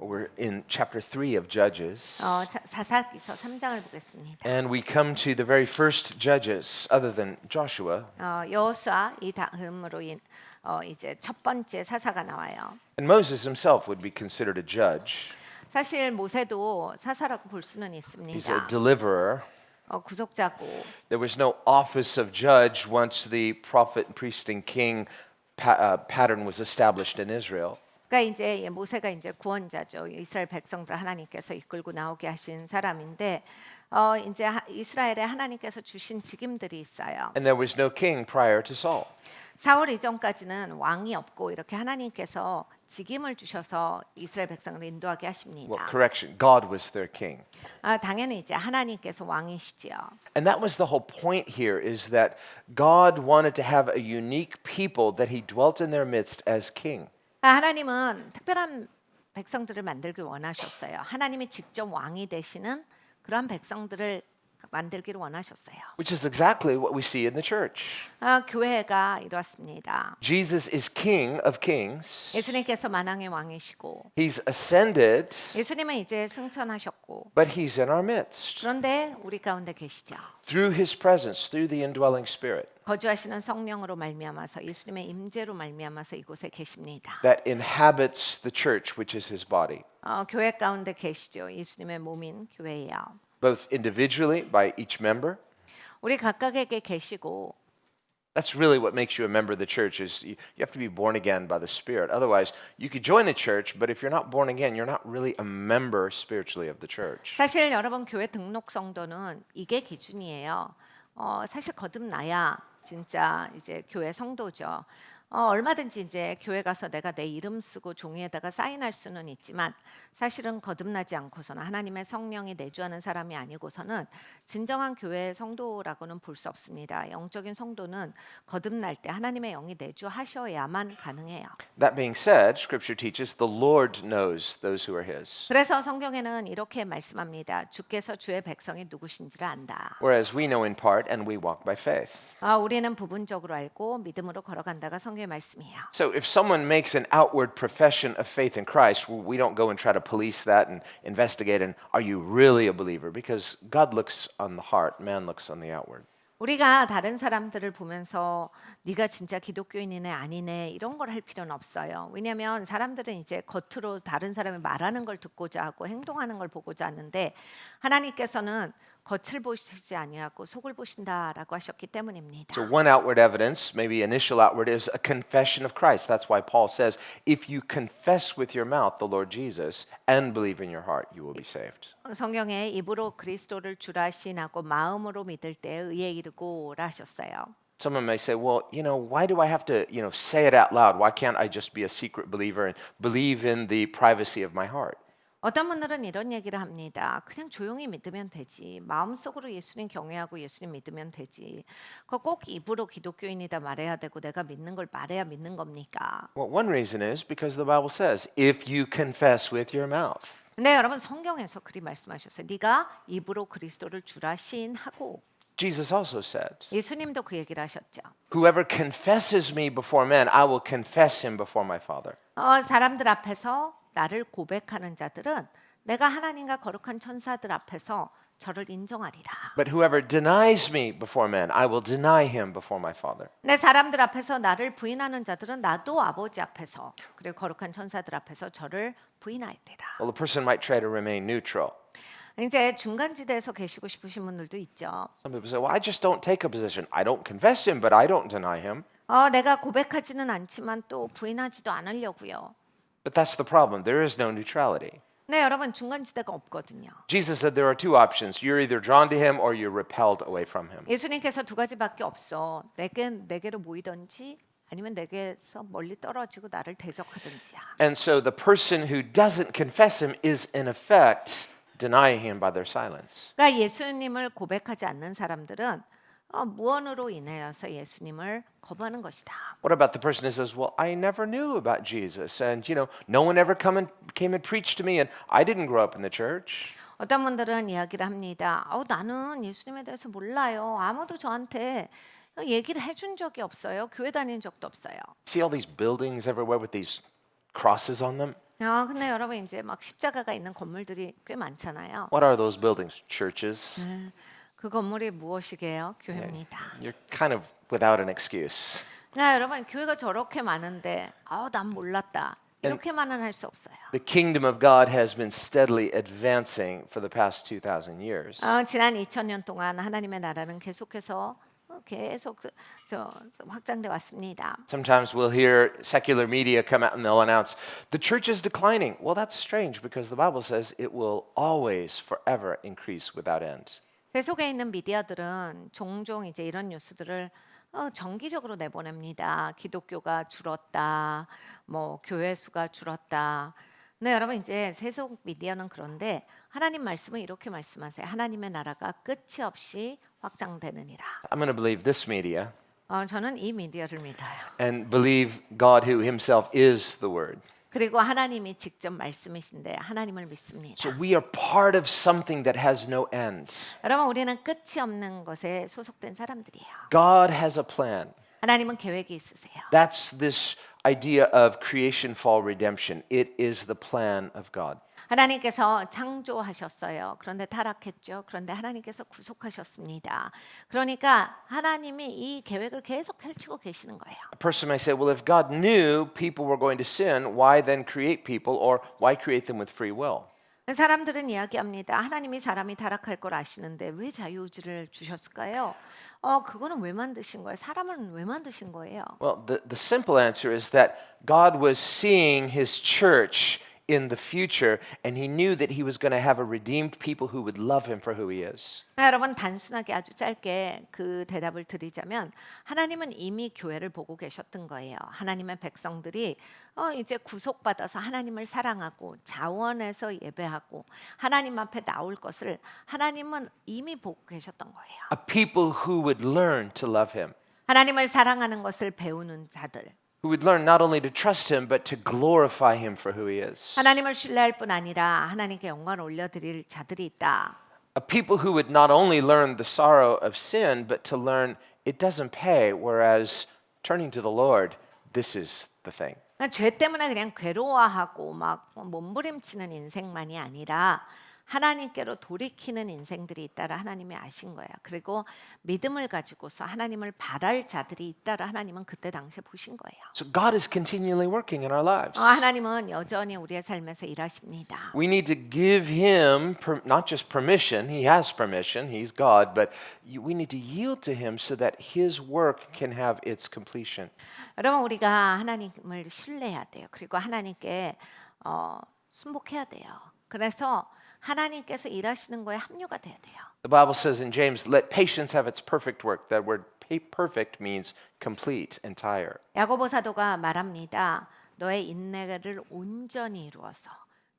We're in chapter 3 of Judges. 사사기서 3장을 보겠습니다. And we come to the very first judges other than Joshua. 여호수아 이 다음으로 이제 첫 번째 사사가 나와요. And Moses himself would be considered a judge. 사실 모세도 사사라고 볼 수는 He's a 있습니다. deliverer. 구속자고 There was no office of judge once the prophet, priest, and king pattern was established in Israel. 그러니까 이제 모세가 이제 구원자죠. 이스라엘 백성들 하나님께서 이끌고 나오게 하신 사람인데 이제 이스라엘에 하나님께서 주신 직임들이 있어요. And there was no king prior to Saul. 사울 이전까지는 왕이 없고 이렇게 하나님께서 직임을 주셔서 이스라엘 백성을 인도하게 하십니다. Well, correction, God was their king. 당연히 이제 하나님께서 왕이시지요. And that was the whole point here, is that God wanted to have a unique people that he dwelt in their midst as king. 하나님은 특별한 백성들을 만들기 원하셨어요. 하나님이 직접 왕이 되시는 그런 백성들을 만들기를 원하셨어요. Which is exactly what we see in the church. 교회가 이렇습니다. Jesus is King of Kings. 예수님께서 만왕의 왕이시고 He's ascended, 예수님은 이제 승천하셨고 but he's in our midst. 그런데 우리 가운데 계시죠. Through his presence, through the indwelling spirit 거주하시는 성령으로 말미암아서 예수님의 임재로 말미암아서 이곳에 계십니다. that inhabits the church, which is his body. 교회 가운데 계시죠. 예수님의 몸인 교회예요. Both individually by each member. 우리 각각에게 계시고 That's really what makes you a member of the church, is you have to be born again by the Spirit. Otherwise, you could join a church, but if you're not born again, you're not really a member spiritually of the church. 사실 여러분 교회 등록 성도는 이게 기준이에요. 사실 거듭나야 진짜 이제 교회 성도죠. 얼마든지 이제 교회 가서 내가 내 이름 쓰고 종이에다가 사인할 수는 있지만 사실은 거듭나지 않고서는 하나님의 성령이 내주하는 사람이 아니고서는 진정한 교회 성도라고는 볼 수 없습니다. 영적인 성도는 거듭날 때 하나님의 영이 내주하셔야만 가능해요. That being said, Scripture teaches the Lord knows those who are His. 그래서 성경에는 이렇게 말씀합니다. 주께서 주의 백성이 누구신지를 안다. Whereas we know in part and we walk by faith. 우리는 부분적으로 알고 믿음으로 걸어간다가 성경의 말씀이에요. So if someone makes an outward profession of faith in Christ, we don't go and try to police that and investigate and are you really a believer? Because God looks on the heart, man looks on the outward. 우리가 다른 사람들을 보면서 네가 진짜 기독교인이네 아니네 이런 걸 할 필요는 없어요. 왜냐하면 사람들은 이제 겉으로 다른 사람이 말하는 걸 듣고자 하고 행동하는 걸 보고자 하는데 하나님께서는 겉을 보시지 아니하고 속을 보신다라고 하셨기 때문입니다. So one outward evidence, maybe initial outward, is a confession of Christ. That's why Paul says, if you confess with your mouth the Lord Jesus and believe in your heart, you will be saved. 성경에 입으로 그리스도를 주라 시인하고 마음으로 믿을 때 의에 이르고라 하셨어요. Someone may say, well, why do I have to, say it out loud? Why can't I just be a secret believer and believe in the privacy of my heart? 어떤 분들은 이런 얘기를 합니다. 그냥 조용히 믿으면 되지. 마음속으로 예수님 경외하고 예수님 믿으면 되지. 꼭 입으로 기독교인이다 말해야 되고 내가 믿는 걸 말해야 믿는 겁니까? Well, one reason is because the Bible says, if you confess with your mouth. 근데 여러분 성경에서 그리 말씀하셨어요. 네가 입으로 그리스도를 주라 시인하고 Jesus also said, 예수님도 그 얘기를 하셨죠. whoever confesses me before men, I will confess him before my Father. 사람들 앞에서 나를 고백하는 자들은 내가 하나님과 거룩한 천사들 앞에서 저를 인정하리라. But whoever denies me before men, I will deny him before my Father. 내 사람들 앞에서 나를 부인하는 자들은 나도 아버지 앞에서 그리고 거룩한 천사들 앞에서 저를 부인하리라. Well, the person might try to remain neutral. 이제 중간지대에서 계시고 싶으신 분들도 있죠. Some people say, well, I just don't take a position. I don't confess him, but I don't deny him. 내가 고백하지는 않지만 또 부인하지도 않으려고요. But that's the problem. There is no neutrality. 네, 여러분 중간지대가 없거든요. Jesus said there are two options. You're either drawn to him or you're repelled away from him. 예수님께서 두 가지밖에 없어. 내게로 모이든지 아니면 내게서 멀리 떨어지고 나를 대적하든지야. And so the person who doesn't confess him is in effect denying him by their silence. 그러니까 예수님을 고백하지 않는 사람들은 무언으로 인하여서 예수님을 거부하는 것이다. What about the person who says, well, I never knew about Jesus and no one ever came and preached to me and I didn't grow up in the church. 어떤 분들은 이야기를 합니다. 나는 예수님에 대해서 몰라요. 아무도 저한테 얘기를 해준 적이 없어요. 교회 다닌 적도 없어요. See all these buildings everywhere with these crosses on them? 근데 여러분 이제 막 십자가가 있는 건물들이 꽤 많잖아요. What are those buildings? Churches. 그 건물이 무엇이게요? 교회입니다. You're kind of without an excuse. 여러분 교회가 저렇게 많은데 난 몰랐다. 이렇게만은 할 수 없어요. The kingdom of God has been steadily advancing for the past 2,000 years. 지난 2000년 동안 하나님의 나라는 계속해서 계속 확장돼 왔습니다. Sometimes we'll hear secular media come out and they'll announce the church is declining. Well, that's strange because the Bible says it will always, forever increase without end. 세속에 있는 미디어들은 종종 이제 이런 뉴스들을 정기적으로 내보냅니다. 기독교가 줄었다, 뭐 교회 수가 줄었다. 네, 여러분 이제 세속 미디어는 그런데 하나님 말씀은 이렇게 말씀하세요. 하나님의 나라가 끝이 없이 확장되느니라. I'm going to believe this media 저는 이 미디어를 믿어요. and believe God who himself is the word. 그리고 하나님이 직접 말씀이신데 하나님을 믿습니다. So we are part of something that has no end. 여러분 우리는 끝이 없는 것에 소속된 사람들이에요. God has a plan. 하나님은 계획이 있으세요. That's this idea of creation, fall, redemption. It is the plan of God. 하나님께서 창조하셨어요. 그런데 타락했죠. 그런데 하나님께서 구속하셨습니다. 그러니까 하나님이 이 계획을 계속 펼치고 계시는 거예요. A person may say, well, if God knew people were going to sin, why then create people or why create them with free will? 사람들은 이야기합니다. 하나님이 사람이 타락할 걸 아시는데 왜 자유의지를 주셨을까요? 그거는 왜 만드신 거예요? 사람은 왜 만드신 거예요? Well, the simple answer is that God was seeing his church in the future, and he knew that he was going to have a redeemed people who would love him for who he is. 여러분 단순하게 아주 짧게 그 대답을 드리자면 하나님은 이미 교회를 보고 계셨던 거예요. 하나님의 백성들이 이제 구속받아서 하나님을 사랑하고 자원해서 예배하고 하나님 앞에 나올 것을 하나님은 이미 보고 계셨던 거예요. A people who would learn to love him, 하나님을 사랑하는 것을 배우는 자들, who would learn not only to trust him, but to glorify him for who he is. 하나님을 신뢰할 뿐 아니라 하나님께 영광을 올려드릴 자들이 있다. A people who would not only learn the sorrow of sin, but to learn it doesn't pay, whereas turning to the Lord, this is the thing. 죄 때문에 그냥 괴로워하고 막 몸부림치는 인생만이 아니라 하나님께로 돌이키는 인생들이 있다라 하나님이 아신 거예요. 그리고 믿음을 가지고서 하나님을 바랄 자들이 있다라 하나님은 그때 당시에 보신 거예요. So God is continually working in our lives. 하나님은 여전히 우리의 삶에서 일하십니다. We need to give him not just permission, he has permission, he's God, but we need to yield to him so that his work can have its completion. 여러분 우리가 하나님을 신뢰해야 돼요. 그리고 하나님께 순복해야 돼요. 그래서 하나님께서 일하시는 거에 합류가 돼야 돼요. The Bible says in James, let patience have its perfect work. That word perfect means complete, entire. 야고보 사도가 말합니다. 너의 인내를 온전히 이루어서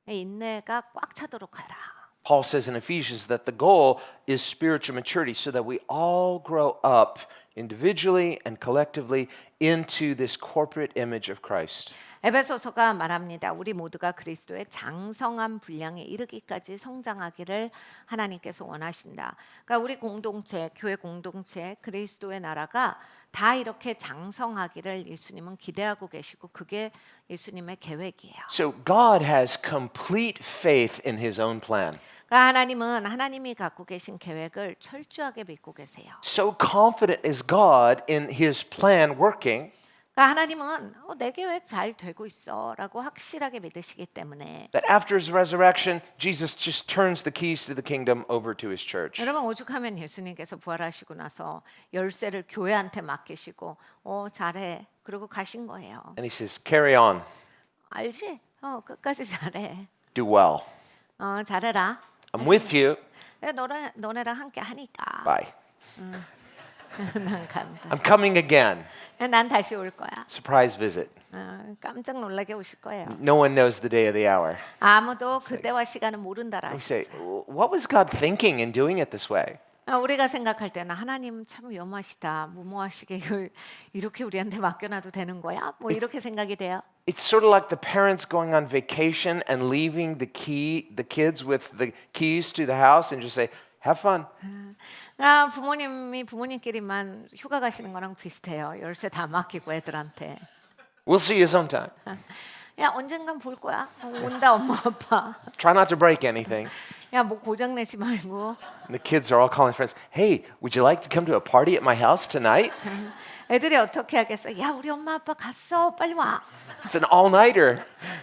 인내가 꽉 차도록 하라. Paul says in Ephesians that the goal is spiritual maturity so that we all grow up individually and collectively into this corporate image of Christ. 에베소서가 말합니다. 우리 모두가 그리스도의 장성한 분량에 이르기까지 성장하기를 하나님께서 원하신다. 그러니까 우리 공동체, 교회 공동체, 그리스도의 나라가 다 이렇게 장성하기를 예수님은 기대하고 계시고 그게 예수님의 계획이에요. So God has complete faith in his own plan. 그러니까 하나님은 하나님이 갖고 계신 계획을 철저하게 믿고 계세요. So confident is God in his plan working. 그러니까 하나님은 내 계획 잘 되고 있어라고 확실하게 믿으시기 때문에 That after his resurrection, Jesus just turns the keys to the kingdom over to his church. 여러분 오죽하면 예수님께서 부활하시고 나서 열쇠를 교회한테 맡기시고 잘해 그러고 가신 거예요. And he says, carry on, 알지? 끝까지 잘해. do well. 잘해라. I'm with you. 너네랑 함께 하니까. Bye. 난 간다. I'm coming again. 난 다시 올 거야. Surprise visit. 깜짝 놀라게 오실 거예요. No one knows the day or the hour. 아무도 그때와 시간은 모른다라 We say, 하셨어요. what was God thinking in doing it this way? 우리가 생각할 때는 하나님 참 위험하시다. 무모하시게 이렇게 우리한테 맡겨놔도 되는 거야? 뭐 이렇게 생각이 돼요. It's sort of like the parents going on vacation and leaving the kids with the keys to the house and just say, have fun. 부모님이 부모님끼리만 휴가 가시는 거랑 비슷해요. 열쇠 다 맡기고 애들한테. We'll see you sometime. 야 언젠간 볼 거야. 온다 엄마 아빠. Try not to break anything. 야 뭐 고장 내지 말고. And the kids are all calling friends. Hey, would you like to come to a party at my house tonight? 애들이 어떻게 하겠어? 야 우리 엄마 아빠 갔어. 빨리 와. It's an all-nighter.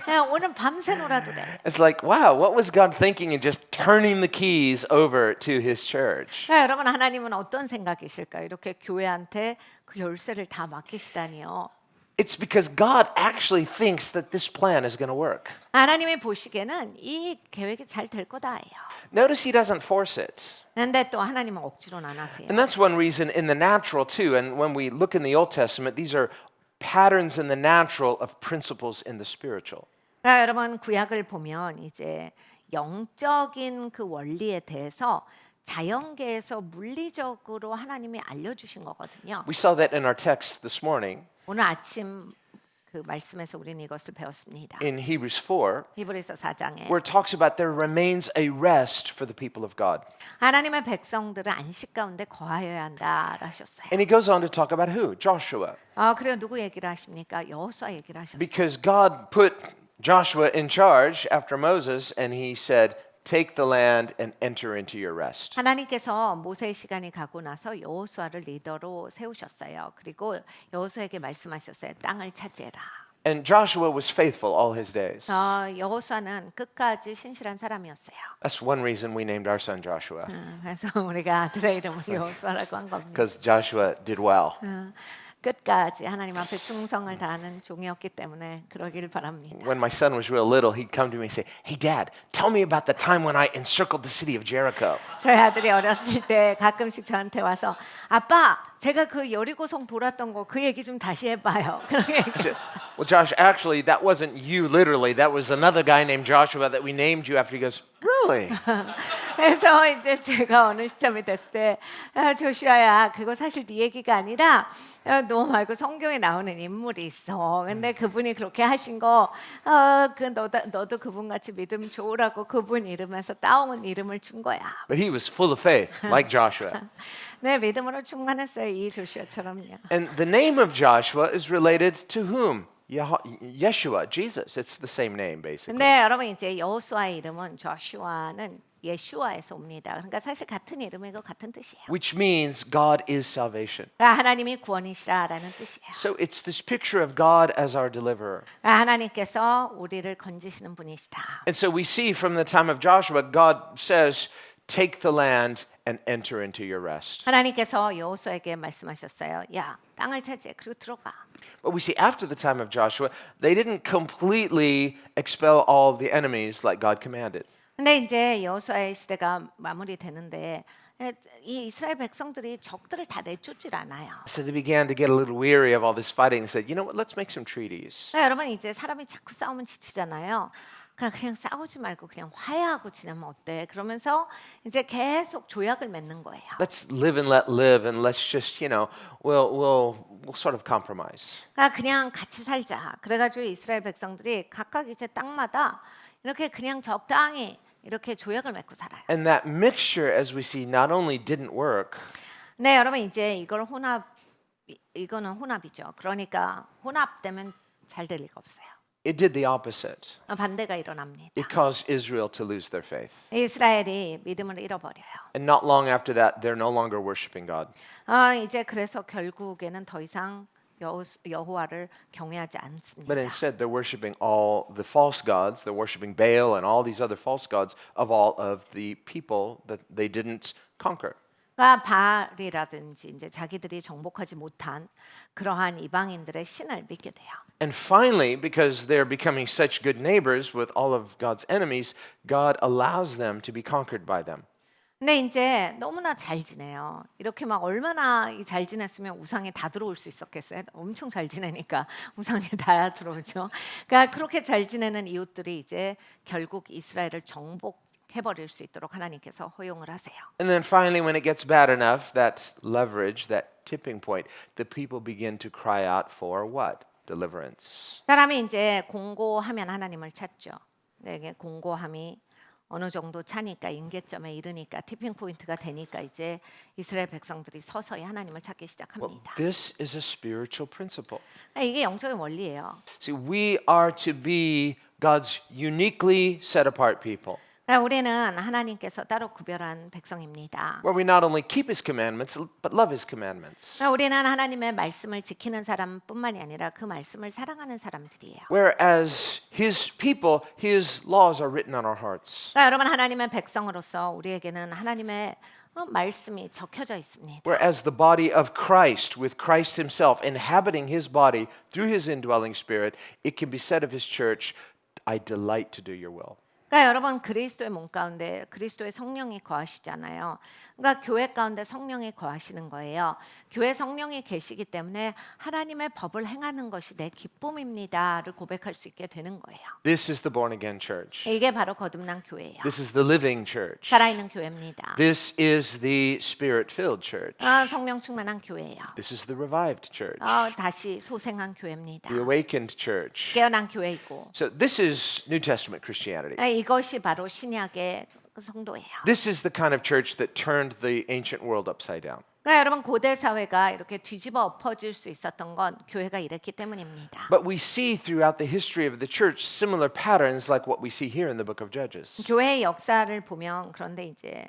야 오늘 밤새 놀아도 돼. It's like, wow, what was God thinking in just turning the keys over to his church? 자, 여러분 하나님은 어떤 생각이실까요? 이렇게 교회한테 그 열쇠를 다 맡기시다니요. It's because God actually thinks that this plan is going to work. 하나님이 보시기에는 이 계획이 잘 될 거다예요. Notice he doesn't force it. 그런데 또 하나님은 억지로는 안 하세요. And that's one reason in the natural too. And when we look in the Old Testament, these are patterns in the natural of principles in the spiritual. 자, 여러분 구약을 보면 이제 영적인 그 원리에 대해서 자연계에서 물리적으로 하나님이 알려주신 거거든요. We saw that in our text this morning 오늘 아침 그 말씀에서 우리는 이것을 배웠습니다. in Hebrews 4, 히브리서 4장에 where it talks about there remains a rest for the people of God. 하나님의 백성들은 안식 가운데 거하여야 한다 하셨어요. And he goes on to talk about who? Joshua. 그래요. 누구 얘기를 하십니까? 여호수아 얘기를 하셨어요. Because God put Joshua in charge after Moses, and he said, take the land and enter into your rest. 하나님께서 모세의 시간이 가고 나서 여호수아를 리더로 세우셨어요. 그리고 여호수아에게 말씀하셨어요. 땅을 차지해라. And Joshua was faithful all his days. 여호수아는 끝까지 신실한 사람이었어요. That's one reason we named our son Joshua, 그래서 우리가 아들의 이름을 여호수아라고 한 겁니다. because Joshua did well. 끝까지 하나님 앞에 충성을 다하는 종이었기 때문에 그러길 바랍니다. When my son was real little, he'd come to me and say, hey, Dad, tell me about the time when I encircled the city of Jericho. 저희 아들이 어렸을 때 가끔씩 저한테 와서 아빠, 제가 그 여리고성 돌았던 거 그 얘기 좀 다시 해봐요. 그렇게 얘기했어요. Well, Josh, actually, that wasn't you literally. That was another guy named Joshua that we named you after. He goes, really? 그래서 이제 제가 어느 시점이 됐을 때 조슈아야 그거 사실 네 얘기가 아니라 너 말고 성경에 나오는 인물이 있어. 근데 그분이 그렇게 하신 거 그 너도 그분 같이 믿음 좋으라고 그분 이름에서 따온 이름을 준 거야. But he was full of faith, like Joshua. 네, 믿음으로 충만했어요. 이 조슈아처럼요. And the name of Joshua is related to whom? Yeshua, Jesus. It's the same name, basically. 근데 여러분 이제 여호수아의 이름은 조슈아는 예슈아에서 옵니다. 그러니까 사실 같은 이름이고 같은 뜻이에요. Which means God is salvation. 그러니까 하나님이 구원이시라라는 뜻이에요. So it's this picture of God as our deliverer. 그러니까 하나님께서 우리를 건지시는 분이시다. And so we see from the time of Joshua, God says, take the land and enter into your rest. 하나님께서 여호수아에게 말씀하셨어요. 야, 땅을 차지해. 그리고 들어가. But we see after the time of Joshua, they didn't completely expel all the enemies like God commanded. 근데 이제 여호수아의 시대가 마무리되는데 이 이스라엘 백성들이 적들을 다 내쫓질 않아요. So they began to get a little weary of all this fighting and said, you know what, let's make some treaties. 여러분 이제 사람이 자꾸 싸우면 지치잖아요. 그냥 싸우지 말고 그냥 화해하고 지내면 어때? 그러면서 이제 계속 조약을 맺는 거예요. Let's live and let live, and let's just, we'll sort of compromise. 그냥 같이 살자. 그래가지고 이스라엘 백성들이 각각 이제 땅마다 이렇게 그냥 적당히 이렇게 조약을 맺고 살아요. And that mixture, as we see, not only didn't work, 네, 여러분 이제 이거는 혼합이죠. 그러니까 혼합되면 잘 될 리가 없어요. it did the opposite. 반대가 일어납니다. It caused Israel to lose their faith. 이스라엘이 믿음을 잃어버려요. And not long after that, they're no longer worshiping God. 이제 그래서 결국에는 더 이상 여호와를 경외하지 않습니다. But instead, they're worshiping all the false gods. They're worshiping Baal and all these other false gods of all of the people that they didn't conquer. 바알이라든지 이제 자기들이 정복하지 못한 그러한 이방인들의 신을 믿게 돼요. And finally, because they're becoming such good neighbors with all of God's enemies, God allows them to be conquered by them. 근데 이제 너무나 잘 지내요. 이렇게 막 얼마나 잘 지냈으면 우상에 다 들어올 수 있었겠어요. 엄청 잘 지내니까 우상에 다 들어오죠. 그러니까 그렇게 잘 지내는 이웃들이 이제 결국 이스라엘을 정복해버릴 수 있도록 하나님께서 허용을 하세요. And then finally, when it gets bad enough, that leverage, that tipping point, the people begin to cry out for what? Deliverance. 사람이 이제 공고하면 하나님을 찾죠. 이게 공고함이 어느 정도 차니까 임계점에 이르니까 티핑 포인트가 되니까 이제 이스라엘 백성들이 서서히 하나님을 찾기 Well, 시작합니다. this is a spiritual principle. 이게 영적인 원리예요. See, we are to be God's uniquely set apart people, 그러니까 우리는 하나님께서 따로 구별한 백성입니다. where we not only keep His commandments, but love His commandments. 그러니까 우리는 하나님의 말씀을 지키는 사람뿐만이 아니라 그 말씀을 사랑하는 사람들이에요. Whereas His people, His laws are written on our hearts. 그러니까 여러분 하나님의 백성으로서 우리에게는 하나님의 말씀이 적혀져 있습니다. Whereas the body of Christ, with Christ Himself inhabiting His body through His indwelling Spirit, it can be said of His church, I delight to do your will. 그러니까 여러분 그리스도의 몸 가운데 그리스도의 성령이 거하시잖아요. 그러니까 교회 가운데 성령이 거하시는 거예요. 교회 성령이 계시기 때문에 하나님의 법을 행하는 것이 내 기쁨입니다를 고백할 수 있게 되는 거예요. This is the born again church. 이게 바로 거듭난 교회예요. This is the living church. 살아있는 교회입니다. This is the spirit filled church. 성령 충만한 교회예요. This is the revived church, 다시 소생한 교회입니다. the awakened church. 깨어난 교회이고 So this is New Testament Christianity. 이것이 바로 신약의 성도예요. This is the kind of church that turned the ancient world upside down. 그러니까 여러분 고대 사회가 이렇게 뒤집어 엎어질 수 있었던 건 교회가 이랬기 때문입니다. But we see throughout the history of the church similar patterns like what we see here in the book of Judges. 교회의 역사를 보면 그런데 이제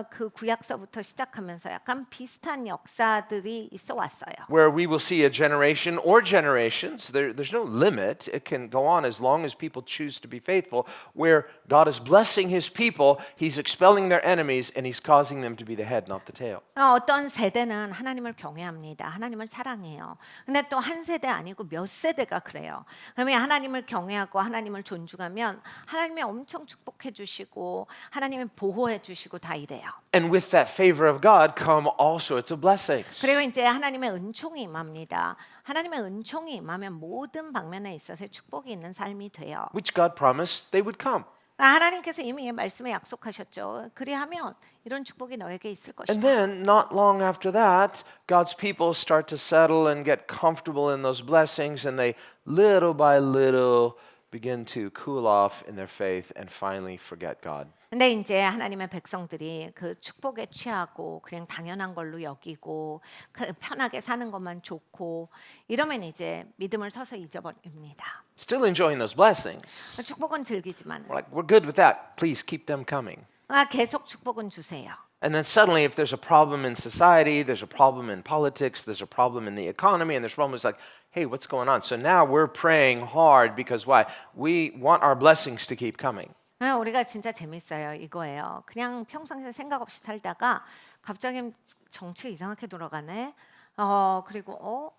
그 구약서부터 시작하면서 약간 비슷한 역사들이 있어 왔어요. Where we will see a generation or generations, there's no limit. It can go on as long as people choose to be faithful, where God is blessing His people, He's expelling their enemies, and He's causing them to be the head, not the tail. 어떤 세대는 하나님을 경외합니다. 하나님을 사랑해요. 근데 또 한 세대 아니고 몇 세대가 그래요. 그러면 하나님을 경외하고 하나님을 존중하면 하나님이 엄청 축복해 주시고 하나님이 보호해 주시고 다 이래요. And with that favor of God come all sorts of blessings. 그리고 이제 하나님의 은총이 임합니다. 하나님의 은총이 임하면 모든 방면에 있어서 축복이 있는 삶이 돼요. Which God promised they would come. 하나님께서 이미 말씀에 약속하셨죠. 그리하면 이런 축복이 너에게 있을 And 것이다. then, not long after that, God's people start to settle and get comfortable in those blessings, and they little by little begin to cool off in their faith and finally forget God. 근데 이제 하나님의 백성들이 그 축복에 취하고 그냥 당연한 걸로 여기고 편하게 사는 것만 좋고 이러면 이제 믿음을 서서히 잊어버립니다. Still enjoying those blessings. 축복은 즐기지만 We're like, we're good with that. Please keep them coming. 계속 축복은 주세요. And then suddenly, if there's a problem in society, there's a problem in politics, there's a problem in the economy, and there's a problem, it's like, hey, what's going on? So now we're praying hard because why? We want our blessings to keep coming. 우리가 진짜 재밌어요. 이거예요. 그냥 평상시에 생각 없이 살다가 갑자기 정치 이상하게 돌아가네. 그리고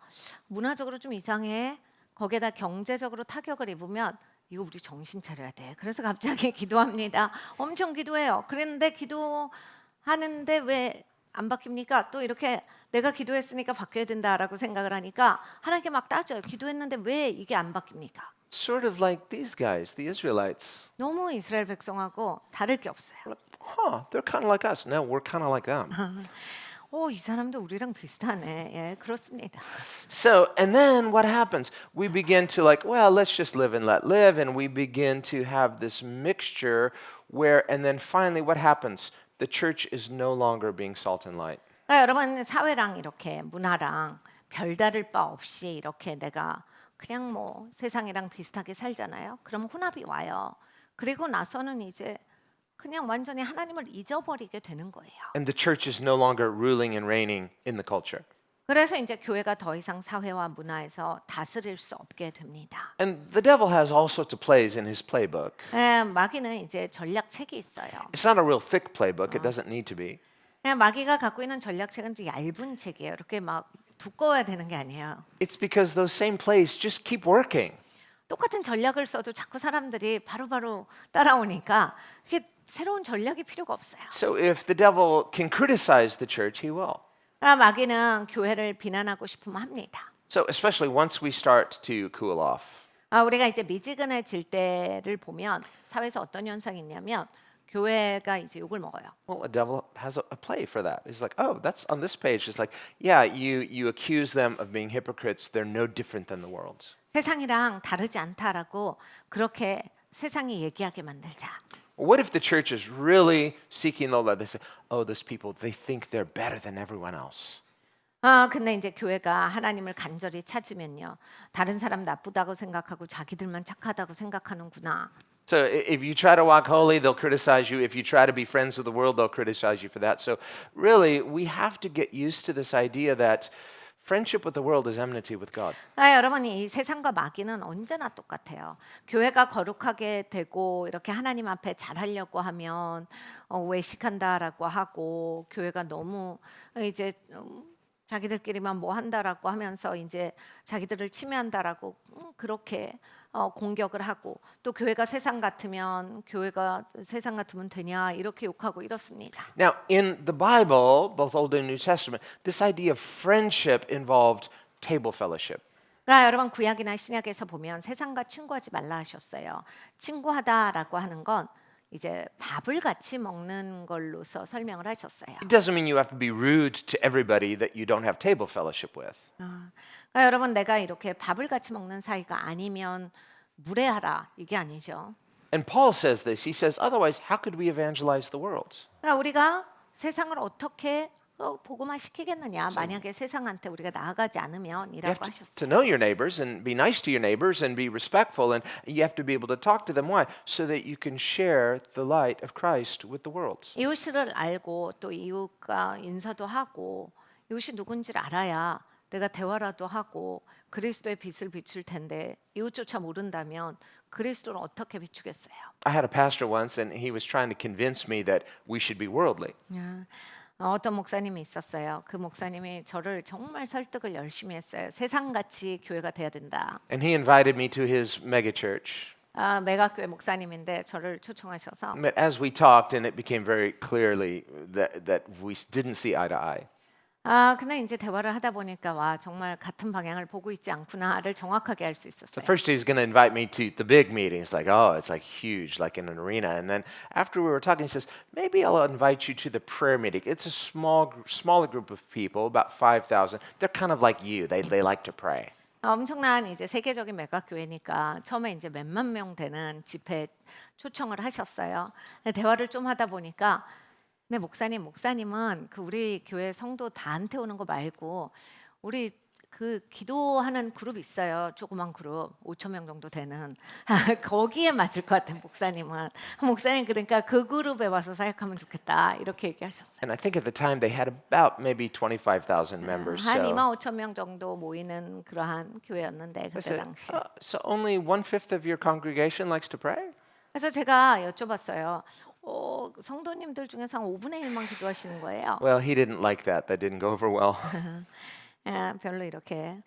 문화적으로 좀 이상해. 거기에다 경제적으로 타격을 입으면 이거 우리 정신 차려야 돼. 그래서 갑자기 기도합니다. 엄청 기도해요. 그랬는데 기도하는데 왜 안 바뀝니까? 또 이렇게 내가 기도했으니까 바뀌어야 된다라고 생각을 하니까 하나님께 막 따져요. 기도했는데 왜 이게 안 바뀝니까? Sort of like these guys, the Israelites. 너무 이스라엘 백성하고 다를 게 없어요. They're kind of like us. No, we're kind of like them. 이 사람도 우리랑 비슷하네. 예, 그렇습니다. So, and then what happens? We begin to like, well, let's just live and let live, and we begin to have this mixture where, and then finally what happens? The church is no longer being salt and light. 그러니까 여러분 사회랑 이렇게 문화랑 별다를 바 없이 이렇게 내가 그냥 뭐 세상이랑 비슷하게 살잖아요. 그럼 혼합이 와요. 그리고 나서는 이제 그냥 완전히 하나님을 잊어버리게 되는 거예요. And the church is no longer ruling and reigning in the culture. 그래서 이제 교회가 더 이상 사회와 문화에서 다스릴 수 없게 됩니다. And the devil has all sorts of plays in his playbook. 마귀는 이제 전략책이 있어요. It's not a real thick playbook. It doesn't need to be. 마귀가 갖고 있는 전략책은 좀 얇은 책이에요. 이렇게 막 두꺼워야 되는 게 아니에요. It's because those same plays just keep working. 똑같은 전략을 써도 자꾸 사람들이 바로바로 따라오니까 그게 새로운 전략이 필요가 없어요. So if the devil can criticize the church, he will. 마귀는 교회를 비난하고 싶으면 합니다. So especially once we start to cool off. 우리가 이제 미지근해질 때를 보면 사회에서 어떤 현상이 있냐면 교회가 이제 욕을 먹어요. Well, the devil has a play for that. He's like, oh, that's on this page. It's like, yeah, you accuse them of being hypocrites. They're no different than the world. 세상이랑 다르지 않다라고 그렇게 세상이 얘기하게 만들자. What if the church is really seeking the Lord? They say, oh, these people, they think they're better than everyone else. 근데 이제 교회가 하나님을 간절히 찾으면요. 다른 사람 나쁘다고 생각하고 자기들만 착하다고 생각하는구나. So if you try to walk holy, they'll criticize you. If you try to be friends with the world, they'll criticize you for that. So really, we have to get used to this idea that friendship with the world is enmity with God. 여러분 이 세상과 마귀는 언제나 똑같아요. 교회가 거룩하게 되고 이렇게 하나님 앞에 잘하려고 하면 외식한다라고 하고 교회가 너무 이제 자기들끼리만 뭐 한다라고 하면서 이제 자기들을 침해한다라고 그렇게 공격을 하고 또 교회가 세상 같으면 교회가 세상 같으면 되냐 이렇게 욕하고 이렇습니다. Now, in the Bible, both Old and New Testament, this idea of friendship involved table fellowship. 그러니까 여러분 구약이나 신약에서 보면 세상과 친구하지 말라 하셨어요. 친구하다라고 하는 건 이제 밥을 같이 먹는 걸로서 설명을 하셨어요. It doesn't mean you have to be rude to everybody that you don't have table fellowship with. 그러니까 여러분 내가 이렇게 밥을 같이 먹는 사이가 아니면 무례하라 이게 아니죠. And Paul says this. He says, otherwise, how could we evangelize the world? 그러니까 우리가 세상을 어떻게 복음화 시키겠느냐? 만약에 세상한테 우리가 나아가지 You have 않으면이라고 to 하셨어요. know your neighbors and be nice to your neighbors and be respectful, and you have to be able to talk to them. Why? So that you can share the light of Christ with the world. 이웃을 알고 또 이웃과 인사도 하고 이웃이 누군지를 알아야 내가 대화라도 하고 그리스도의 빛을 비출 텐데 이웃조차 모른다면 그리스도를 어떻게 비추겠어요? I had a pastor once, and he was trying to convince me that we should be worldly. 어떤 목사님이 있었어요. 그 목사님이 저를 정말 설득을 열심히 했어요. 세상같이 교회가 돼야 된다. And he invited me to his megachurch. 메가교회 목사님인데 저를 초청하셔서 But as we talked, and it became very clearly that we didn't see eye to eye. 근데 이제 대화를 하다 보니까 와 정말 같은 방향을 보고 있지 않구나를 정확하게 알 수 So 있었어요. first he's going to invite me to the big meetings, like, oh, it's like huge, like in an arena. And then after we were talking, he says, maybe I'll invite you to the prayer meeting. It's a smaller group of people, about 5,000. They're kind of like you. They like to pray. 엄청난 이제 세계적인 메가교회니까 처음에 이제 몇만 명 되는 집회 초청을 하셨어요. 근데 대화를 좀 하다 보니까 네 목사님은 그 우리 교회 성도 다한테 오는 거 말고 우리 그 기도하는 그룹 있어요. 조그만 그룹 5천 명 정도 되는 거기에 맞을 것 같아요. 목사님 그러니까 그 그룹에 와서 사역하면 좋겠다 이렇게 얘기하셨어요. And I think at the time they had about maybe 25,000 members. 한 So 2만 5천 명 정도 모이는 그러한 교회였는데 I 그때 said, 당시. so only 1/5 of your congregation likes to pray? 그래서 제가 여쭤봤어요. 성도님들 중에서 한 5분의 1만 기도하시는 거예요. Well, he didn't like that. That didn't go over well. 별로 이렇게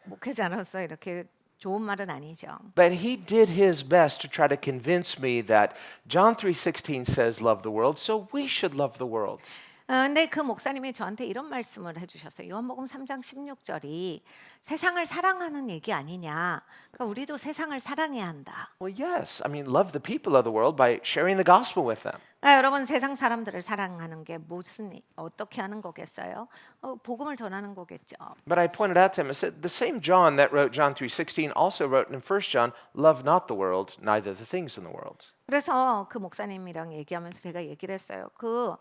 목회자로서 이렇게 좋은 말은 아니죠. But he did his best to try to convince me that John 3:16 says love the world, so we should love the world. 근데 그 목사님이 저한테 이런 말씀을 해주셨어요. 요한복음 3장 16절이 세상을 사랑하는 얘기 아니냐. 그러니까 우리도 세상을 사랑해야 한다. Well, yes. I mean, love the people of the world by sharing the gospel with them. 여러분 세상 사람들을 사랑하는 게 어떻게 하는 거겠어요? 복음을 전하는 거겠죠. But I pointed out to him, I said, the same John that wrote John 3:16 also wrote in 1 John, love not the world, neither the things in the world. 그래서 그 목사님이랑 얘기하면서 제가 얘기를 했어요. 그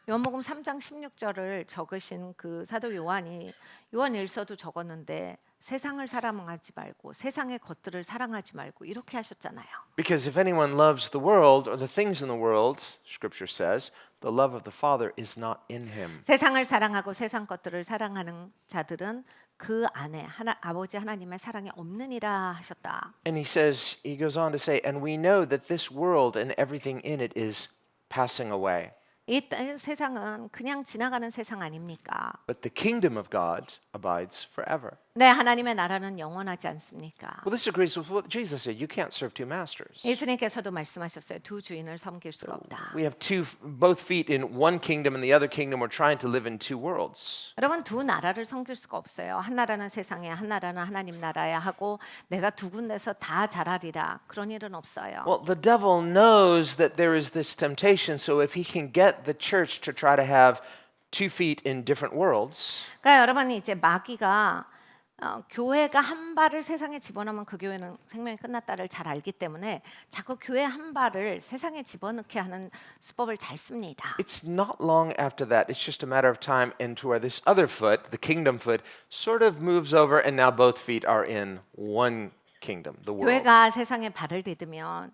요한복음 3장 16절을 적으신 그 사도 요한이 요한일서도 적었는데 세상을 사랑하지 말고 세상의 것들을 사랑하지 말고 이렇게 하셨잖아요. Because if anyone loves the world or the things in the world, Scripture says, the love of the Father is not in him. 세상을 사랑하고 세상 것들을 사랑하는 자들은 그 안에 아버지 하나님의 사랑이 없느니라 하셨다. And he goes on to say, and we know that this world and everything in it is passing away. 이 세상은 그냥 지나가는 세상 아닙니까? But the kingdom of God abides forever. 네, 하나님의 나라는 영원하지 않습니까? Well, this agrees with what Jesus said. You can't serve two masters. 예수님께서도 말씀하셨어요. 두 주인을 섬길 수가 없다. We have both feet in one kingdom and the other kingdom. We're trying to live in two worlds. 여러분 두 나라를 섬길 수가 없어요. 한 나라는 세상에 한 나라는 하나님 나라야 하고 내가 두 군데서 다 잘하리라 그런 일은 없어요. Well, the devil knows that there is this temptation, so if he can get the church to try to have 2 feet in different worlds, 그러니까 여러분 이제 마귀가 교회가 한 발을 세상에 집어넣으면 그 교회는 생명이 끝났다를 잘 알기 때문에 자꾸 교회 한 발을 세상에 집어넣게 하는 수법을 잘 씁니다. It's not long after that, it's just a matter of time, into where this other foot, the kingdom foot, sort of moves over, and now both feet are in one kingdom, the world. 교회가 세상에 발을 디디면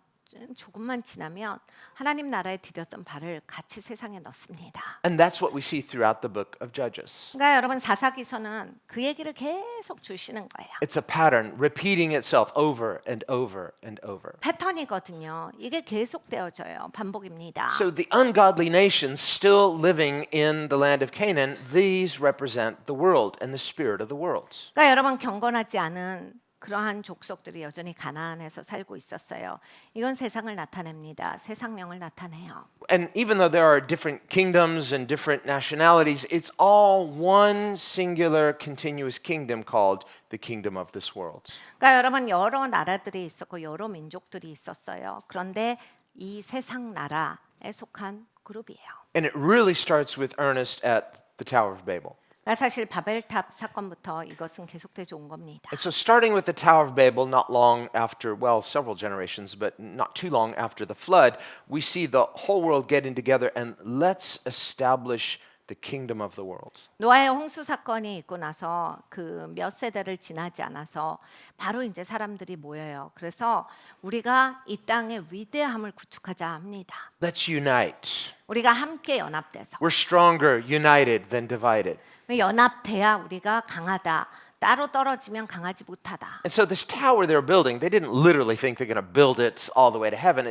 조금만 지나면 하나님 나라에 디뎠던 발을 같이 세상에 넣습니다. And that's what we see throughout the book of Judges. 그러니까 여러분 사사기서는 그 얘기를 계속 주시는 거예요. It's a pattern repeating itself over and over and over. 패턴이거든요. 이게 계속되어져요. 반복입니다. So the ungodly nations still living in the land of Canaan, these represent the world and the spirit of the world. 그러니까 여러분 경건하지 않은 그러한 족속들이 여전히 가나안에서 살고 있었어요. 이건 세상을 나타냅니다. 세상령을 나타내요. And even though there are different kingdoms and different nationalities, it's all one singular continuous kingdom called the kingdom of this world. 그러니까 여러분 여러 나라들이 있었고 여러 민족들이 있었어요. 그런데 이 세상 나라에 속한 그룹이에요. And it really starts with Ernest at the Tower of Babel. 그러니까 사실 바벨탑 사건부터 이것은 계속되어 온 겁니다. And so starting with the Tower of Babel, not long after, well, several generations, but not too long after the flood, we see the whole world getting together and let's establish the kingdom of the world. 노아의 홍수 사건이 있고 나서 그 몇 세대를 지나지 않아서 바로 이제 사람들이 모여요. 그래서 우리가 이 땅의 위대함을 구축하자 합니다. Let's unite. 우리가 함께 연합돼서 We're stronger united than divided. 연합돼야 우리가 강하다. 따로 떨어지면 강하지 못하다. And so this tower they're building, they didn't literally think they're going to build it all the way to heaven.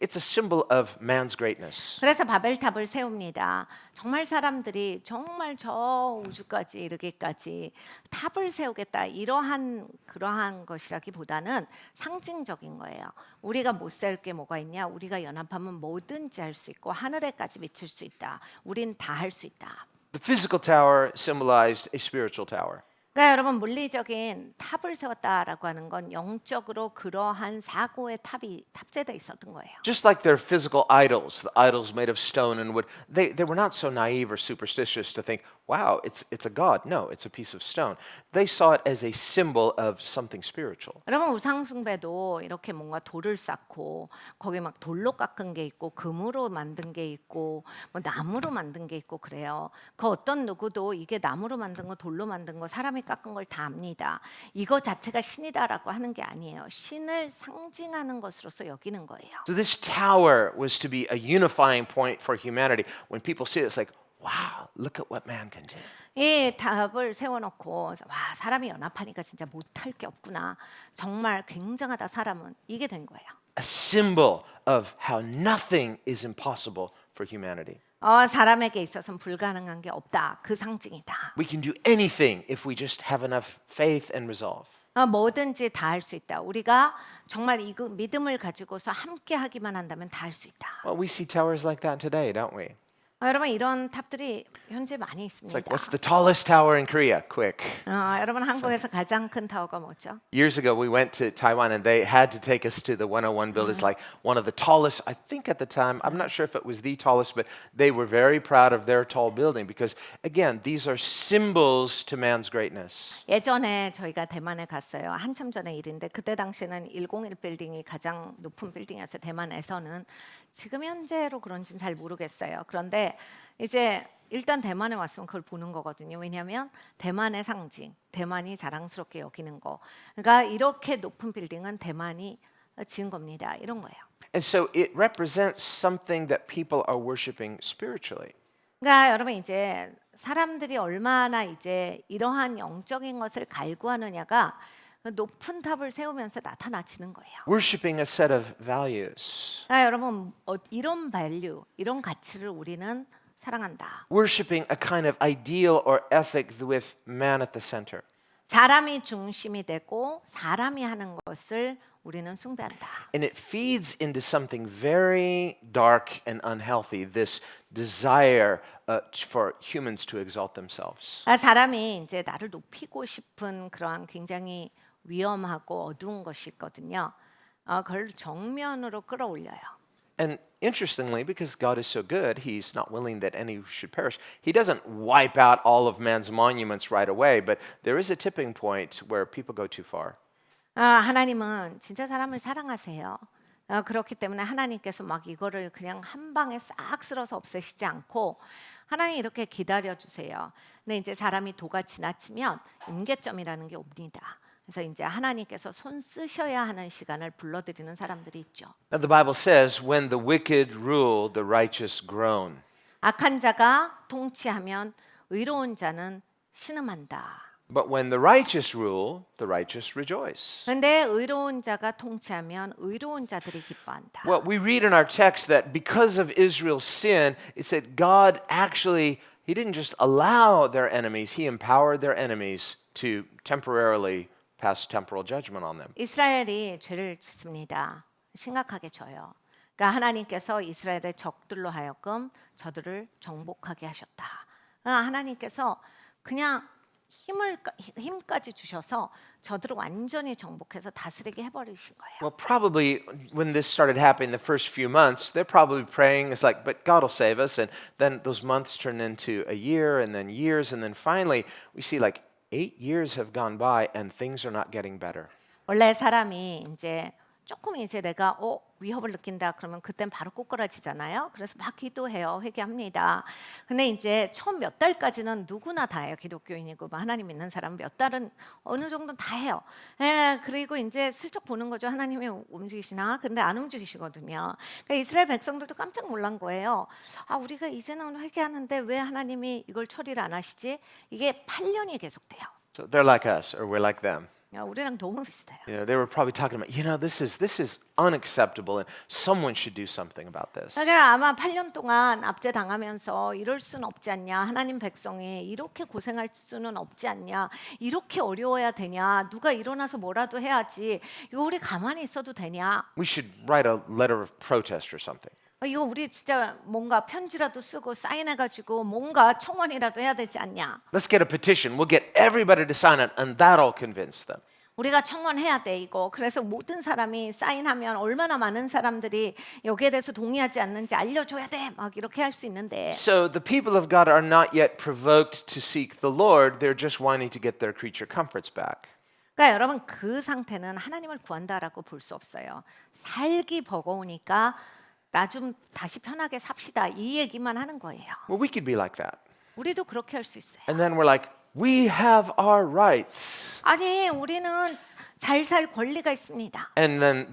It's a symbol of man's greatness. 그래서 바벨탑을 세웁니다. 정말 사람들이 정말 저 우주까지 이르기까지 탑을 세우겠다 이러한 그러한 것이라기보다는 상징적인 거예요. 우리가 못 세울 게 뭐가 있냐? 우리가 연합하면 뭐든지 할 수 있고 하늘에까지 미칠 수 있다. 우린 다 할 수 있다. The physical tower symbolized a spiritual tower. 그러니까 여러분 물리적인 탑을 세웠다라고 하는 건 영적으로 그러한 사고의 탑이 탑재되어 있었던 거예요. Just like their physical idols, the idols made of stone and wood, they were not so naive or superstitious to think, wow, it's a god. No, it's a piece of stone. They saw it as a symbol of something spiritual. 여러분 우상 숭배도 이렇게 뭔가 돌을 쌓고 거기 막 돌로 깎은 게 있고 금으로 만든 게 있고 뭐 나무로 만든 게 있고 그래요. 그 어떤 누구도 이게 나무로 만든 거 돌로 만든 거 사람이 깎은 걸 다 압니다. 이거 자체가 신이다라고 하는 게 아니에요. 신을 상징하는 것으로서 여기는 거예요. So this tower was to be a unifying point for humanity. When people see it, it's like, wow, look at what man can do. 이 탑을 세워놓고 와 사람이 연합하니까 진짜 못할 게 없구나. 정말 굉장하다 사람은 이게 된 거예요. A symbol of how nothing is impossible for humanity. 사람에게 있어서는 불가능한 게 없다. 그 상징이다. We can do anything if we just have enough faith and resolve. 뭐든지 다 할 수 있다. 우리가 정말 이 믿음을 가지고서 함께 하기만 한다면 다 할 수 있다. Well, we see towers like that today, don't we? 여러분 이런 탑들이 현재 많이 It's 있습니다. like, what's the tallest tower in Korea? Quick. 여러분 한국에서 가장 큰 타워가 뭐죠? Years ago, we went to Taiwan and they had to take us to the 101 building. It's like one of the tallest, I think at the time, I'm not sure if it was the tallest, but they were very proud of their tall building because, again, these are symbols to man's greatness. 예전에 저희가 대만에 갔어요. 한참 전의 일인데 그때 당시에는 101 빌딩이 가장 높은 빌딩이었어요. 대만에서는 지금 현재로 그런지는 잘 모르겠어요. 그런데 이제 일단 대만에 왔으면 그걸 보는 거거든요. 왜냐하면 대만의 상징, 대만이 자랑스럽게 여기는 거. 그러니까 이렇게 높은 빌딩은 대만이 지은 겁니다. 이런 거예요. And so it represents something that people are worshiping spiritually. 그러니까 여러분 이제 사람들이 얼마나 이제 이러한 영적인 것을 갈구하느냐가 높은 탑을 세우면서 나타나지는 거예요. Worshipping a set of values. 그러니까 여러분 이런 밸류, 이런 가치를 우리는 사랑한다. Worshipping a kind of ideal or ethic with man at the center. 사람이 중심이 되고 사람이 하는 것을 우리는 숭배한다. And it feeds into something very dark and unhealthy, this desire for humans to exalt themselves. 사람이 이제 나를 높이고 싶은 그러한 굉장히 위험하고 어두운 것이 있거든요. 그걸 정면으로 끌어올려요. And interestingly, because God is so good, He's not willing that any should perish. He doesn't wipe out all of man's monuments right away, but there is a tipping point where people go too far. 하나님은 진짜 사람을 사랑하세요. 그렇기 때문에 하나님께서 막 이거를 그냥 한 방에 싹 쓸어서 없애시지 않고 하나님 이렇게 기다려 주세요. 근데 이제 사람이 도가 지나치면 임계점이라는 게 옵니다. 그래서 이제 하나님께서 손 쓰셔야 하는 시간을 불러들이는 사람들이 있죠. Now, the Bible says, when the wicked rule, the righteous groan. 악한 자가 통치하면 의로운 자는 신음한다. But when the righteous rule, the righteous rejoice. 근데 의로운 자가 통치하면 의로운 자들이 기뻐한다. Well, we read in our text that because of Israel's sin, it said God actually, He didn't just allow their enemies, He empowered their enemies to temporarily pass temporal judgment on them. 이스라엘이 죄를 짓습니다. 심각하게 져요. 그러니까 하나님께서 이스라엘의 적들로 하여금 저들을 정복하게 하셨다. 하나님께서 그냥 힘까지 주셔서 저들을 완전히 정복해서 다스리게 해버리신 거예요. Well, probably when this started happening the first few months, they're probably praying, it's like, but God will save us. And then those months turn into a year and then years. And then finally, we see like 8 years have gone by and things are not getting better. 원래 사람이 이제 조금 이제 내가 위협을 느낀다 그러면 그땐 바로 꼬꾸라지잖아요. 그래서 막 기도해요. 회개합니다. 근데 이제 처음 몇 달까지는 누구나 다 해요. 기독교인이고 하나님 믿는 사람은 몇 달은 어느 정도는 다 해요. 그리고 이제 슬쩍 보는 거죠. 하나님이 움직이시나? 근데 안 움직이시거든요. 그러니까 이스라엘 백성들도 깜짝 놀란 거예요. 우리가 이제는 회개하는데 왜 하나님이 이걸 처리를 안 하시지? 이게 8년이 계속돼요. So they're like us or we're like them. 우리랑 너무 비슷해요. They were probably talking about, this is unacceptable and someone should do something about this. 그러니까 아마 8년 동안 압제 당하면서 이럴 수는 없지 않냐. 하나님 백성이 이렇게 고생할 수는 없지 않냐. 이렇게 어려워야 되냐. 누가 일어나서 뭐라도 해야지. 이거 우리 가만히 있어도 되냐. We should write a letter of protest or something. 이거 우리 진짜 뭔가 편지라도 쓰고 사인해가지고 뭔가 청원이라도 해야 되지 않냐. Let's get a petition. We'll get everybody to sign it and that'll convince them. 우리가 청원해야 돼 이거. 그래서 모든 사람이 사인하면 얼마나 많은 사람들이 여기에 대해서 동의하지 않는지 알려줘야 돼. 막 이렇게 할 수 있는데. So the people of God are not yet provoked to seek the Lord. They're just wanting to get their creature comforts back. 그러니까 여러분 그 상태는 하나님을 구한다라고 볼 수 없어요. 살기 버거우니까 나 좀 다시 편하게 삽시다. 이 얘기만 하는 거예요. Well, we could be like that. 우리도 그렇게 할 수 있어요. And then we're like, we have our rights. 아니, 우리는 잘 살 권리가 있습니다. And then,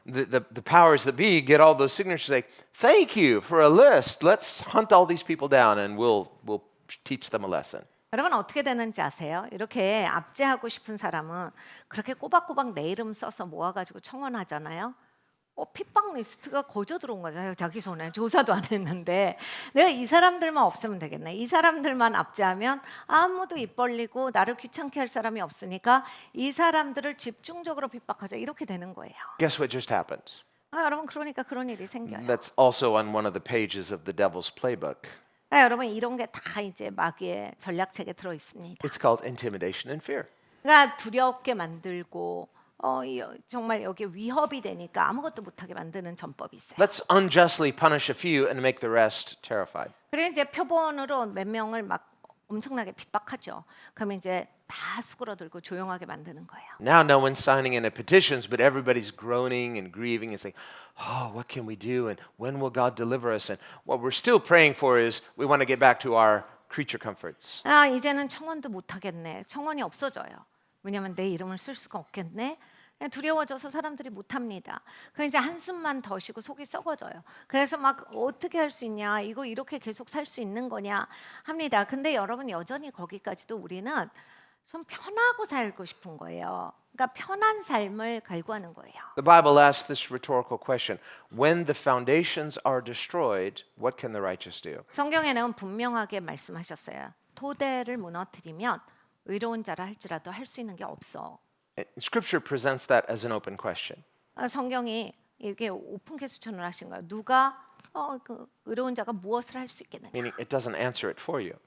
the powers that be get all those signatures like, thank you for a list. Let's hunt all these people down and we'll teach them a lesson. 여러분 어떻게 되는지 아세요? 이렇게 압제하고 싶은 사람은 그렇게 꼬박꼬박 내 이름 써서 모아가지고 청원하잖아요. 핍박 리스트가 거저 들어온 거죠. 자기 손에 조사도 안 했는데 내가 이 사람들만 없으면 되겠네. 이 사람들만 압제하면 아무도 입 벌리고 나를 귀찮게 할 사람이 없으니까 이 사람들을 집중적으로 핍박하자. 이렇게 되는 거예요. Guess what just happened? 여러분 그러니까 그런 일이 생겨요. That's also on one of the pages of the devil's playbook. 여러분 이런 게 다 이제 마귀의 전략책에 들어 있습니다. It's called intimidation and fear. 그러니까 두렵게 만들고 정말 여기 위협이 되니까 아무것도 못하게 만드는 전법이 있어요. Let's unjustly punish a few and make the rest terrified. 그래 이제 표본으로 몇 명을 막 엄청나게 핍박하죠. 그러면 이제 다 수그러들고 조용하게 만드는 거예요. Now no one's signing any petitions, but everybody's groaning and grieving and saying, what can we do? And when will God deliver us? And what we're still praying for is we want to get back to our creature comforts. 이제는 청원도 못 하겠네. 청원이 없어져요. 왜냐하면 내 이름을 쓸 수가 없겠네. 두려워져서 사람들이 못합니다. 그 이제 한숨만 더 쉬고 속이 썩어져요. 그래서 막 어떻게 할 수 있냐, 이거 이렇게 계속 살 수 있는 거냐 합니다. 근데 여러분 여전히 거기까지도 우리는 좀 편하고 살고 싶은 거예요. 그러니까 편한 삶을 갈구하는 거예요. The Bible asks this rhetorical question: when the foundations are destroyed, what can the righteous do? 성경에는 분명하게 말씀하셨어요. 토대를 무너뜨리면 의로운 자라 할지라도 할 수 있는 게 없어. Scripture presents that as an open question. 성경이 이게 오픈 퀘스천을 하신 거예요. 누가 그 의로운 자가 무엇을 할 수 있겠느냐? Meaning it doesn't answer it for you.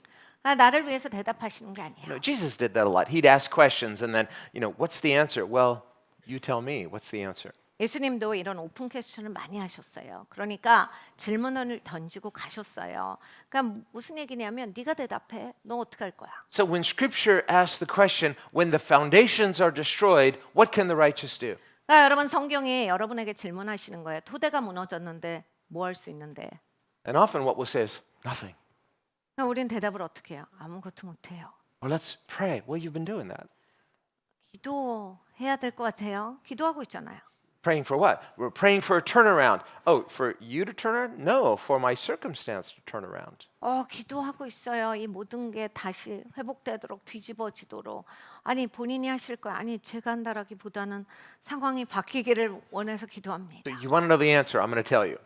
나를 위해서 대답하시는 게 아니에요. Jesus did that a lot. He'd ask questions and then, what's the answer? Well, you tell me. What's the answer? 예수님도 이런 오픈 퀘스천을 많이 하셨어요. 그러니까 질문을 던지고 가셨어요. 그러니까 무슨 얘기냐면 네가 대답해. 너 어떻게 할 거야? So when Scripture asks the question, when the foundations are destroyed, what can the righteous do? 그러니까 여러분 성경이 여러분에게 질문하시는 거예요. 토대가 무너졌는데 뭐 할 수 있는데? And often what we'll say is, nothing. 그러니까 우린 대답을 어떻게 해요? 아무것도 못 해요. Well, let's pray. Well, you've been doing that. 기도해야 될 것 같아요. 기도하고 있잖아요. Praying for what? We're praying for a turnaround. Oh, for you to turn around? No, for my circumstance to turn around. 기도하고 있어요. 이 모든 게 다시 회복되도록 뒤집어지도록. 아니 본인이 하실 거야. 아니 제가 한다라기보다는 상황이 바뀌기를 원해서 기도합니다. So you want to know the answer? I'm going to tell you.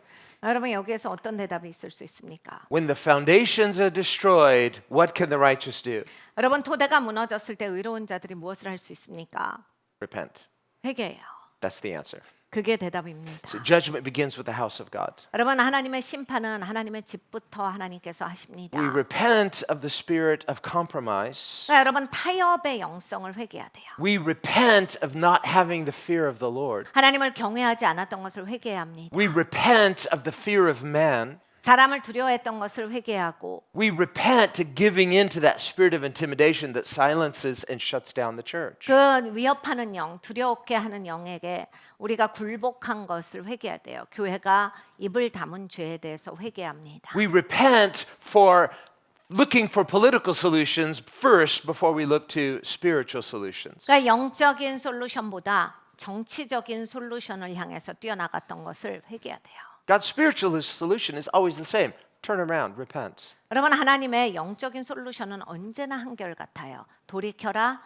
여러분 여기에서 어떤 대답이 있을 수 있습니까? When the foundations are destroyed, what can the righteous do? 여러분 토대가 무너졌을 때 의로운 자들이 무엇을 할 수 있습니까? Repent. 회개해요. That's the answer. 그게 대답입니다. So judgment begins with the house of God. 여러분 하나님의 심판은 하나님의 집부터 하나님께서 하십니다. We repent of the spirit of compromise. 그러니까 여러분 타협의 영성을 회개해야 돼요. We repent of not having the fear of the Lord. 하나님을 경외하지 않았던 것을 회개해야 합니다. We repent of the fear of man. 사람을 두려워했던 것을 회개하고 We repent to giving in to that spirit of intimidation that silences and shuts down the church. 그 위협하는 영, 두렵게 하는 영에게 우리가 굴복한 것을 회개해야 돼요. 교회가 입을 다문 죄에 대해서 회개합니다. We repent for looking for political solutions first before we look to spiritual solutions. 그러니까 영적인 솔루션보다 정치적인 솔루션을 향해서 뛰어나갔던 것을 회개해야 돼요. God's spiritual solution is always the same. Turn around, repent. 여러분 하나님의 영적인 솔루션은 언제나 한결같아요. 돌이켜라,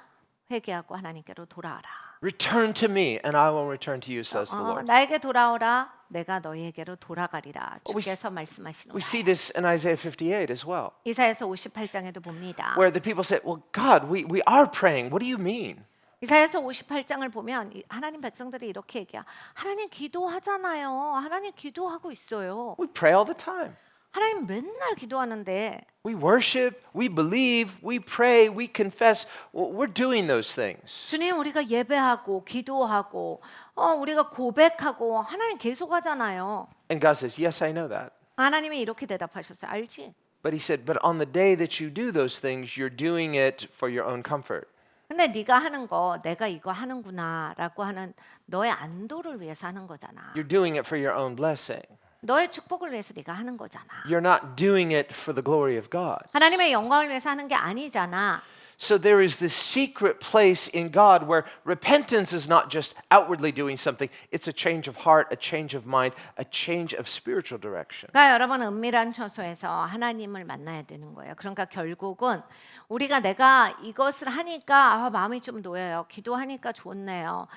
회개하고 하나님께로 돌아와라. Return to me and I will return to you, says the Lord. 나에게 돌아오라, 내가 너희에게로 돌아가리라. we 주께서 말씀하시노라. We see this in Isaiah 58 as well, 이사야서 58장에도 봅니다. where the people say, well, God, we are praying. What do you mean? 이사야서 58장을 보면 하나님 백성들이 이렇게 얘기해요. 하나님 기도하잖아요. 하나님 기도하고 있어요. We pray all the time. 하나님 맨날 기도하는데 We worship, we believe, we pray, we confess. Well, we're doing those things. 주님 우리가 예배하고 기도하고 우리가 고백하고 하나님 계속 하잖아요. And God says, yes, I know that. 하나님이 이렇게 대답하셨어요. 알지? But he said, but on the day that you do those things, you're doing it for your own comfort. 근데 네가 하는 거 내가 이거 하는구나라고 하는 너의 안도를 위해서 하는 거잖아. You're doing it for your own blessing. 너의 축복을 위해서 네가 하는 거잖아. You're not doing it for the glory of God. 하나님의 영광을 위해서 하는 게 아니잖아. So there is this secret place in God where repentance is not just outwardly doing something, it's a change of heart, a change of mind, a change of spiritual direction. 그러니까 여러분 은밀한 처소에서 하나님을 만나야 되는 거예요. 그러니까 결국은 우리가 내가 이것을 하니까 마음이 좀 놓여요. 기도하니까 좋네요.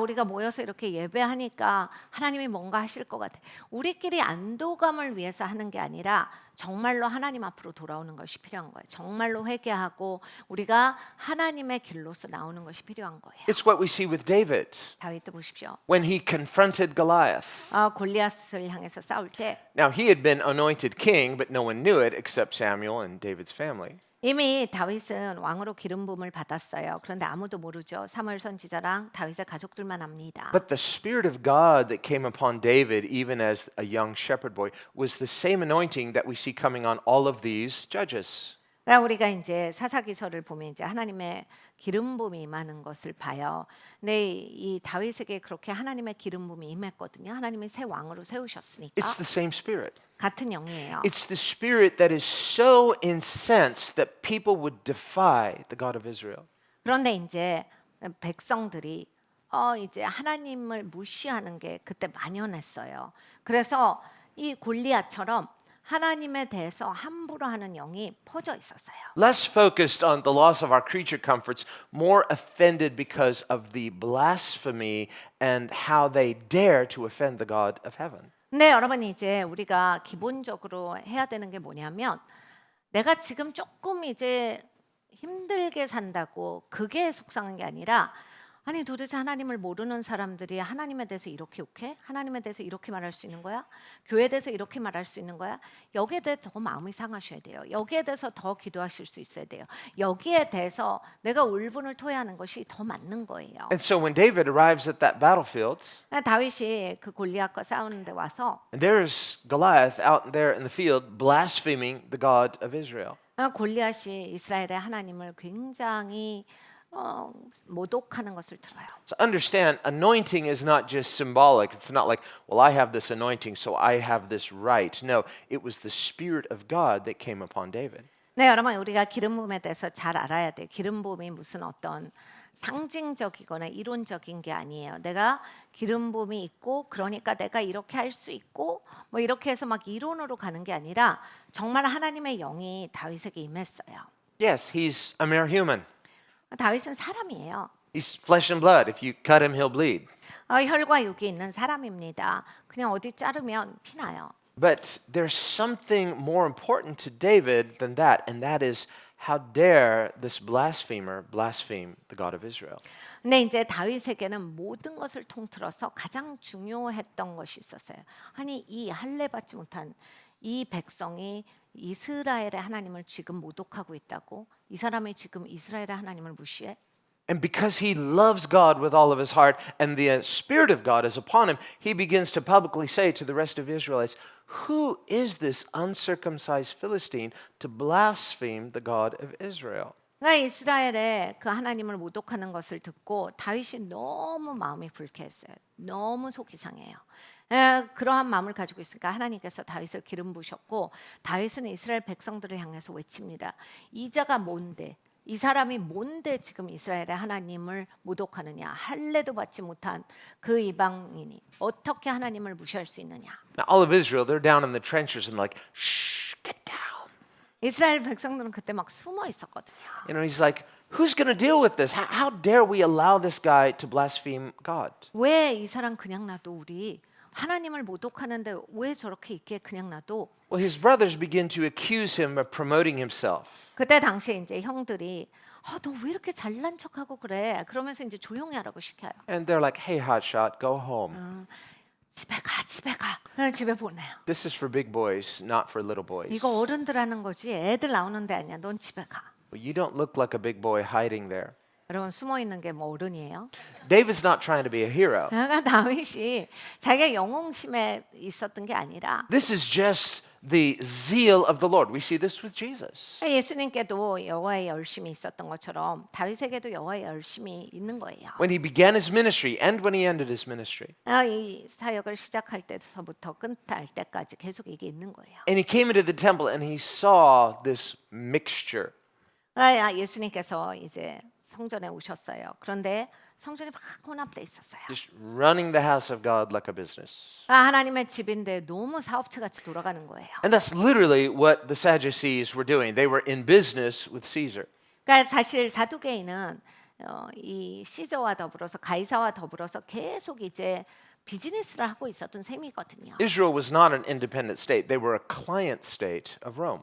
우리가 모여서 이렇게 예배하니까 하나님이 뭔가 하실 것 같아. 우리끼리 안도감을 위해서 하는 게 아니라 정말로 하나님 앞으로 돌아오는 것이 필요한 거예요. 정말로 회개하고 우리가 하나님의 길로서 나오는 것이 필요한 거예요. It's what we see with David 다윗도 보십시오. when he confronted Goliath. 골리앗을 향해서 싸울 때 Now he had been anointed king, but no one knew it except Samuel and David's family. 이미 다윗은 왕으로 기름 부음을 받았어요. 그런데 아무도 모르죠. 사무엘 선지자랑 다윗의 가족들만 압니다. But the Spirit of God that came upon David, even as a young shepherd boy, was the same anointing that we see coming on all of these judges. 그러니까 우리가 이제 사사기서를 보면 이제 하나님의 기름 부음이 임하는 것을 봐요. 근데 이 다윗에게 그렇게 하나님의 기름 부음이 임했거든요. 하나님이 새 왕으로 세우셨으니까 It's the same Spirit. 같은 영이에요. It's the Spirit that is so incensed that people would defy the God of Israel. 그런데 이제 백성들이 이제 하나님을 무시하는 게 그때 만연했어요. 그래서 이 골리앗처럼 하나님에 대해서 함부로 하는 영이 퍼져 있었어요. Less focused on the loss of our creature comforts, more offended because of the blasphemy and how they dare to offend the God of heaven. 근데 여러분 이제 우리가 기본적으로 해야 되는 게 뭐냐면 내가 지금 조금 이제 힘들게 산다고 그게 속상한 게 아니라 아니 도대체 하나님을 모르는 사람들이 하나님에 대해서 이렇게 욕해? 하나님에 대해서 이렇게 말할 수 있는 거야? 교회에 대해서 이렇게 말할 수 있는 거야? 여기에 대해 더 마음이 상하셔야 돼요. 여기에 대해서 더 기도하실 수 있어야 돼요. 여기에 대해서 내가 울분을 토해하는 것이 더 맞는 거예요. And so when David arrives at that battlefield, 다윗이 그 골리앗과 싸우는데 와서 and there's Goliath out there in the field blaspheming the God of Israel. 골리앗이 이스라엘의 하나님을 굉장히 모독하는 것을 들어요. So understand, anointing is not just symbolic. It's not like, well, I have this anointing, so I have this right. No, it was the Spirit of God that came upon David. 네, 여러분 우리가 기름 부음에 대해서 잘 알아야 돼. 기름 부음이 무슨 어떤 상징적이거나 이론적인 게 아니에요. 내가 기름 부음이 있고 그러니까 내가 이렇게 할 수 있고 뭐 이렇게 해서 막 이론으로 가는 게 아니라 정말 하나님의 영이 다윗에게 임했어요. Yes, he's a mere human. 다윗은 사람이에요. He's flesh and blood. If you cut him, he'll bleed. 혈과 육이 있는 사람입니다. 그냥 어디 자르면 피나요. But there's something more important to David than that, and that is how dare this blasphemer blaspheme the God of Israel. 근데 이제 다윗에게는 모든 것을 통틀어서 가장 중요했던 것이 있었어요. 아니 이 할례 받지 못한 이 백성이 이스라엘의 하나님을 지금 모독하고 있다고? 이 사람이 지금 이스라엘의 하나님을 무시해? And because he loves God with all of his heart and the Spirit of God is upon him, he begins to publicly say to the rest of the Israelites, who is this uncircumcised Philistine to blaspheme the God of Israel? 그러니까 이스라엘의 그 하나님을 모독하는 것을 듣고 다윗이 너무 마음이 불쾌했어요. 너무 속이 상해요. 그러한 마음을 가지고 있으니까 하나님께서 다윗을 기름 부으셨고 다윗은 이스라엘 백성들을 향해서 외칩니다. 이 자가 뭔데? 이 사람이 뭔데 지금 이스라엘의 하나님을 모독하느냐? 할례도 받지 못한 그 이방인이 어떻게 하나님을 무시할 수 있느냐? Now, all of Israel, they're down in the trenches and like, shh, get down. 이스라엘 백성들은 그때 막 숨어 있었거든요. You know, he's like, who's going to deal with this? How dare we allow this guy to blaspheme God? 왜 이 사람 그냥 놔도 우리 하나님을 모독하는데 왜 저렇게 있게 그냥 놔도? Well, his brothers begin to accuse him of promoting himself. 그때 당시에 이제 형들이 너 왜 이렇게 잘난 척하고 그래? 그러면서 이제 조용히 하라고 시켜요. And they're like, hey, hotshot, go home. 집에 가, 집에 가. 그냥 집에 보내요. This is for big boys, not for little boys. 이거 어른들 하는 거지. 애들 나오는 데 아니야. 넌 집에 가. Well, you don't look like a big boy hiding there. 여러분 숨어 있는 게 뭐 어른이에요? David's not trying to be a hero. 그러니까 다윗이 자기가 영웅심에 있었던 게 아니라 This is just the zeal of the Lord. We see this with Jesus. 예수님께도 여호와의 열심이 있었던 것처럼 다윗에게도 여호와의 열심이 있는 거예요. When he began his ministry and when he ended his ministry. 이 사역을 시작할 때서부터 끝날 때까지 계속 이게 있는 거예요. And he came into the temple and he saw this mixture. 예수님께서 이제 성전에 오셨어요. 그런데 성전이 막 혼합돼 있었어요. Just running the house of God like a business. 하나님의 집인데 너무 사업체 같이 돌아가는 거예요. And that's literally what the Sadducees were doing. They were in business with Caesar. 그러니까 사실 사두개인은 이 시저와 더불어서 가이사와 더불어서 계속 이제 비즈니스를 하고 있었던 셈이거든요. Israel was not an independent state. They were a client state of Rome.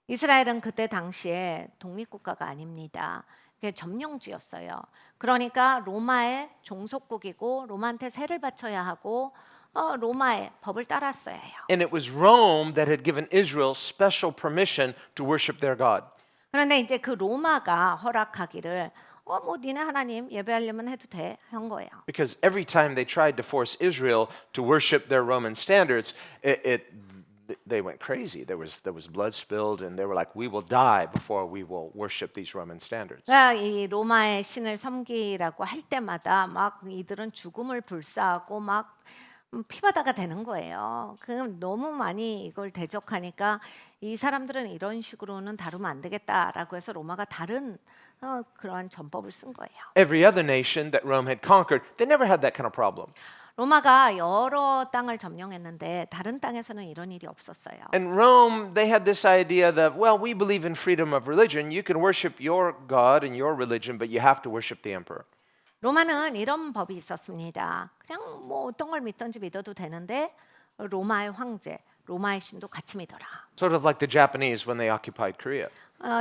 이스라엘은 그때 당시에 독립국가가 아닙니다. 그게 점령지였어요. 그러니까 로마의 종속국이고 로마한테 세를 바쳐야 하고 로마의 법을 따랐어야 해요. And it was Rome that had given Israel special permission to worship their God. 그런데 이제 그 로마가 허락하기를 뭐 니네 하나님 예배하려면 해도 돼 한 거예요. Because every time they tried to force Israel to worship their Roman standards, they went crazy. There was blood spilled, and they were like, "We will die before we will worship these Roman standards." 이 로마의 신을 섬기라고 할 때마다 막 이들은 죽음을 불사하고 막 피바다가 되는 거예요. 그럼 너무 많이 이걸 대적하니까 이 사람들은 이런 식으로는 다루면 안 되겠다라고 해서 로마가 다른 그러한 전법을 쓴 거예요. Every other nation that Rome had conquered, they never had that kind of problem. 로마가 여러 땅을 점령했는데 다른 땅에서는 이런 일이 없었어요. In Rome, they had this idea that, well, we believe in freedom of religion. You can worship your God and your religion, but you have to worship the emperor. 로마는 이런 법이 있었습니다. 그냥 뭐 어떤 걸 믿든지 믿어도 되는데 로마의 황제 로마의 신도 같이 믿어라. Sort of like the Japanese when they occupied Korea.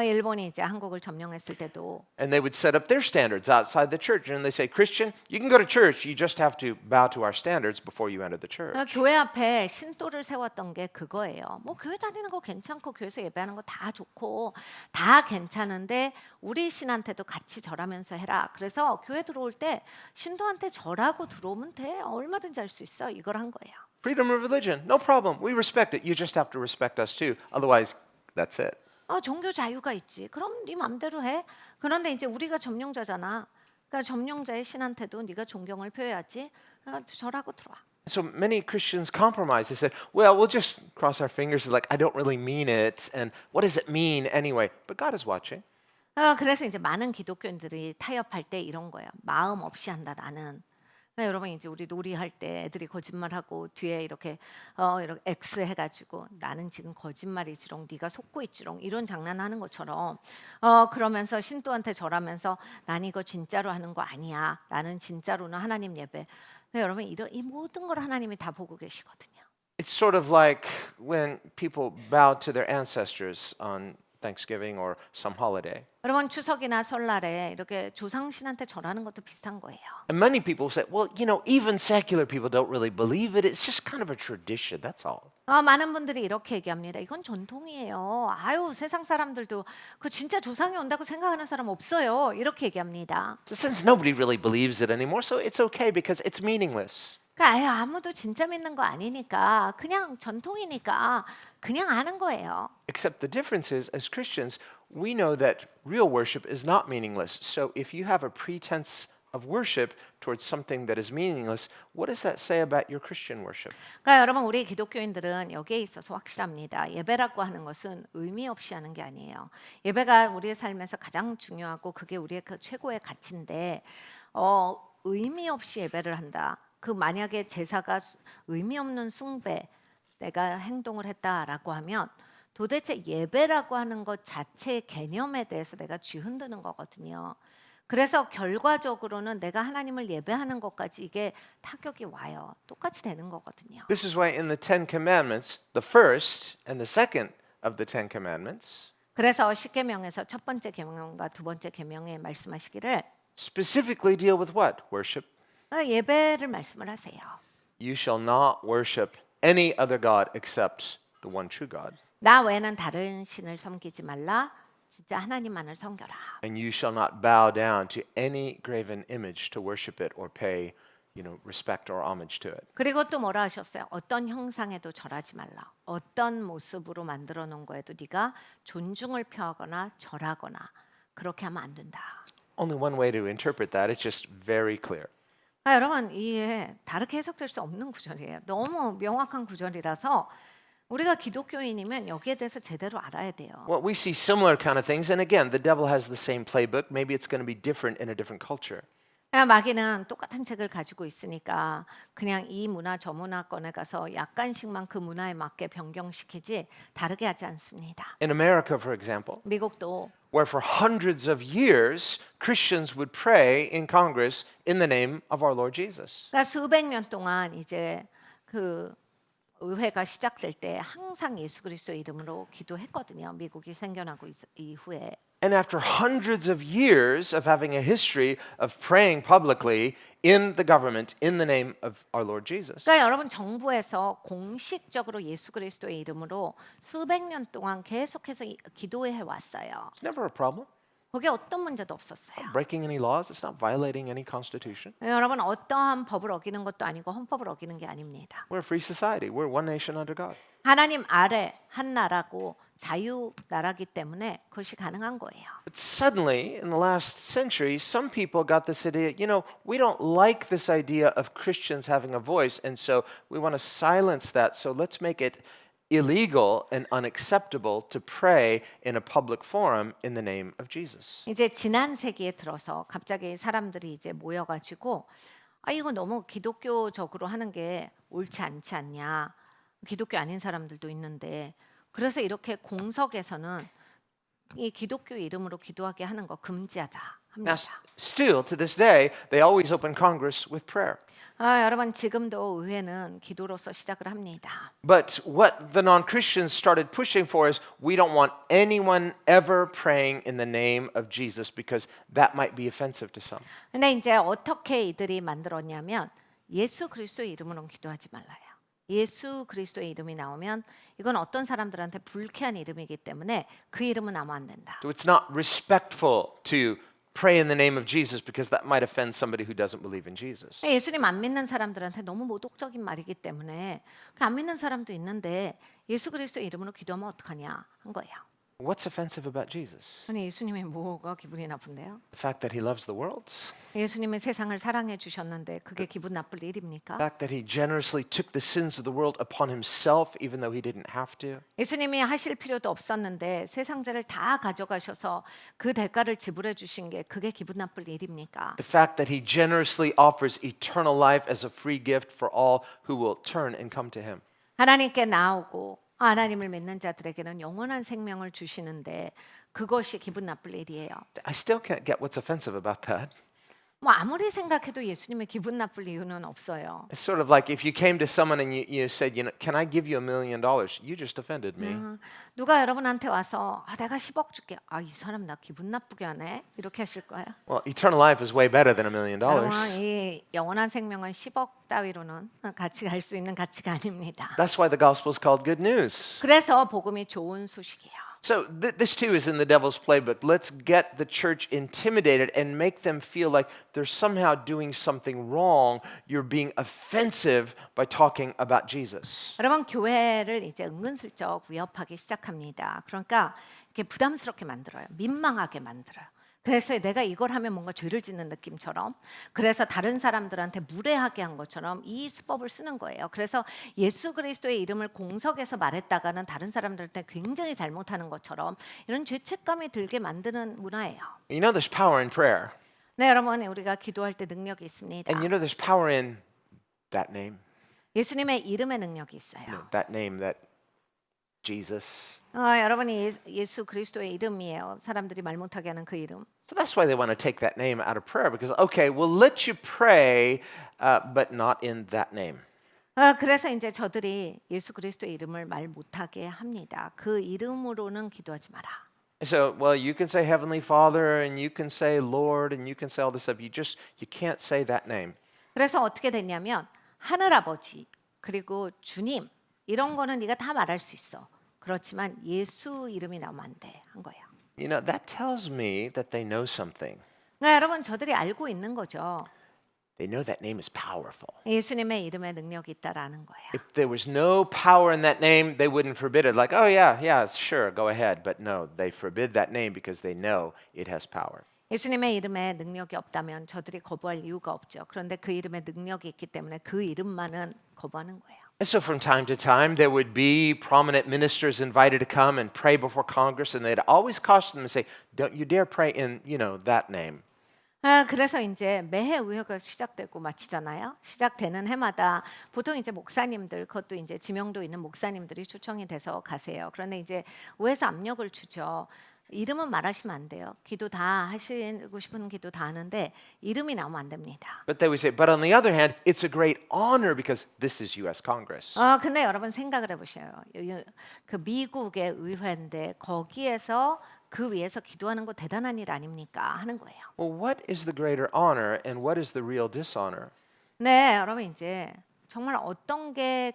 일본이 이제 한국을 점령했을 때도 And they would set up their standards outside the church. And they say, Christian, you can go to church. You just have to bow to our standards before you enter the church. 교회 앞에 신도를 세웠던 게 그거예요. 뭐 교회 다니는 거 괜찮고 교회에서 예배하는 거 다 좋고 다 괜찮은데 우리 신한테도 같이 절하면서 해라. 그래서 교회 들어올 때 신도한테 절하고 들어오면 돼. 얼마든지 할 수 있어. 이걸 한 거예요. Freedom of religion, no problem. We respect it. You just have to respect us too. Otherwise, that's it. 종교 자유가 있지. 그럼 네 맘대로 해. 그런데 이제 우리가 점령자잖아. 그러니까 점령자의 신한테도 네가 존경을 표해야지. 절하고 들어와. So many Christians compromise. They said, well, we'll just cross our fingers. Like, I don't really mean it. And what does it mean anyway? But God is watching. 그래서 이제 많은 기독교인들이 타협할 때 이런 거예요. 마음 없이 한다 나는. 그러니까 여러분 이제 우리 놀이할 때 애들이 거짓말하고 뒤에 이렇게 X 해가지고 나는 지금 거짓말이지롱 네가 속고 있지롱 이런 장난하는 것처럼 그러면서 신도한테 절하면서 난 이거 진짜로 하는 거 아니야. 나는 진짜로는 하나님 예배. 근데 여러분 이 모든 걸 하나님이 다 보고 계시거든요. It's sort of like when people bow to their ancestors on Thanksgiving or some holiday. 여러분 추석이나 설날에 이렇게 조상신한테 절하는 것도 비슷한 거예요. And many people say, well, you know, even secular people don't really believe it. It's just kind of a tradition. That's all. 많은 분들이 이렇게 얘기합니다. 이건 전통이에요. 아유 세상 사람들도 그 진짜 조상이 온다고 생각하는 사람 없어요. 이렇게 얘기합니다. So since nobody really believes it anymore, so it's okay because it's meaningless. 그러니까 아무도 진짜 믿는 거 아니니까 그냥 전통이니까 그냥 하는 거예요. Except the difference is, as Christians, we know that real worship is not meaningless. So if you have a pretense of worship towards something that is meaningless, what does that say about your Christian worship? 그러니까 여러분 우리 기독교인들은 여기에 있어서 확실합니다. 예배라고 하는 것은 의미 없이 하는 게 아니에요. 예배가 우리의 삶에서 가장 중요하고 그게 우리의 그 최고의 가치인데 의미 없이 예배를 한다. 그 만약에 제사가 의미 없는 숭배 내가 행동을 했다라고 하면 도대체 예배라고 하는 것 자체의 개념에 대해서 내가 쥐흔드는 거거든요. 그래서 결과적으로는 내가 하나님을 예배하는 것까지 이게 타격이 와요. 똑같이 되는 거거든요. This is why in the Ten Commandments, the first and the second of the Ten Commandments 그래서 십계명에서 첫 번째 계명과 두 번째 계명에 말씀하시기를 specifically deal with what? Worship. 예배를 말씀을 하세요. You shall not worship any other God except the one true God. 나 외에는 다른 신을 섬기지 말라. 진짜 하나님만을 섬겨라. And you shall not bow down to any graven image to worship it or pay, respect or homage to it. 그리고 또 뭐라 하셨어요? 어떤 형상에도 절하지 말라. 어떤 모습으로 만들어 놓은 거에도 네가 존중을 표하거나 절하거나 그렇게 하면 안 된다. Only one way to interpret that. It's just very clear. 여러분 이게 다르게 해석될 수 없는 구절이에요. 너무 명확한 구절이라서 우리가 기독교인이면 여기에 대해서 제대로 알아야 돼요. Well, we see similar kind of things, and again, the devil has the same playbook. Maybe it's going to be different in a different culture. 마귀는 똑같은 책을 가지고 있으니까 그냥 이 문화 저 문화권에 가서 약간씩만 그 문화에 맞게 변경시키지 다르게 하지 않습니다. In America, for example, 미국도 where for hundreds of years Christians would pray in Congress in the name of our Lord Jesus. 그러니까 수백 년 동안 이제 그 의회가 시작될 때 항상 예수 그리스도 이름으로 기도했거든요. 미국이 생겨나고 이후에. And after hundreds of years of having a history of praying publicly in the government in the name of our Lord Jesus, 그러니까 여러분 정부에서 공식적으로 예수 그리스도의 이름으로 수백 년 동안 계속해서 기도해 왔어요. it's never a problem. 거기에 어떤 문제도 없었어요. Breaking any laws, it's not violating any constitution. 여러분 어떠한 법을 어기는 것도 아니고 헌법을 어기는 게 아닙니다. We're a free society. We're one nation under God. 하나님 아래 한 나라고 자유 나라기 때문에 그것이 가능한 거예요. But suddenly, in the last century, some people got this idea, we don't like this idea of Christians having a voice, and so we want to silence that, so let's make it illegal and unacceptable to pray in a public forum in the name of Jesus. 이제 지난 세기에 들어서 갑자기 사람들이 이제 모여가지고 이거 너무 기독교적으로 하는 게 옳지 않지 않냐. 기독교 아닌 사람들도 있는데 그래서 이렇게 공석에서는 이 기독교 이름으로 기도하게 하는 거 금지하자 합니다. Now, still to this day, they always open Congress with prayer. 여러분 지금도 의회는 기도로서 시작을 합니다. But what the non-Christians started pushing for is we don't want anyone ever praying in the name of Jesus because that might be offensive to some. 근데 이제 어떻게 이들이 만들었냐면 예수 그리스도의 이름으로는 기도하지 말라요. 예수 그리스도의 이름이 나오면 이건 어떤 사람들한테 불쾌한 이름이기 때문에 그 이름은 나면 안 된다. So it's not respectful to pray in the name of Jesus because that might offend somebody who doesn't believe in Jesus. 예수님 안 믿는 사람들한테 너무 모독적인 말이기 때문에 그 안 믿는 사람도 있는데 예수 그리스도의 이름으로 기도하면 어떡하냐 한 거예요. What's offensive about Jesus? 아니 예수님이 뭐가 기분이 나쁜데요? The fact that he loves the world? 예수님이 세상을 사랑해 주셨는데 그게 기분 나쁠 The 일입니까? fact that he generously took the sins of the world upon himself even though he didn't have to? 예수님이 하실 필요도 없었는데 세상 죄를 다 가져가셔서 그 대가를 지불해 주신 게 그게 기분 나쁠 일입니까? The fact that he generously offers eternal life as a free gift for all who will turn and come to him. 하나님께 나오고 하나님을 믿는 자들에게는 영원한 생명을 주시는데 그것이 기분 나쁠 일이에요. I still can't get what's offensive about that. 뭐 아무리 생각해도 예수님의 기분 나쁠 이유는 없어요. It's sort of like if you came to someone and you said, you know, can I give you $1 million? You just offended me. 누가 여러분한테 와서 내가 10억 줄게. 이 사람 나 기분 나쁘게 하네. 이렇게 하실 거예요. Well, eternal life is way better than $1 million. 여러분 이 영원한 생명은 10억 따위로는 같이 갈 수 있는 가치가 아닙니다. That's why the gospel is called good news. 그래서 복음이 좋은 소식이에요. So this too is in the devil's playbook. Let's get the church intimidated and make them feel like they're somehow doing something wrong. You're being offensive by talking about Jesus. 여러분 교회를 이제 은근슬쩍 위협하기 시작합니다. 그러니까 이렇게 부담스럽게 만들어요. 민망하게 만들어요. 그래서 내가 이걸 하면 뭔가 죄를 짓는 느낌처럼 그래서 다른 사람들한테 무례하게 한 것처럼 이 수법을 쓰는 거예요. 그래서 예수 그리스도의 이름을 공석에서 말했다가는 다른 사람들한테 굉장히 잘못하는 것처럼 이런 죄책감이 들게 만드는 문화예요. You know there's power in prayer. 네, 여러분 우리가 기도할 때 능력이 있습니다. And you know there's power in that name. 예수님의 이름의 능력이 있어요. You know, that name, that Jesus. 여러분이 예수 그리스도의 이름이에요. 사람들이 말 못하게 하는 그 이름. So that's why they want to take that name out of prayer because, okay, we'll let you pray, but not in that name. 그래서 이제 저들이 예수 그리스도의 이름을 말 못하게 합니다. 그 이름으로는 기도하지 마라. So, well, you can say Heavenly Father and you can say Lord and you can say all this stuff. You can't say that name. 그래서 어떻게 됐냐면 하늘 아버지 그리고 주님 이런 거는 네가 다 말할 수 있어. 그렇지만 예수 이름이 나오면 안 돼 한 거예요. You know, that tells me that they know something. 그러니까 여러분 저들이 알고 있는 거죠. They know that name is powerful. 예수님의 이름에 능력이 있다라는 거예요. If there was no power in that name, they wouldn't forbid it. Like, oh yeah, sure, go ahead. But no, they forbid that name because they know it has power. 예수님의 이름에 능력이 없다면 저들이 거부할 이유가 없죠. 그런데 그 이름에 능력이 있기 때문에 그 이름만은 거부하는 거예요. And so from time to time, there would be prominent ministers invited to come and pray before Congress, and they'd always caution them and say, don't you dare pray in, that name. 그래서 이제 매해 의회가 시작되고 마치잖아요. 시작되는 해마다 보통 이제 목사님들 그것도 이제 지명도 있는 목사님들이 초청이 돼서 가세요. 그런데 이제 의회에서 압력을 주죠. 이름은 말하시면 안 돼요. 기도 다 하시고 싶은 기도 다 하는데 이름이 나오면 안 됩니다. But they would say, but on the other hand, it's a great honor because this is U.S. Congress. 근데 여러분 생각을 해보셔요. 그 미국의 의회인데 거기에서 그 위에서 기도하는 거 대단한 일 아닙니까? 하는 거예요. Well, what is the greater honor and what is the real dishonor? 네, 여러분 이제 정말 어떤 게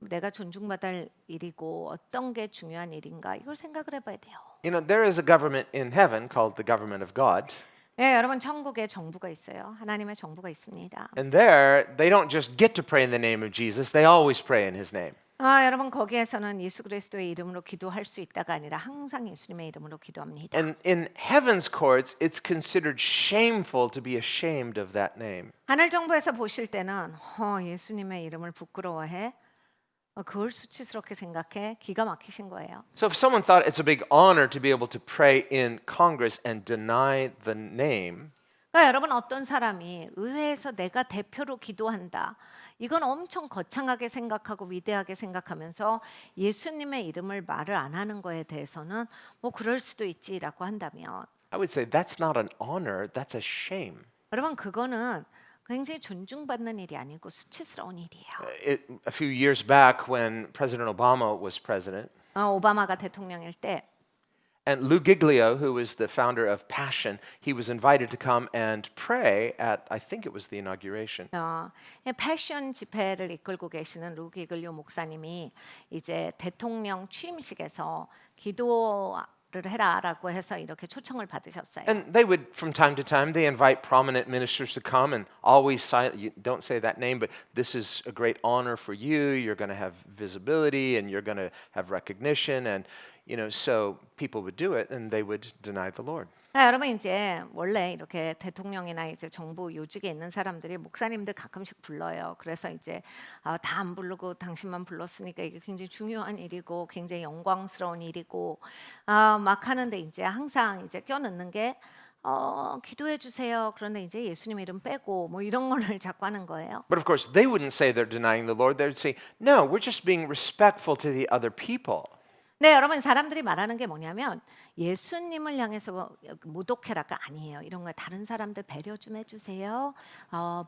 내가 존중받을 일이고 어떤 게 중요한 일인가 이걸 생각을 해봐야 돼요. You know, there is a government in heaven called the government of God. 네, 여러분 천국에 정부가 있어요. 하나님의 정부가 있습니다. And there, they don't just get to pray in the name of Jesus, they always pray in his name. 여러분 거기에서는 예수 그리스도의 이름으로 기도할 수 있다가 아니라 항상 예수님의 이름으로 기도합니다. And in heaven's courts, it's considered shameful to be ashamed of that name. 하늘 정부에서 보실 때는 예수님의 이름을 부끄러워해. 그걸 수치스럽게 생각해. 기가 막히신 거예요. So if someone thought it's a big honor to be able to pray in Congress and deny the name, 그러니까 여러분 어떤 사람이 의회에서 내가 대표로 기도한다. 이건 엄청 거창하게 생각하고 위대하게 생각하면서 예수님의 이름을 말을 안 하는 거에 대해서는 뭐 그럴 수도 있지라고 한다면 I would say that's not an honor, that's a shame. 여러분 그거는 굉장히 존중받는 일이 아니고 수치스러운 일이에요. A few years back when President Obama was president, 오바마가 대통령일 때 and Lou Giglio, who was the founder of Passion, he was invited to come and pray at, I think it was the inauguration. 패션 집회를 이끌고 계시는 루기글요 목사님이 이제 대통령 취임식에서 기도를 해라라고 해서 이렇게 초청을 받으셨어요. And they would, from time to time, they invite prominent ministers to come and always you don't say that name, but this is a great honor for you. You're going to have visibility and you're going to have recognition. And, so people would do it and they would deny the Lord. 여러분 이제 원래 이렇게 대통령이나 이제 정부 요직에 있는 사람들이 목사님들 가끔씩 불러요. 그래서 이제 다 안 부르고 당신만 불렀으니까 이게 굉장히 중요한 일이고 굉장히 영광스러운 일이고 막 하는데 이제 항상 이제 껴넣는 게 기도해 주세요. 그런데 이제 예수님 이름 빼고 뭐 이런 거를 자꾸 하는 거예요. But of course, they wouldn't say they're denying the Lord. They'd say, no, we're just being respectful to the other people. 네, 여러분 사람들이 말하는 게 뭐냐면 예수님을 향해서 모독해라가 아니에요. 이런 거 다른 사람들 배려 좀 해주세요.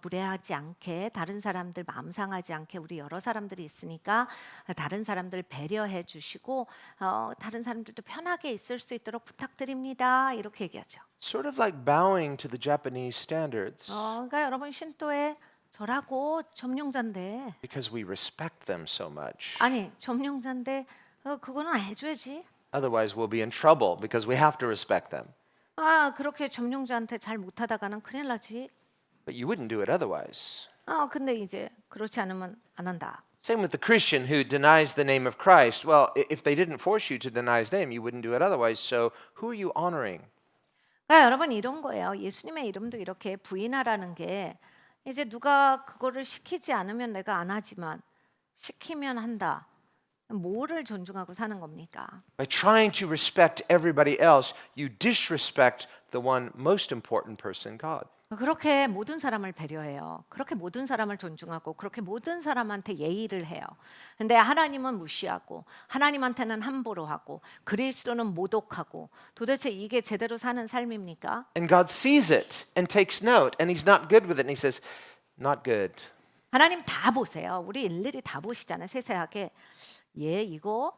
무례하지 않게 다른 사람들 마음 상하지 않게 우리 여러 사람들이 있으니까 다른 사람들 배려해 주시고 다른 사람들도 편하게 있을 수 있도록 부탁드립니다. 이렇게 얘기하죠. Sort of like bowing to the Japanese standards 그러니까 여러분 신도에 저라고 점령자인데 because we respect them so much. 아니 점령자인데 그거는 해줘야지. Otherwise, we'll be in trouble because we have to respect them. 그렇게 점령자한테 잘 못하다가는 큰일 나지. But you wouldn't do it otherwise. 근데 이제 그렇지 않으면 안 한다. Same with the Christian who denies the name of Christ. Well, if they didn't force you to deny his name, you wouldn't do it otherwise. So who are you honoring? 그러니까 여러분 이런 거예요. 예수님의 이름도 이렇게 부인하라는 게 이제 누가 그거를 시키지 않으면 내가 안 하지만 시키면 한다. 뭐를 존중하고 사는 겁니까? By trying to respect everybody else, you disrespect the one most important person, God. 그렇게 모든 사람을 배려해요. 그렇게 모든 사람을 존중하고 그렇게 모든 사람한테 예의를 해요. 근데 하나님은 무시하고 하나님한테는 함부로 하고 그리스도는 모독하고 도대체 이게 제대로 사는 삶입니까? And God sees it and takes note, and he's not good with it, and he says, not good. 하나님 다 보세요. 우리 일일이 다 보시잖아요. 세세하게. 이거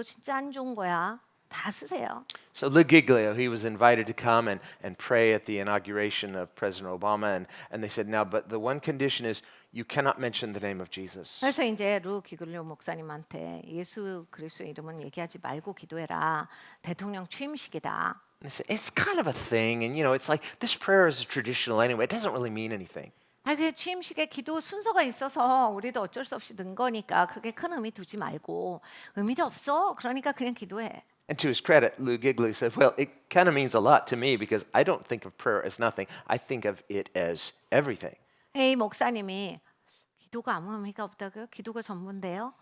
진짜 안 좋은 거야. 다 쓰세요. So Lou Giglio, he was invited to come and pray at the inauguration of President Obama, and they said, now, but the one condition is you cannot mention the name of Jesus. 그래서 이제 루 기글요 목사님한테 예수 그리스도 이름은 얘기하지 말고 기도해라. 대통령 취임식이다. And they said, it's kind of a thing, and it's like this prayer is traditional anyway. It doesn't really mean anything. 그 취임식에 기도 순서가 있어서 우리도 어쩔 수 없이 넣은 거니까 그렇게 큰 의미 두지 말고 의미도 없어. 그러니까 그냥 기도해. And to his credit, Lou Giglio said, well, it kind of means a lot to me because I don't think of prayer as nothing. I think of it as everything. 이 목사님이 기도가 아무 의미가 없다고요? 기도가 전부인데요.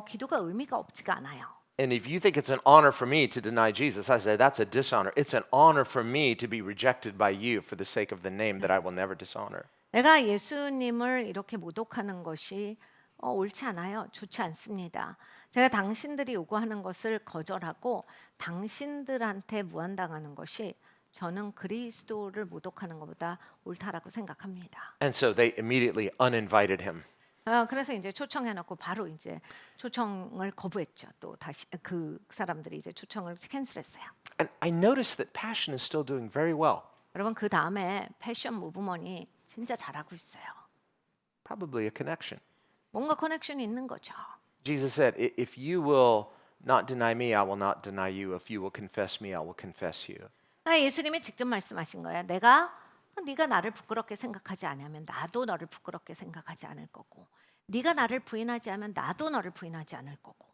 기도가 의미가 없지가 않아요. And if you think it's an honor for me to deny Jesus, I say that's a dishonor. It's an honor for me to be rejected by you for the sake of the name that I will never dishonor. 내가 예수님을 이렇게 모독하는 것이 옳지 않아요. 좋지 않습니다. 제가 당신들이 요구하는 것을 거절하고 당신들한테 무한당하는 것이 저는 그리스도를 모독하는 것보다 옳다라고 생각합니다. And so they immediately uninvited him. 그래서 이제 초청해놓고 바로 이제 초청을 거부했죠. 또 다시 그 사람들이 이제 초청을 캔슬했어요. And I noticed that Passion is still doing very well. 여러분 그 다음에 패션 무브먼이 진짜 잘하고 있어요. Probably a connection. 뭔가 커넥션이 있는 거죠. Jesus said, if you will not deny me, I will not deny you. If you will confess me, I will confess you. 예수님이 직접 말씀하신 거예요. 네가 나를 부끄럽게 생각하지 않으면 나도 너를 부끄럽게 생각하지 않을 거고 네가 나를 부인하지 않으면 나도 너를 부인하지 않을 거고.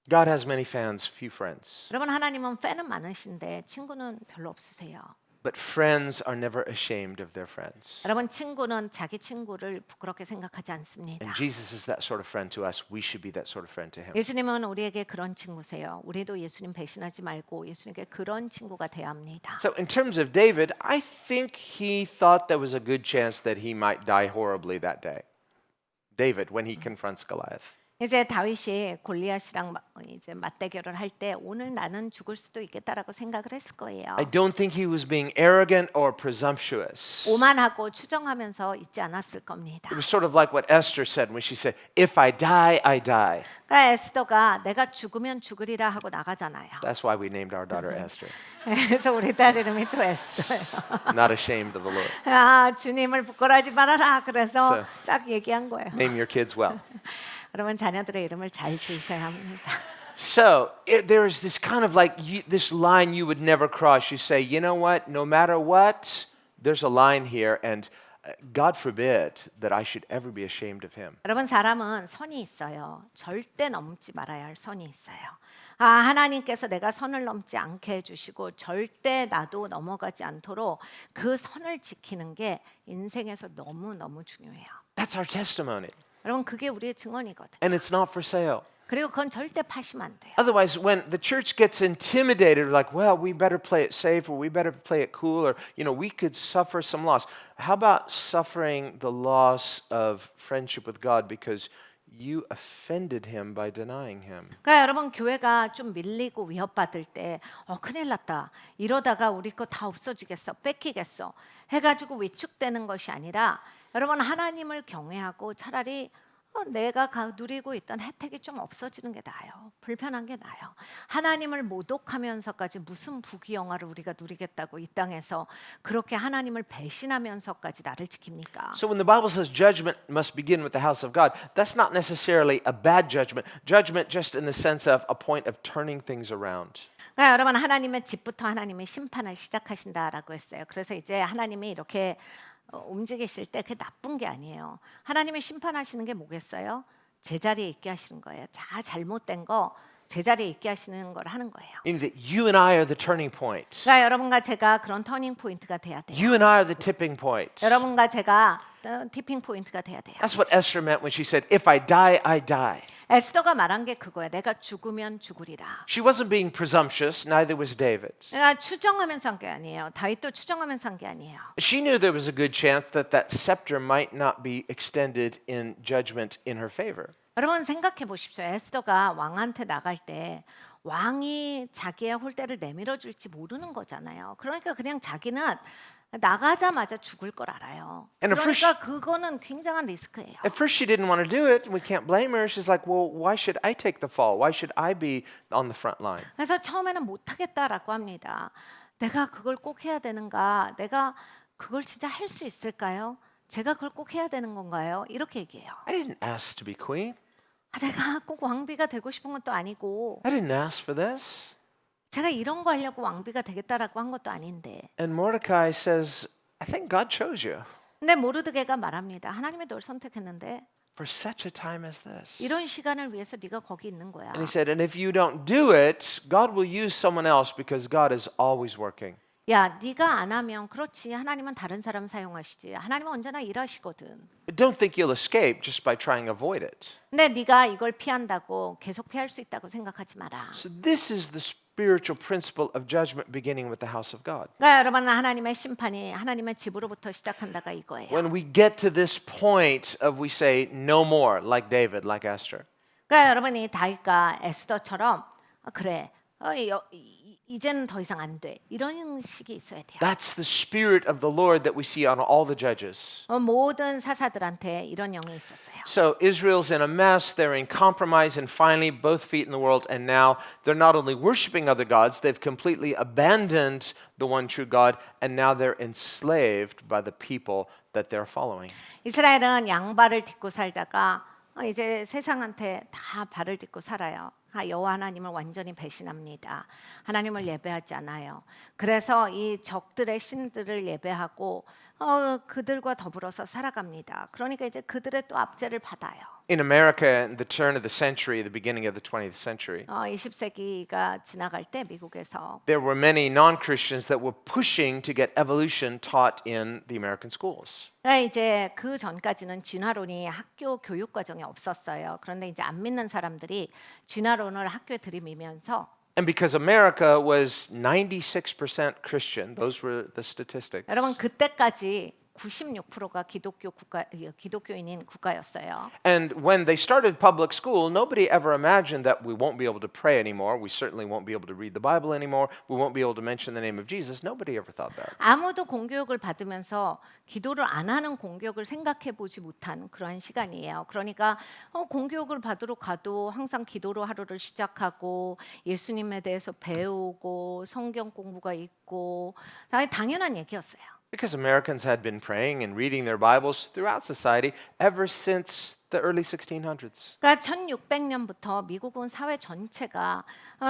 God has many fans, few friends. 여러분 하나님은 팬은 많으신데 친구는 별로 없으세요. But friends are never ashamed of their friends. 여러분 친구는 자기 친구를 부끄럽게 생각하지 않습니다. And Jesus is that sort of friend to us. We should be that sort of friend to him. 예수님은 우리에게 그런 친구세요. 우리도 예수님 배신하지 말고 예수님께 그런 친구가 돼야 합니다. So in terms of David, I think he thought there was a good chance that he might die horribly that day. David, when he confronts Goliath. 이제 다윗이 골리앗이랑 이제 맞대결을 할 때 오늘 나는 죽을 수도 있겠다라고 생각을 했을 거예요. I don't think he was being arrogant or presumptuous. 오만하고 추정하면서 있지 않았을 겁니다. It was sort of like what Esther said when she said, "If I die, I die." 그러니까 에스더가 내가 죽으면 죽으리라 하고 나가잖아요. That's why we named our daughter Esther. 그래서 우리 딸 이름이 또 에스더예요. Not ashamed of the Lord. 아, 주님을 부끄러워하지 말아라. 그래서 So- 딱 얘기한 거예요. Name your kids well. 여러분 자녀들의 이름을 잘 지으셔야 합니다. So there is this kind of like this line you would never cross. You say, you know what? No matter what, there's a line here, and God forbid that I should ever be ashamed of Him. 여러분 사람은 선이 있어요. 절대 넘지 말아야 할 선이 있어요. 아, 하나님께서 내가 선을 넘지 않게 해주시고 절대 나도 넘어가지 않도록 그 선을 지키는 게 인생에서 너무너무 중요해요. That's our testimony, 여러분 그게 우리의 증언이거든요. and it's not for sale. 그리고 그건 절대 파시면 안 돼요. Otherwise, when the church gets intimidated, like, well, we better play it safe, or we better play it cool, or we could suffer some loss. How about suffering the loss of friendship with God because you offended Him by denying Him? 그러니까 여러분 교회가 좀 밀리고 위협받을 때 큰일 났다. 이러다가 우리 거 다 없어지겠어. 뺏기겠어. 해가지고 위축되는 것이 아니라 여러분 하나님을 경외하고 차라리 내가 누리고 있던 혜택이 좀 없어지는 게 나아요. 불편한 게 나아요. 하나님을 모독하면서까지 무슨 부귀영화를 우리가 누리겠다고 이 땅에서 그렇게 하나님을 배신하면서까지 나를 지킵니까? So when the Bible says judgment must begin with the house of God, that's not necessarily a bad judgment. Judgment just in the sense of a point of turning things around. 그러니까 여러분 하나님의 집부터 하나님의 심판을 시작하신다라고 했어요. 그래서 이제 하나님이 이렇게 움직이실 때 그게 나쁜 게 아니에요. 하나님이 심판하시는 게 뭐겠어요? 제자리에 있게 하시는 거예요. 잘못된 거 제자리에 있게 하시는 걸 하는 거예요. Meaning that you and I are the turning point. 그러니까 여러분과 제가 그런 터닝 포인트가 돼야 돼요. You and I are the tipping point. 여러분과 제가 티핑 포인트가 돼야 돼요. That's what Esther meant when she said, if I die, I die. 에스더가 말한 게 그거야. 내가 죽으면 죽으리라. She wasn't being presumptuous, neither was David. 그러니까 추정하면서 한 게 아니에요. 다윗도 추정하면서 한 게 아니에요. She knew there was a good chance that that scepter might not be extended in judgment in her favor. 여러분 생각해 보십시오. 에스더가 왕한테 나갈 때 왕이 자기의 홀대를 내밀어 줄지 모르는 거잖아요. 그러니까 그냥 자기는 나가자마자 죽을 걸 알아요. And 그러니까 그거는 굉장한 리스크예요. At first, she didn't want to do it. We can't blame her. She's like, well, why should I take the fall? Why should I be on the front line? 그래서 처음에는 못하겠다라고 합니다. 내가 그걸 꼭 해야 되는가? 내가 그걸 진짜 할 수 있을까요? 제가 그걸 꼭 해야 되는 건가요? 이렇게 얘기해요. I didn't ask to be queen. 내가 꼭 왕비가 되고 싶은 것도 아니고 I didn't ask for this. 제가 이런 거 하려고 왕비가 되겠다라고 한 것도 아닌데. And Mordecai says, I think God chose you 근데 모르드게가 말합니다. 하나님이 널 선택했는데 for such a time as this. 이런 시간을 위해서 네가 거기 있는 거야. And he said, and if you don't do it, God will use someone else because God is always working. 야, 네가 안 하면 그렇지. 하나님은 다른 사람 사용하시지. 하나님은 언제나 일하시거든. But don't think you'll escape just by trying to avoid it. 근데 네가 이걸 피한다고 계속 피할 수 있다고 생각하지 마라. So this is the spiritual principle of judgment beginning with the house of God. 그러니까 여러분 하나님의 심판이 하나님의 집으로부터 시작한다가 이거예요. When we get to this point of we say no more, like David, like Esther. 그러니까 여러분이 다윗과 에스더처럼 그래. 이제는 더 이상 안 돼. 이런 식이 있어야 돼요. That's the spirit of the Lord that we see on all the judges. 모든 사사들한테 이런 영이 있었어요. So Israel's in a mess, they're in compromise, and finally both feet in the world, and now they're not only worshiping other gods, they've completely abandoned the one true God, and now they're enslaved by the people that they're following. 이스라엘은 양발을 딛고 살다가 이제 세상한테 다 발을 딛고 살아요. 여호와 하나님을 완전히 배신합니다. 하나님을 예배하지 않아요. 그래서 이 적들의 신들을 예배하고 그들과 더불어서 살아갑니다. 그러니까 이제 그들의 또 압제를 받아요. In America, in the turn of the century, the beginning of the 20th century, 20세기가 지나갈 때 미국에서 there were many non-Christians that were pushing to get evolution taught in the American schools. 이제 그 전까지는 진화론이 학교 교육 과정에 없었어요. 그런데 이제 안 믿는 사람들이 진화론을 학교에 들이미면서 And because America was 96% Christian, those were the statistics. 여러분 그때까지 96%가 기독교인인 국가였어요. And when they started public school, nobody ever imagined that we won't be able to pray anymore. We certainly won't be able to read the Bible anymore. We won't be able to mention the name of Jesus. Nobody ever thought that. 아무도 공교육을 받으면서 기도를 안 하는 공교육을 생각해 보지 못한 그러한 시간이에요. 그러니까 공교육을 받으러 가도 항상 기도로 하루를 시작하고 예수님에 대해서 배우고 성경 공부가 있고 당연한 얘기였어요. Because Americans had been praying and reading their Bibles throughout society ever since the early 1600s. 그러니까 1600년부터 미국은 사회 전체가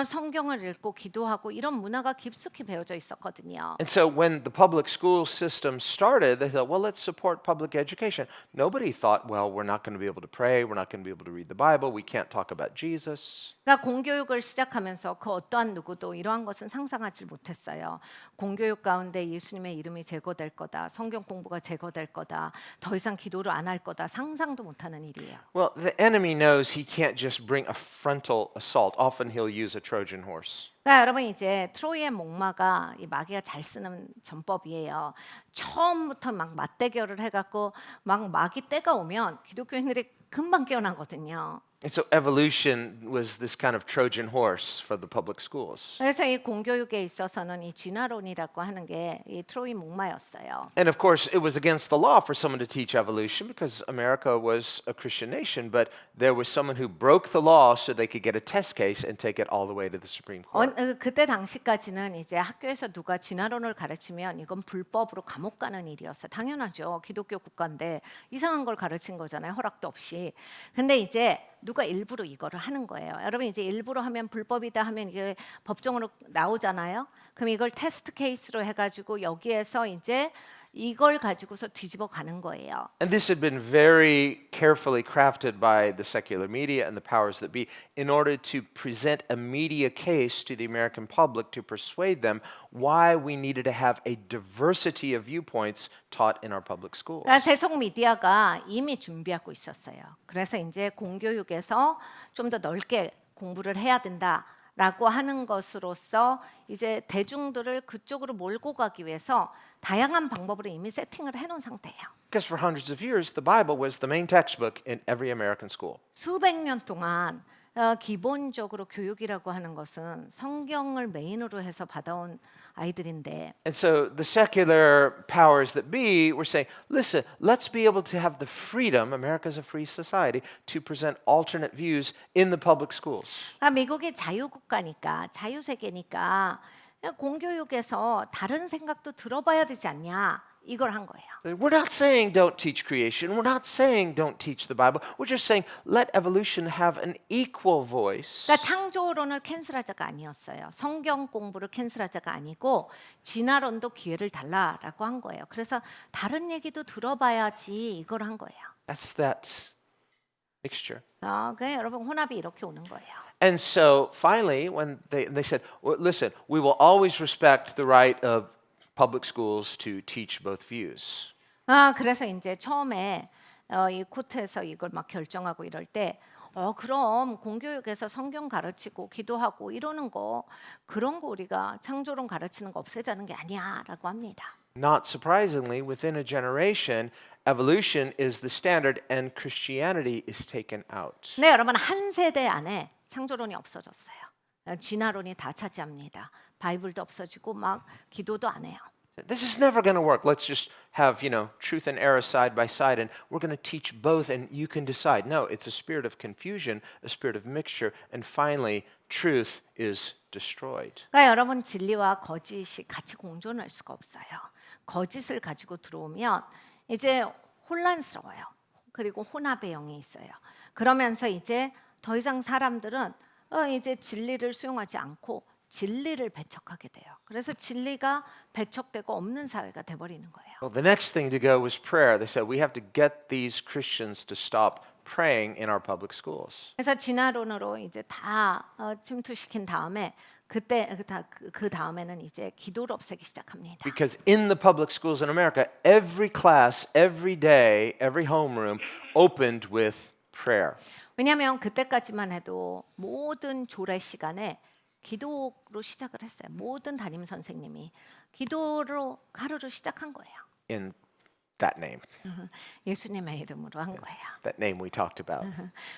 성경을 읽고 기도하고 이런 문화가 깊숙이 배어져 있었거든요. And so when the public school system started, they thought, well, let's support public education. Nobody thought, well, we're not going to be able to pray, we're not going to be able to read the Bible, we can't talk about Jesus. 그러니까 공교육을 시작하면서 그 어떠한 누구도 이러한 것은 상상하지 못했어요. 공교육 가운데 예수님의 이름이 제거될 거다, 성경 공부가 제거될 거다, 더 이상 기도를 안 할 거다, 상상도 못하는 일이에요. Well, the enemy knows he can't just bring a frontal assault. Often he'll use a Trojan horse. 그러니까 여러분 이제 트로이의 목마가 이 마귀가 잘 쓰는 전법이에요. 처음부터 막 맞대결을 해갖고 막 마귀 때가 오면 기독교인들이 금방 깨어나거든요. And so evolution was this kind of Trojan horse for the public schools. 그래서 이 공교육에 있어서는 이 진화론이라고 하는 게 이 트로이 목마였어요. And of course, it was against the law for someone to teach evolution because America was a Christian nation, but there was someone who broke the law so they could get a test case and take it all the way to the Supreme Court. 그때 당시까지는 이제 학교에서 누가 진화론을 가르치면 이건 불법으로 감옥 가는 일이었어요. 당연하죠. 기독교 국가인데 이상한 걸 가르친 거잖아요. 허락도 없이. 근데 이제 누가 일부러 이거를 하는 거예요. 여러분 이제 일부러 하면 불법이다 하면 이게 법정으로 나오잖아요. 그럼 이걸 테스트 케이스로 해가지고 여기에서 이제 이걸 가지고서 뒤집어 가는 거예요. And this had been very carefully crafted by the secular media and the powers that be in order to present a media case to the American public to persuade them why we needed to have a diversity of viewpoints taught in our public schools. 그러니까 세속 미디어가 이미 준비하고 있었어요. 그래서 이제 공교육에서 좀 더 넓게 공부를 해야 된다라고 하는 것으로서 이제 대중들을 그쪽으로 몰고 가기 위해서 다양한 방법으로 이미 세팅을 해놓은 상태예요. Because for hundreds of years, the Bible was the main textbook in every American school. 수백 년 동안 기본적으로 교육이라고 하는 것은 성경을 메인으로 해서 받아온 아이들인데 And so the secular powers that be were saying, listen, let's be able to have the freedom, America's a free society, to present alternate views in the public schools. 미국이 자유국가니까 자유세계니까 공교육에서 다른 생각도 들어봐야 되지 않냐 이걸 한 거예요. We're not saying don't teach creation. We're not saying don't teach the Bible. We're just saying let evolution have an equal voice. 그러니까 창조론을 캔슬하자가 아니었어요. 성경 공부를 캔슬하자가 아니고 진화론도 기회를 달라라고 한 거예요. 그래서 다른 얘기도 들어봐야지 이걸 한 거예요. That's that mixture. 그러니까 여러분 혼합이 이렇게 오는 거예요. And so finally, when they said, well, listen, we will always respect the right of public schools to teach both views. 그래서 이제 처음에 이 코트에서 이걸 막 결정하고 이럴 때 그럼 공교육에서 성경 가르치고 기도하고 이러는 거 그런 거 우리가 창조론 가르치는 거 없애자는 게 아니야라고 합니다. Not surprisingly, within a generation, evolution is the standard and Christianity is taken out. 네, 여러분 한 세대 안에 창조론이 없어졌어요. 진화론이 다 차지합니다. 바이블도 없어지고 막 기도도 안 해요. This is never going to work. Let's just have, truth and error side by side, and we're going to teach both, and you can decide. No, it's a spirit of confusion, a spirit of mixture, and finally, truth is destroyed. 그러니까 여러분 진리와 거짓이 같이 공존할 수가 없어요. 거짓을 가지고 들어오면 이제 혼란스러워요. 그리고 혼합의 영이 있어요. 그러면서 이제 더 이상 사람들은 이제 진리를 수용하지 않고 진리를 배척하게 돼요. 그래서 진리가 배척되고 없는 사회가 돼버리는 거예요. Well, the next thing to go was prayer. They said we have to get these Christians to stop praying in our public schools. 그래서 진화론으로 이제 다 침투시킨 다음에 그때 그 다음에는 이제 기도를 없애기 시작합니다. Because in the public schools in America, every class, every day, every homeroom opened with prayer. 왜냐하면 그때까지만 해도 모든 조례 시간에 기도로 시작을 했어요. 모든 담임 선생님이 기도로 하루를 시작한 거예요. In that name, 예수님의 이름으로 한 거예요. that name we talked about.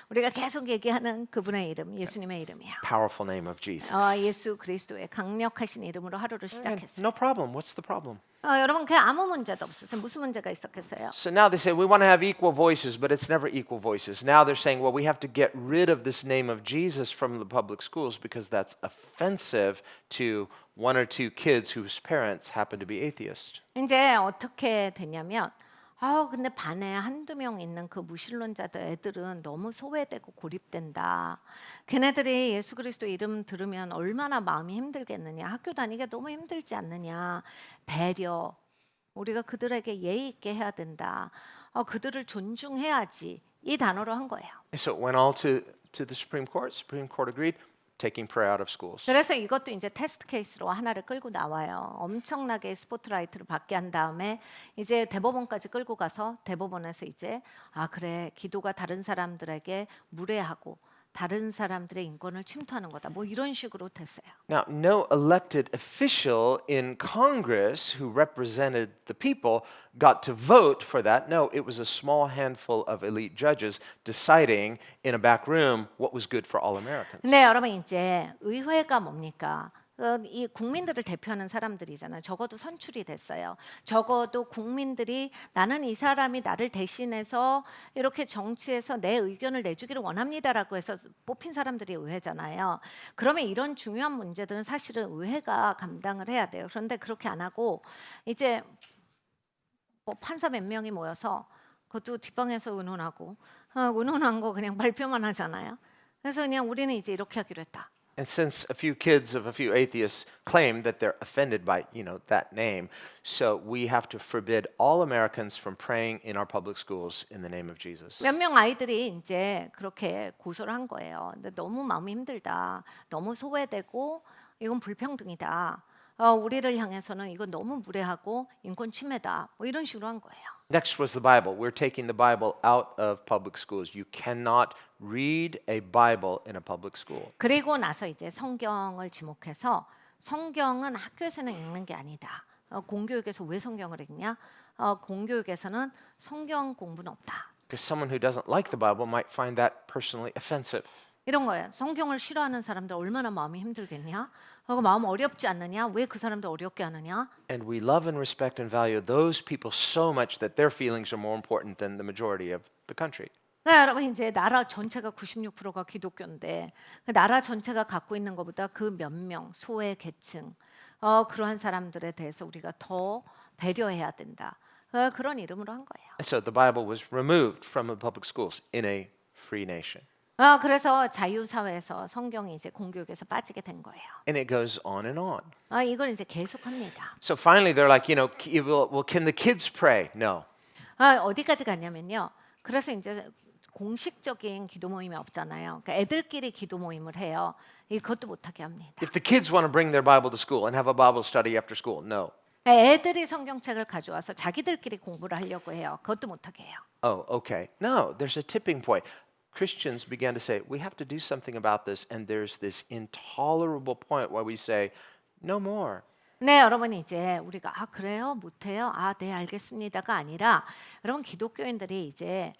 우리가 계속 얘기하는 그분의 이름, 예수님의 이름이에요. Powerful name of Jesus. 예수 그리스도의 강력하신 이름으로 하루를 And 시작했어요. no problem. What's the problem? 여러분 그 아무 문제도 없었어요. 무슨 문제가 있었겠어요? So now they say we want to have equal voices, but it's never equal voices. Now they're saying, well, we have to get rid of this name of Jesus from the public schools because that's offensive to one or two kids whose parents happen to be atheists. 이제 어떻게 되냐면 근데 반에 한두 명 있는 그 무신론자들 애들은 너무 소외되고 고립된다. 걔네들이 예수 그리스도 이름 들으면 얼마나 마음이 힘들겠느냐. 학교 다니기 너무 힘들지 않느냐. 배려. 우리가 그들에게 예의 있게 해야 된다. 그들을 존중해야지. 이 단어로 한 거예요. And so it went all to the Supreme Court. Supreme Court agreed, taking prayer out of schools. 그래서 이것도 이제 테스트 케이스로 하나를 끌고 나와요. 엄청나게 스포트라이트를 받게 한 다음에 이제 대법원까지 끌고 가서 대법원에서 이제 그래 기도가 다른 사람들에게 무례하고 다른 사람들의 인권을 침투하는 거다. 뭐 이런 식으로 됐어요. Now, no elected official in Congress who represented the people got to vote for that. No, it was a small handful of elite judges deciding in a back room what was good for all Americans. 네, 여러분 이제 의회가 뭡니까? 이 국민들을 대표하는 사람들이잖아요. 적어도 선출이 됐어요. 적어도 국민들이 나는 이 사람이 나를 대신해서 이렇게 정치에서 내 의견을 내주기를 원합니다라고 해서 뽑힌 사람들이 의회잖아요. 그러면 이런 중요한 문제들은 사실은 의회가 감당을 해야 돼요. 그런데 그렇게 안 하고 이제 뭐 판사 몇 명이 모여서 그것도 뒷방에서 의논하고 의논한 거 그냥 발표만 하잖아요. 그래서 그냥 우리는 이제 이렇게 하기로 했다. And since a few kids of a few atheists claim that they're offended by, that name, so we have to forbid all Americans from praying in our public schools in the name of Jesus. 몇 명 아이들이 이제 그렇게 고소를 한 거예요. 근데 너무 마음이 힘들다. 너무 소외되고 이건 불평등이다. 우리를 향해서는 이건 너무 무례하고 인권 침해다. 뭐 이런 식으로 한 거예요. Next was the Bible. We're taking the Bible out of public schools. You cannot read a Bible in a public school. 그리고 나서 이제 성경을 지목해서 성경은 학교에서는 읽는 게 아니다. 공교육에서 왜 성경을 읽냐? 공교육에서는 성경 공부는 없다. Because someone who doesn't like the Bible might find that personally offensive. 이런 거예요. 성경을 싫어하는 사람들 얼마나 마음이 힘들겠냐? 마음 어렵지 않느냐? 왜 그 사람들 어렵게 하느냐? And we love and respect and value those people so much that their feelings are more important than the majority of the country. 네, 여러분 이제 나라 전체가 96%가 기독교인데 그 나라 전체가 갖고 있는 것보다 그 몇 명 소외 계층 그러한 사람들에 대해서 우리가 더 배려해야 된다. 그런 이름으로 한 거예요. And so the Bible was removed from the public schools in a free nation. 그래서 자유사회에서 성경이 이제 공교육에서 빠지게 된 거예요. And it goes on and on. 이걸 이제 계속합니다. So finally they're like, well, can the kids pray? No. 어디까지 갔냐면요. 그래서 이제 공식적인 기도 모임이 없잖아요. 그러니까 애들끼리 기도 모임을 해요. 이것도 못하게 합니다. If the kids want to bring their Bible to school and have a Bible study after school, no. 애들이 성경책을 가져와서 자기들끼리 공부를 하려고 해요. 그것도 못하게 해요. Oh, okay. No, there's a tipping point. Christians began to say, we have to do something about this, and there's this intolerable point where we say, no more. 네, 여러분 이제 우리가 그래요? 못해요? 네, 알겠습니다가 아니라 여러분 기독교인들이 이제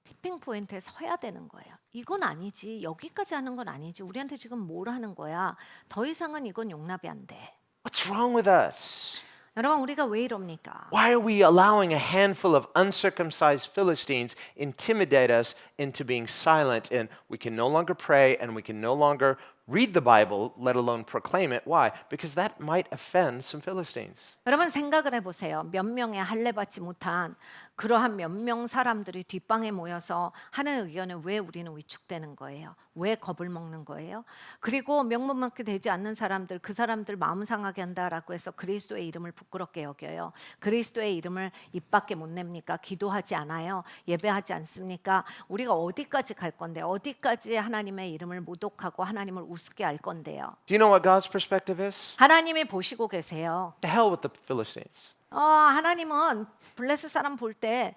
티핑 포인트에 서야 되는 거예요. 이건 아니지. 여기까지 하는 건 아니지. 우리한테 지금 뭘 하는 거야? 더 이상은 이건 용납이 안 돼. What's wrong with us? 여러분 우리가 왜 이럽니까? Why are we allowing a handful of uncircumcised Philistines intimidate us into being silent, and we can no longer pray and we can no longer read the Bible, let alone proclaim it? Why? Because that might offend some Philistines. 여러분 생각을 해보세요. 몇 명의 할례 받지 못한 그러한 몇 명 사람들이 뒷방에 모여서 하는 의견에 왜 우리는 위축되는 거예요? 왜 겁을 먹는 거예요? 그리고 명분만큼 되지 않는 사람들, 그 사람들 마음 상하게 한다라고 해서 그리스도의 이름을 부끄럽게 여겨요. 그리스도의 이름을 입 밖에 못 냅니까? 기도하지 않아요? 예배하지 않습니까? 우리가 어디까지 갈 건데 어디까지 하나님의 이름을 모독하고 하나님을 우습게 할 건데요? Do you know what God's perspective is? 하나님이 보시고 계세요. The hell with the Philistines. 하나님은 블레셋 사람 볼 때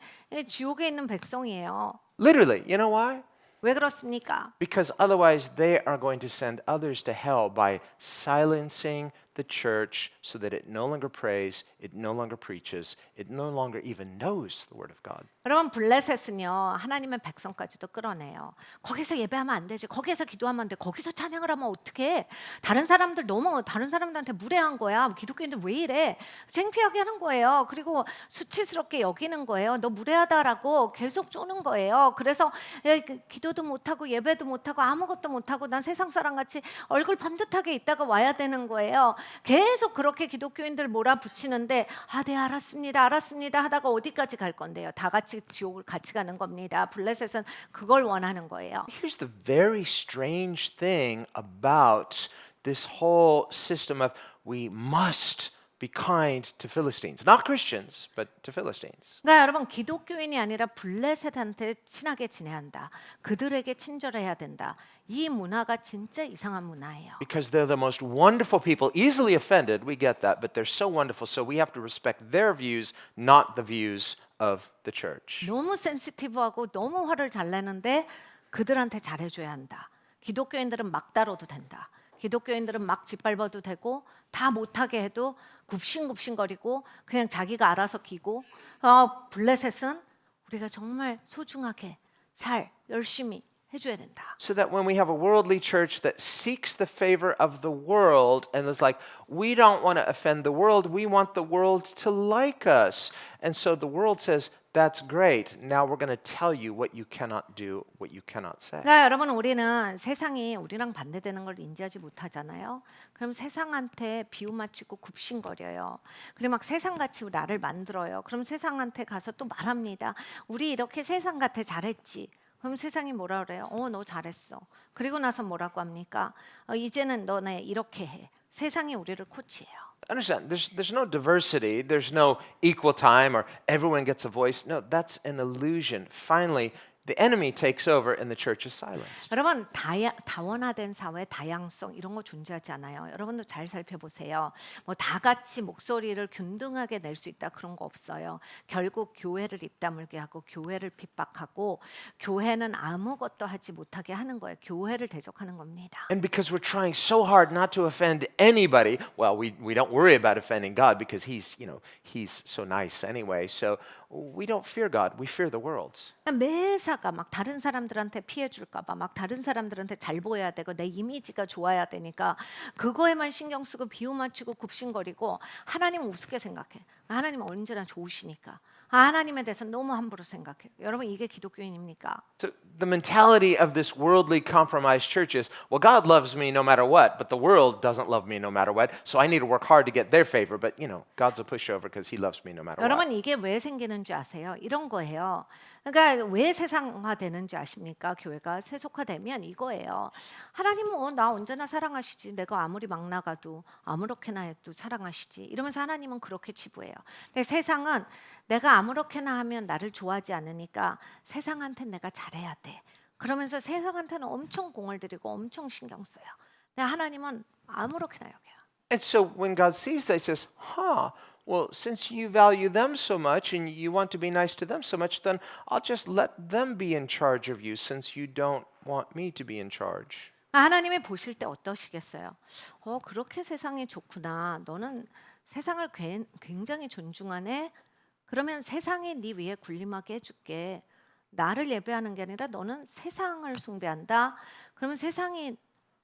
지옥에 있는 백성이에요. Literally, you know why? 왜 그렇습니까? Because otherwise they are going to send others to hell by silencing the church so that it no longer prays, it no longer preaches, it no longer even knows the word of God. 여러분 블레셋은요 하나님의 백성까지도 끌어내요. 거기서 예배하면 안 되지. 거기서 기도하면 안 돼. 거기서 찬양을 하면 어떡해? 다른 사람들 너무 다른 사람들한테 무례한 거야. 기독교인들 왜 이래? 창피하게 하는 거예요. 그리고 수치스럽게 여기는 거예요. 너 무례하다라고 계속 쪼는 거예요. 그래서 기도도 못하고 예배도 못하고 아무것도 못하고 난 세상 사람 같이 얼굴 번듯하게 있다가 와야 되는 거예요. 계속 그렇게 기독교인들 몰아붙이는데 네 알았습니다 하다가 어디까지 갈 건데요? 다 같이 지옥을 같이 가는 겁니다. 블레셋은 그걸 원하는 거예요. Here's the very strange thing about this whole system of we must be kind to Philistines. Not Christians, but to Philistines. 그러니까 여러분 기독교인이 아니라 블레셋한테 친하게 지내야 한다. 그들에게 친절해야 된다. 이 문화가 진짜 이상한 문화예요. Because they're the most wonderful people, easily offended, we get that, but they're so wonderful, so we have to respect their views, not the views of the church. 너무 센시티브하고 너무 화를 잘 내는데 그들한테 잘해줘야 한다. 기독교인들은 막 다뤄도 된다. 기독교인들은 막 짓밟아도 되고 다 못하게 해도 굽신굽신거리고 그냥 자기가 알아서 기고 블레셋은 우리가 정말 소중하게 잘 열심히 해줘야 된다. So that when we have a worldly church that seeks the favor of the world and is like, we don't want to offend the world, we want the world to like us. And so the world says, that's great. Now we're going to tell you what you cannot do, what you cannot say. 그러니까 여러분 우리는 세상이 우리랑 반대되는 걸 인지하지 못하잖아요. 그럼 세상한테 비유 맞추고 굽신거려요. 그리고 막 세상같이 나를 만들어요. 그럼 세상한테 가서 또 말합니다. 우리 이렇게 세상 같아 잘했지. 그럼 세상이 뭐라 그래요? 너 잘했어. 그리고 나서 뭐라고 합니까? 이제는 너네 이렇게 해. 세상이 우리를 코치해요. Understand, there's no diversity, there's no equal time or everyone gets a voice. No, that's an illusion. Finally, the enemy takes over and the church is silenced. 여러분 다원화된 사회 다양성 이런 거 존재하지 않아요. 여러분도 잘 살펴보세요. 뭐 다 같이 목소리를 균등하게 낼 수 있다 그런 거 없어요. 결국 교회를 입다물게 하고 교회를 핍박하고 교회는 아무것도 하지 못하게 하는 거예요. 교회를 대적하는 겁니다. And because we're trying so hard not to offend anybody, well, we don't worry about offending God because he's so nice anyway. So we don't fear God, we fear the world. 매사가 막 다른 사람들한테 피해 줄까 봐 막 다른 사람들한테 잘 보여야 되고 내 이미지가 좋아야 되니까 그거에만 신경 쓰고 비유 맞추고 굽신거리고 하나님은 우습게 생각해. 하나님은 언제나 좋으시니까. 하나님에 대해서 너무 함부로 생각해. 여러분 이게 기독교인입니까? So the mentality of this worldly compromised church is, well, God loves me no matter what, but the world doesn't love me no matter what. So I need to work hard to get their favor. But God's a pushover because He loves me no matter what. 여러분 이게 왜 생기는지 아세요? 이런 거예요. 그러니까 왜 세상화되는지 아십니까? 교회가 세속화되면 이거예요. 하나님은 나 언제나 사랑하시지. 내가 아무리 막 나가도 아무렇게나 해도 사랑하시지. 이러면서 하나님은 그렇게 치부해요. 근데 세상은 내가 아무렇게나 하면 나를 좋아하지 않으니까 세상한테 내가 잘해야 돼. 그러면서 세상한테는 엄청 공을 들이고 엄청 신경 써요. 근데 하나님은 아무렇게나 여겨요. And so when God sees that, He says, well, since you value them so much and you want to be nice to them so much, then I'll just let them be in charge of you since you don't want me to be in charge. 하나님이 보실 때 어떠시겠어요? 그렇게 세상이 좋구나. 너는 세상을 굉장히 존중하네. 그러면 세상이 네 위에 군림하게 해줄게. 나를 예배하는 게 아니라 너는 세상을 숭배한다. 그러면 세상이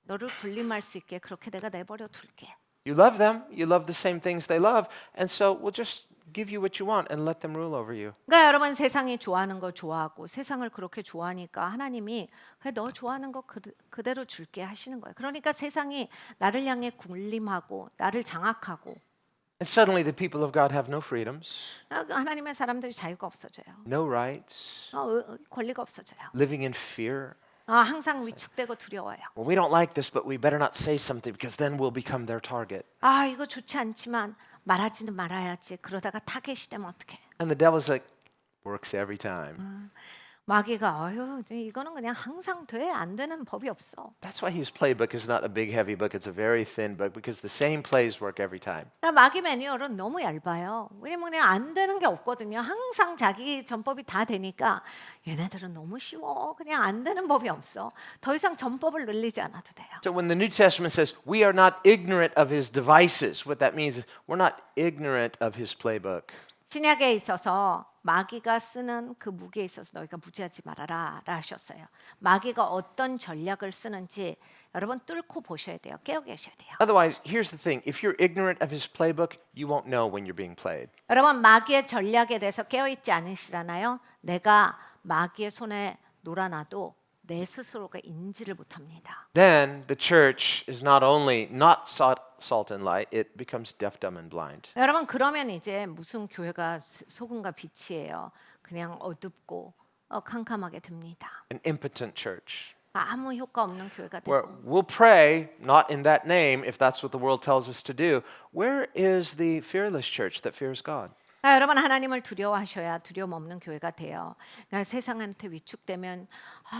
너를 군림할 수 있게 그렇게 내가 내버려 둘게. You love them, you love the same things they love, and so we'll just give you what you want and let them rule over you. 그러니까 여러분 세상이 좋아하는 거 좋아하고 세상을 그렇게 좋아하니까 하나님이 그래 너 좋아하는 거 그대로 줄게 하시는 거예요. 그러니까 세상이 나를 향해 군림하고 나를 장악하고 And suddenly the people of God have no freedoms, 하나님의 사람들이 자유가 없어져요. no rights, 권리가 없어져요. living in fear. 항상 위축되고 두려워요. Well, we don't like this, but we better not say something because then we'll become their target. 이거 좋지 않지만 말하지는 말아야지. 그러다가 타겟이 되면 어떡해. And the devil's like, works every time. 마귀가 아유 이거는 그냥 항상 돼 안 되는 법이 없어. That's why his playbook is not a big heavy book, it's a very thin book because the same plays work every time. 그러니까 마귀 매뉴얼은 너무 얇아요. 왜냐면 그냥 안 되는 게 없거든요. 항상 자기 전법이 다 되니까 얘네들은 너무 쉬워. 그냥 안 되는 법이 없어. 더 이상 전법을 늘리지 않아도 돼요. So when the New Testament says we are not ignorant of his devices, what that means is we're not ignorant of his playbook. 신약에 있어서 마귀가 쓰는 그 무기에 있어서 너희가 무지하지 말아라 하셨어요. 마귀가 어떤 전략을 쓰는지 여러분 뚫고 보셔야 돼요. 깨어 계셔야 돼요. Otherwise, here's the thing. If you're ignorant of his playbook, you won't know when you're being played. 여러분 마귀의 전략에 대해서 깨어 있지 않으시잖아요. 내가 마귀의 손에 놀아나도 내 스스로가 인지를 못합니다. Then the church is not only not salt and light, it becomes deaf, dumb, and blind. 여러분 그러면 이제 무슨 교회가 소금과 빛이에요. 그냥 어둡고 캄캄하게 됩니다. An impotent church. 아무 효과 없는 교회가 Where 되고 we'll pray, not in that name, if that's what the world tells us to do. Where is the fearless church that fears God? 여러분 하나님을 두려워하셔야 두려움 없는 교회가 돼요. 그러니까 세상한테 위축되면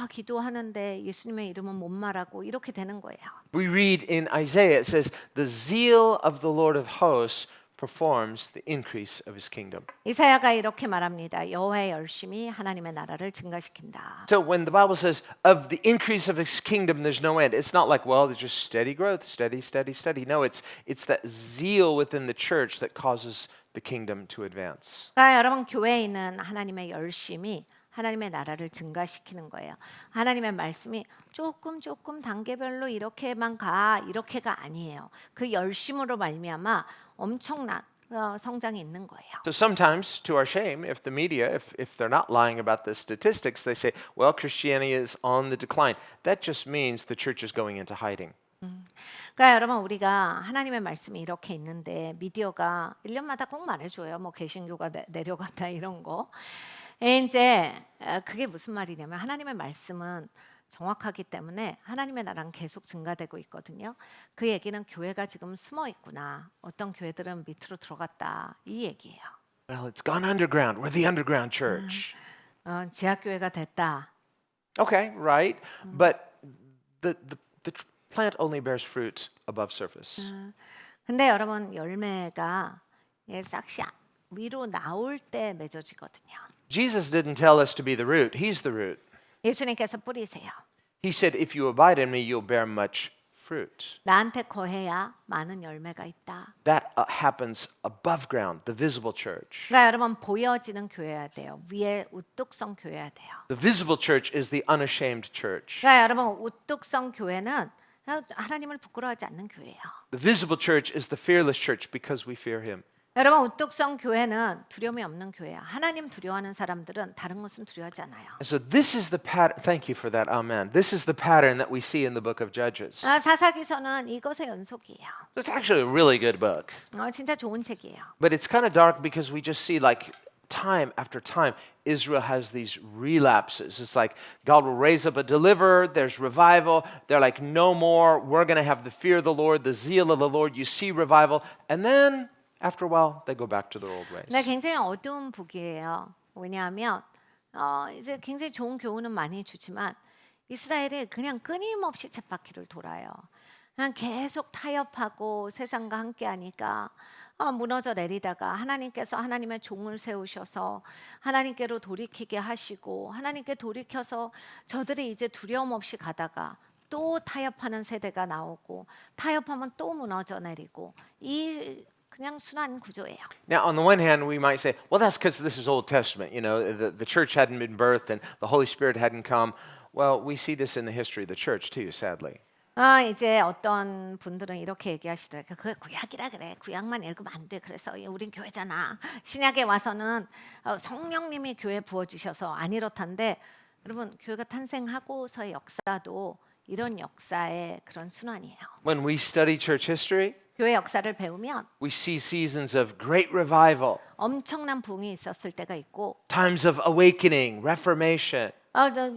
기도하는데 예수님의 이름은 못 말하고 이렇게 되는 거예요. We read in Isaiah, it says, the zeal of the Lord of hosts performs the increase of his kingdom. 이사야가 이렇게 말합니다. 여호와의 열심이 하나님의 나라를 증가시킨다. So when the Bible says of the increase of his kingdom, there's no end. It's not like, well, there's just steady growth, steady, steady, steady. No, it's that zeal within the church that causes the kingdom to advance. 그러니까 여러분 교회에 있는 하나님의 열심이 하나님의 나라를 증가시키는 거예요. 하나님의 말씀이 조금 단계별로 이렇게만 가 이렇게가 아니에요. 그 열심으로 말미암아 엄청난 성장이 있는 거예요. So sometimes, to our shame, if the media, if they're not lying about the statistics, they say, well, Christianity is on the decline. That just means the church is going into hiding. 그러니까 여러분 우리가 하나님의 말씀이 이렇게 있는데 미디어가 1년마다 꼭 말해줘요. 뭐 개신교가 내려갔다 이런 거. 이제 그게 무슨 말이냐면 하나님의 말씀은 정확하기 때문에 하나님의 나라는 계속 증가되고 있거든요. 그 얘기는 교회가 지금 숨어 있구나. 어떤 교회들은 밑으로 들어갔다. 이 얘기예요. Well, it's gone underground. We're the underground church. 지하교회가 됐다. Okay, right. But the plant only bears fruit above surface. 근데 여러분 열매가 싹시 위로 나올 때 맺어지거든요. Jesus didn't tell us to be the root. He's the root. 예수님께서 뿌리세요. He said, if you abide in me, you'll bear much fruit. 나한테 거해야 많은 열매가 있다. That happens above ground, the visible church. 그러니까 여러분 보여지는 교회여야 돼요. 위에 우뚝 선 교회여야 돼요. The visible church is the unashamed church. 그러니까 여러분 우뚝 선 교회는 하나님을 부끄러워하지 않는 교회예요. The visible church is the fearless church because we fear him. 여러분 우뚝 선 교회는 두려움이 없는 교회야. 하나님 두려워하는 사람들은 다른 것은 두려워하지 않아요. And so this is the pattern. Thank you for that. Amen. This is the pattern that we see in the book of Judges. 사사기서는 이것의 연속이에요. It's actually a really good book. 진짜 좋은 책이에요. But it's kind of dark because we just see like time after time Israel has these relapses. It's like God will raise up a deliverer, there's revival. They're like no more. We're going to have the fear of the Lord, the zeal of the Lord. You see revival and then after a while they go back to their old ways. 네, 굉장히 어두운 북이에요. 왜냐하면 이제 굉장히 좋은 교훈은 많이 주지만 이스라엘이 그냥 끊임없이 쳇바퀴를 돌아요. 그냥 계속 타협하고 세상과 함께하니까 무너져 내리다가 하나님께서 하나님의 종을 세우셔서 하나님께로 돌이키게 하시고 하나님께 돌이켜서 저들이 이제 두려움 없이 가다가 또 타협하는 세대가 나오고 타협하면 또 무너져 내리고 이 그냥 순환 구조예요. Now, on the one hand, we might say, well, that's because this is Old Testament. You know, the church hadn't been birthed and the Holy Spirit hadn't come. Well, we see this in the history of the church too, sadly. 이제 어떤 분들은 이렇게 얘기하시더라고요. 그게 구약이라 그래. 구약만 읽으면 안 돼. 그래서 우린 교회잖아. 신약에 와서는 성령님이 교회에 부어주셔서 안 이렇단데 여러분 교회가 탄생하고서의 역사도 이런 역사의 그런 순환이에요. When we study church history, 교회 역사를 배우면 we see seasons of great revival, 엄청난 부흥이 있었을 때가 있고 times of awakening, reformation,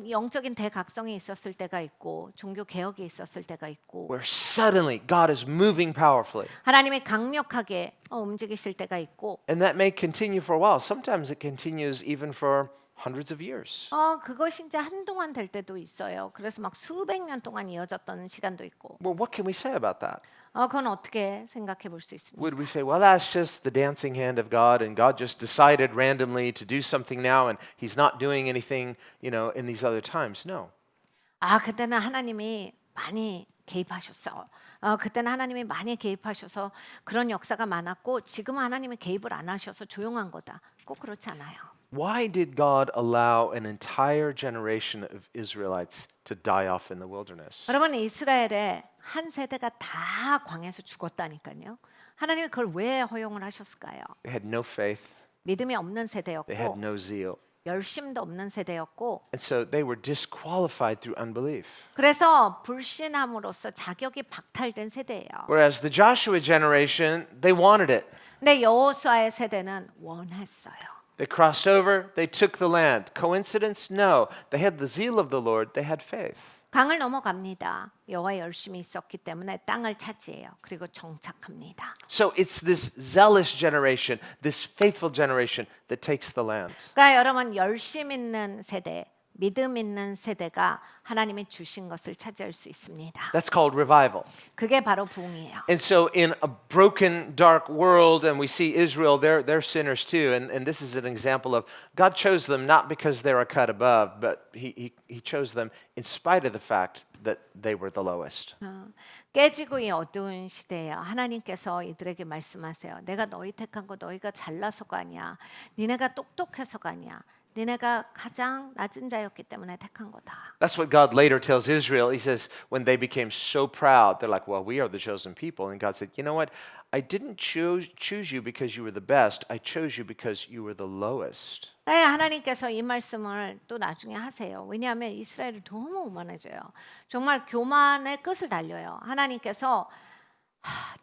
영적인 대각성이 있었을 때가 있고 종교 개혁이 있었을 때가 있고 where suddenly God is moving powerfully. 하나님이 강력하게 움직이실 때가 있고 And that may continue for a while. Sometimes it continues even for hundreds of years. 그것이 이제 한동안 될 때도 있어요. 그래서 막 수백 년 동안 이어졌던 시간도 있고. Well, what can we say about that? 그건 어떻게 생각해 볼 수 있습니까? Would we say, well, that's just the dancing hand of God, and God just decided randomly to do something now, and He's not doing anything, in these other times? No. 그때는 하나님이 많이 개입하셨어. 그때는 하나님이 많이 개입하셔서 그런 역사가 많았고 지금은 하나님이 개입을 안 하셔서 조용한 거다. 꼭 그렇지 않아요. Why did God allow an entire generation of Israelites to die off in the wilderness? 여러분 이스라엘의 한 세대가 다 광야에서 죽었다니까요. 하나님이 그걸 왜 허용을 하셨을까요? They had no faith, 믿음이 없는 they had 세대였고 no zeal, 열심도 없는 세대였고 and so they were disqualified through unbelief. 그래서 불신함으로써 자격이 박탈된 세대예요. Whereas the Joshua generation, they wanted it. 근데 여호수아의 세대는 원했어요. They crossed over, they took the land. Coincidence? No. They had the zeal of the Lord, they had faith. 강을 넘어갑니다. 여호와의 열심이 있었기 때문에 땅을 차지해요. 그리고 정착합니다. So it's this zealous generation, this faithful generation that takes the land. 그러니까 여러분 열심 있는 세대, 믿음 있는 세대가 하나님이 주신 것을 차지할 수 있습니다. That's called revival. 그게 바로 부흥이에요. And so in a broken, dark world, and we see Israel, they're sinners too. And this is an example of God chose them not because they're a cut above, but He chose them in spite of the fact that they were the lowest. 깨지고 이 어두운 시대에 하나님께서 이들에게 말씀하세요. 내가 너희 택한 거 너희가 잘나서가 아니야. 니네가 똑똑해서가 아니야. 니네가 가장 낮은 자였기 때문에 택한 거다. That's what God later tells Israel. He says, when they became so proud, they're like, well, we are the chosen people. And God said, you know what? I didn't choose you because you were the best. I chose you because you were the lowest. 네, 하나님께서 이 말씀을 또 나중에 하세요. 왜냐하면 이스라엘이 너무 오만해져요. 정말 교만의 끝을 달려요. 하나님께서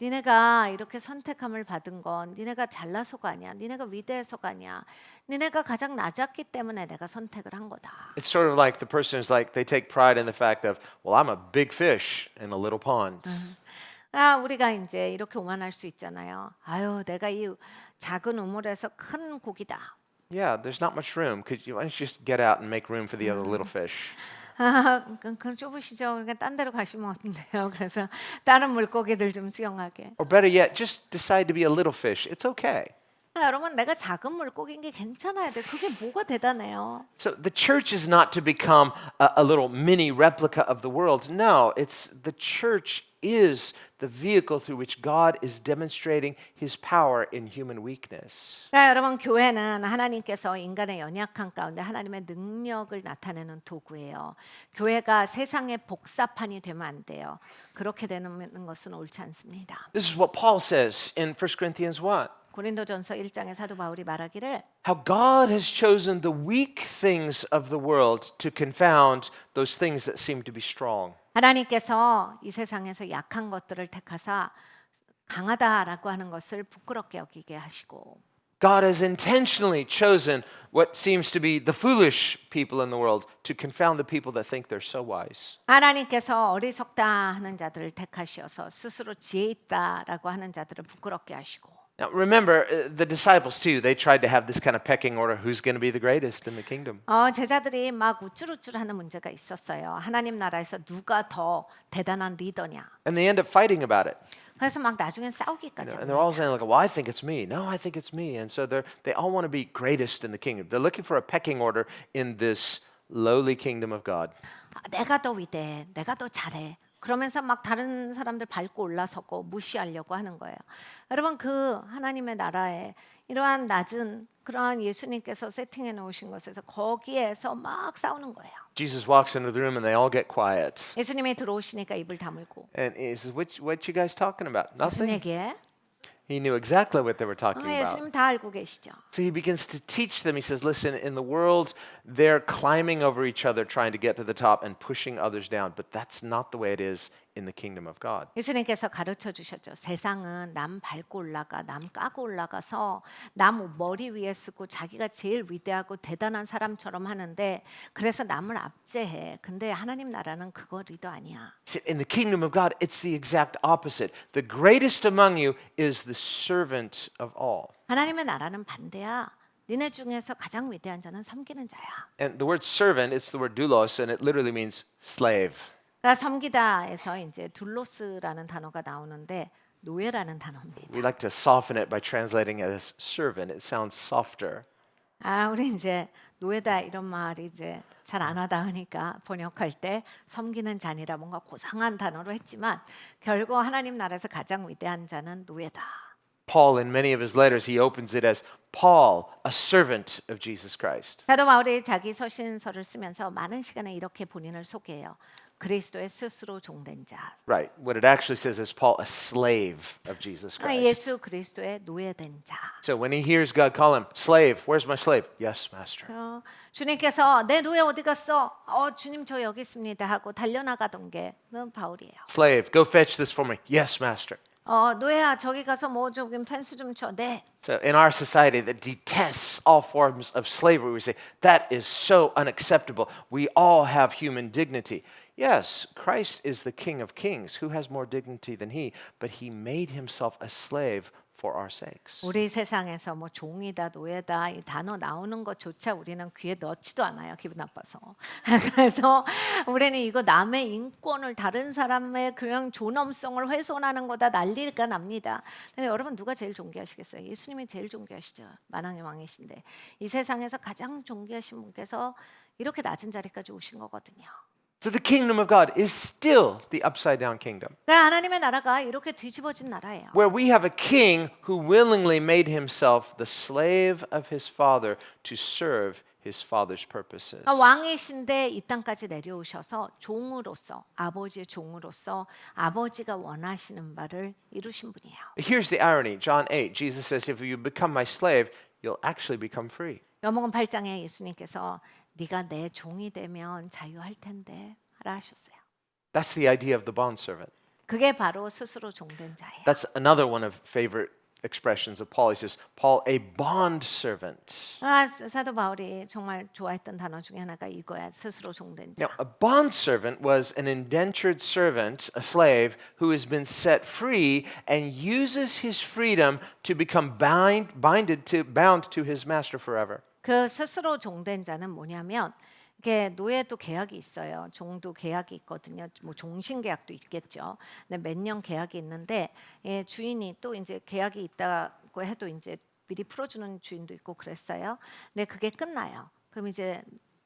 니네가 이렇게 선택함을 받은 건 니네가 잘나서가 아니야. 니네가 위대해서가 아니야. 니네가 가장 낮았기 때문에 내가 선택을 한 거다. It's sort of like the person is like, they take pride in the fact of, well, I'm a big fish in a little pond. 우리가 이제 이렇게 오만할 수 있잖아요. 아유, 내가 이 작은 우물에서 큰 고기다. Yeah, there's not much room. Why don't you just get out and make room for the other little fish? 그럼 좁으시죠. 그러니까 딴 데로 가시면 어떤데요? 그래서 다른 물고기들 좀 수영하게. Or better yet, just decide to be a little fish. It's okay. 여러분 내가 작은 물고기인 게 괜찮아야 돼. 그게 뭐가 대단해요? So the church is not to become a little mini replica of the world. No, it's the church is the vehicle through which God is demonstrating His power in human weakness. 그러니까 여러분 교회는 하나님께서 인간의 연약한 가운데 하나님의 능력을 나타내는 도구예요. 교회가 세상의 복사판이 되면 안 돼요. 그렇게 되는 것은 옳지 않습니다. This is what Paul says in 1 Corinthians 1. 고린도전서 1장에 사도 바울이 말하기를 How God has chosen the weak things of the world to confound those things that seem to be strong. 하나님께서 이 세상에서 약한 것들을 택하사 강하다라고 하는 것을 부끄럽게 여기게 하시고 God has intentionally chosen what seems to be the foolish people in the world to confound the people that think they're so wise. 하나님께서 어리석다 하는 자들을 택하셔서 스스로 지혜 있다라고 하는 자들을 부끄럽게 하시고 Now remember, the disciples too, they tried to have this kind of pecking order, who's going to be the greatest in the kingdom. 제자들이 막 우쭐우쭐하는 문제가 있었어요. 하나님 나라에서 누가 더 대단한 리더냐. And they end up fighting about it. 그래서 막 나중엔 싸우기까지 And they're all saying like, well, I think it's me. No, I think it's me. And so they all want to be greatest in the kingdom. They're looking for a pecking order in this lowly kingdom of God. 내가 더 위대해. 내가 더 잘해. 그러면서 막 다른 사람들 밟고 올라서고 무시하려고 하는 거예요. 여러분 그 하나님의 나라에 이러한 낮은 그러한 예수님께서 세팅해 놓으신 것에서 거기에서 막 싸우는 거예요. Jesus walks into the room and they all get quiet. 예수님이 들어오시니까 입을 다물고 And he says, what you guys talking about? 무슨 Nothing? 얘기해? He knew exactly what they were talking about. 예수님 다 알고 계시죠. So he begins to teach them. He says, listen, in the world, they're climbing over each other trying to get to the top and pushing others down. But that's not the way it is in the kingdom of God. 예수님께서 가르쳐 주셨죠. 세상은 남 밟고 올라가, 남 까고 올라가서 남 머리 위에 쓰고 자기가 제일 위대하고 대단한 사람처럼 하는데 그래서 남을 압제해. 근데 하나님 나라는 그거 리더 아니야. In the kingdom of God, it's the exact opposite. The greatest among you is the servant of all. 하나님의 나라는 반대야. 니네 중에서 가장 위대한 자는 섬기는 자야. And the word servant, it's the word doulos, and it literally means slave. 그러니까 섬기다에서 이제 둘로스라는 단어가 나오는데 노예라는 단어입니다. We like to soften it by translating it as servant. It sounds softer. 아, 우리 이제 노예다 이런 말이 이제 잘 안 와닿으니까 번역할 때 섬기는 자니라 뭔가 고상한 단어로 했지만 결국 하나님 나라에서 가장 위대한 자는 노예다. Paul, in many of his letters, he opens it as Paul, a servant of Jesus Christ. 사도 바울이 자기 서신서를 쓰면서 많은 시간에 이렇게 본인을 소개해요. 그리스도의 스스로 종된 자. Right. What it actually says is Paul, a slave of Jesus Christ. 예수 그리스도의 노예된 자. So when he hears God call him, slave, where's my slave? Yes, master. 주님께서 내 노예 어디 갔어? 주님 저 여기 있습니다 하고 달려나가던 게 바울이에요. Slave, go fetch this for me. Yes, master. 노예야 저기 가서 뭐 좀 펜스 좀 쳐. 네. So in our society that detests all forms of slavery, we say, that is so unacceptable. We all have human dignity. Yes, Christ is the King of Kings. Who has more dignity than he? But he made himself a slave for our sakes. 우리 세상에서 뭐 종이다 노예다 이 단어 나오는 것조차 우리는 귀에 넣지도 않아요. 기분 나빠서. 그래서 우리는 이거 남의 인권을 다른 사람의 그냥 존엄성을 훼손하는 거다 난리가 납니다. 근데 여러분 누가 제일 존귀하시겠어요? 예수님이 제일 존귀하시죠. 만왕의 왕이신데 이 세상에서 가장 존귀하신 분께서 이렇게 낮은 자리까지 오신 거거든요. So the kingdom of God is still the upside down kingdom, 그러니까 하나님의 나라가 이렇게 뒤집어진 나라예요. where we have a king who willingly made himself the slave of his father to serve his father's purposes. 왕이신데 이 땅까지 내려오셔서 종으로서 아버지의 종으로서 아버지가 원하시는 바를 이루신 분이에요. Here's the irony. John 8, Jesus says, if you become my slave, you'll actually become free. 요한복음 8장에 예수님께서 네가 내 종이 되면 자유할 텐데 하라 하셨어요. That's the idea of the bondservant. 그게 바로 스스로 종된 자예요. That's another one of favorite expressions of Paul. He says, Paul, a bondservant. 사도 바울이 정말 좋아했던 단어 중에 하나가 이거야. 스스로 종된 자. Now, a bondservant was an indentured servant, a slave, who has been set free and uses his freedom to become bound to his master forever. 그 스스로 종된 자는 뭐냐면 이게 노예도 계약이 있어요. 종도 계약이 있거든요. 뭐 종신 계약도 있겠죠. 근데 몇 년 계약이 있는데 주인이 또 이제 계약이 있다고 해도 이제 미리 풀어주는 주인도 있고 그랬어요. 근데 그게 끝나요. 그럼 이제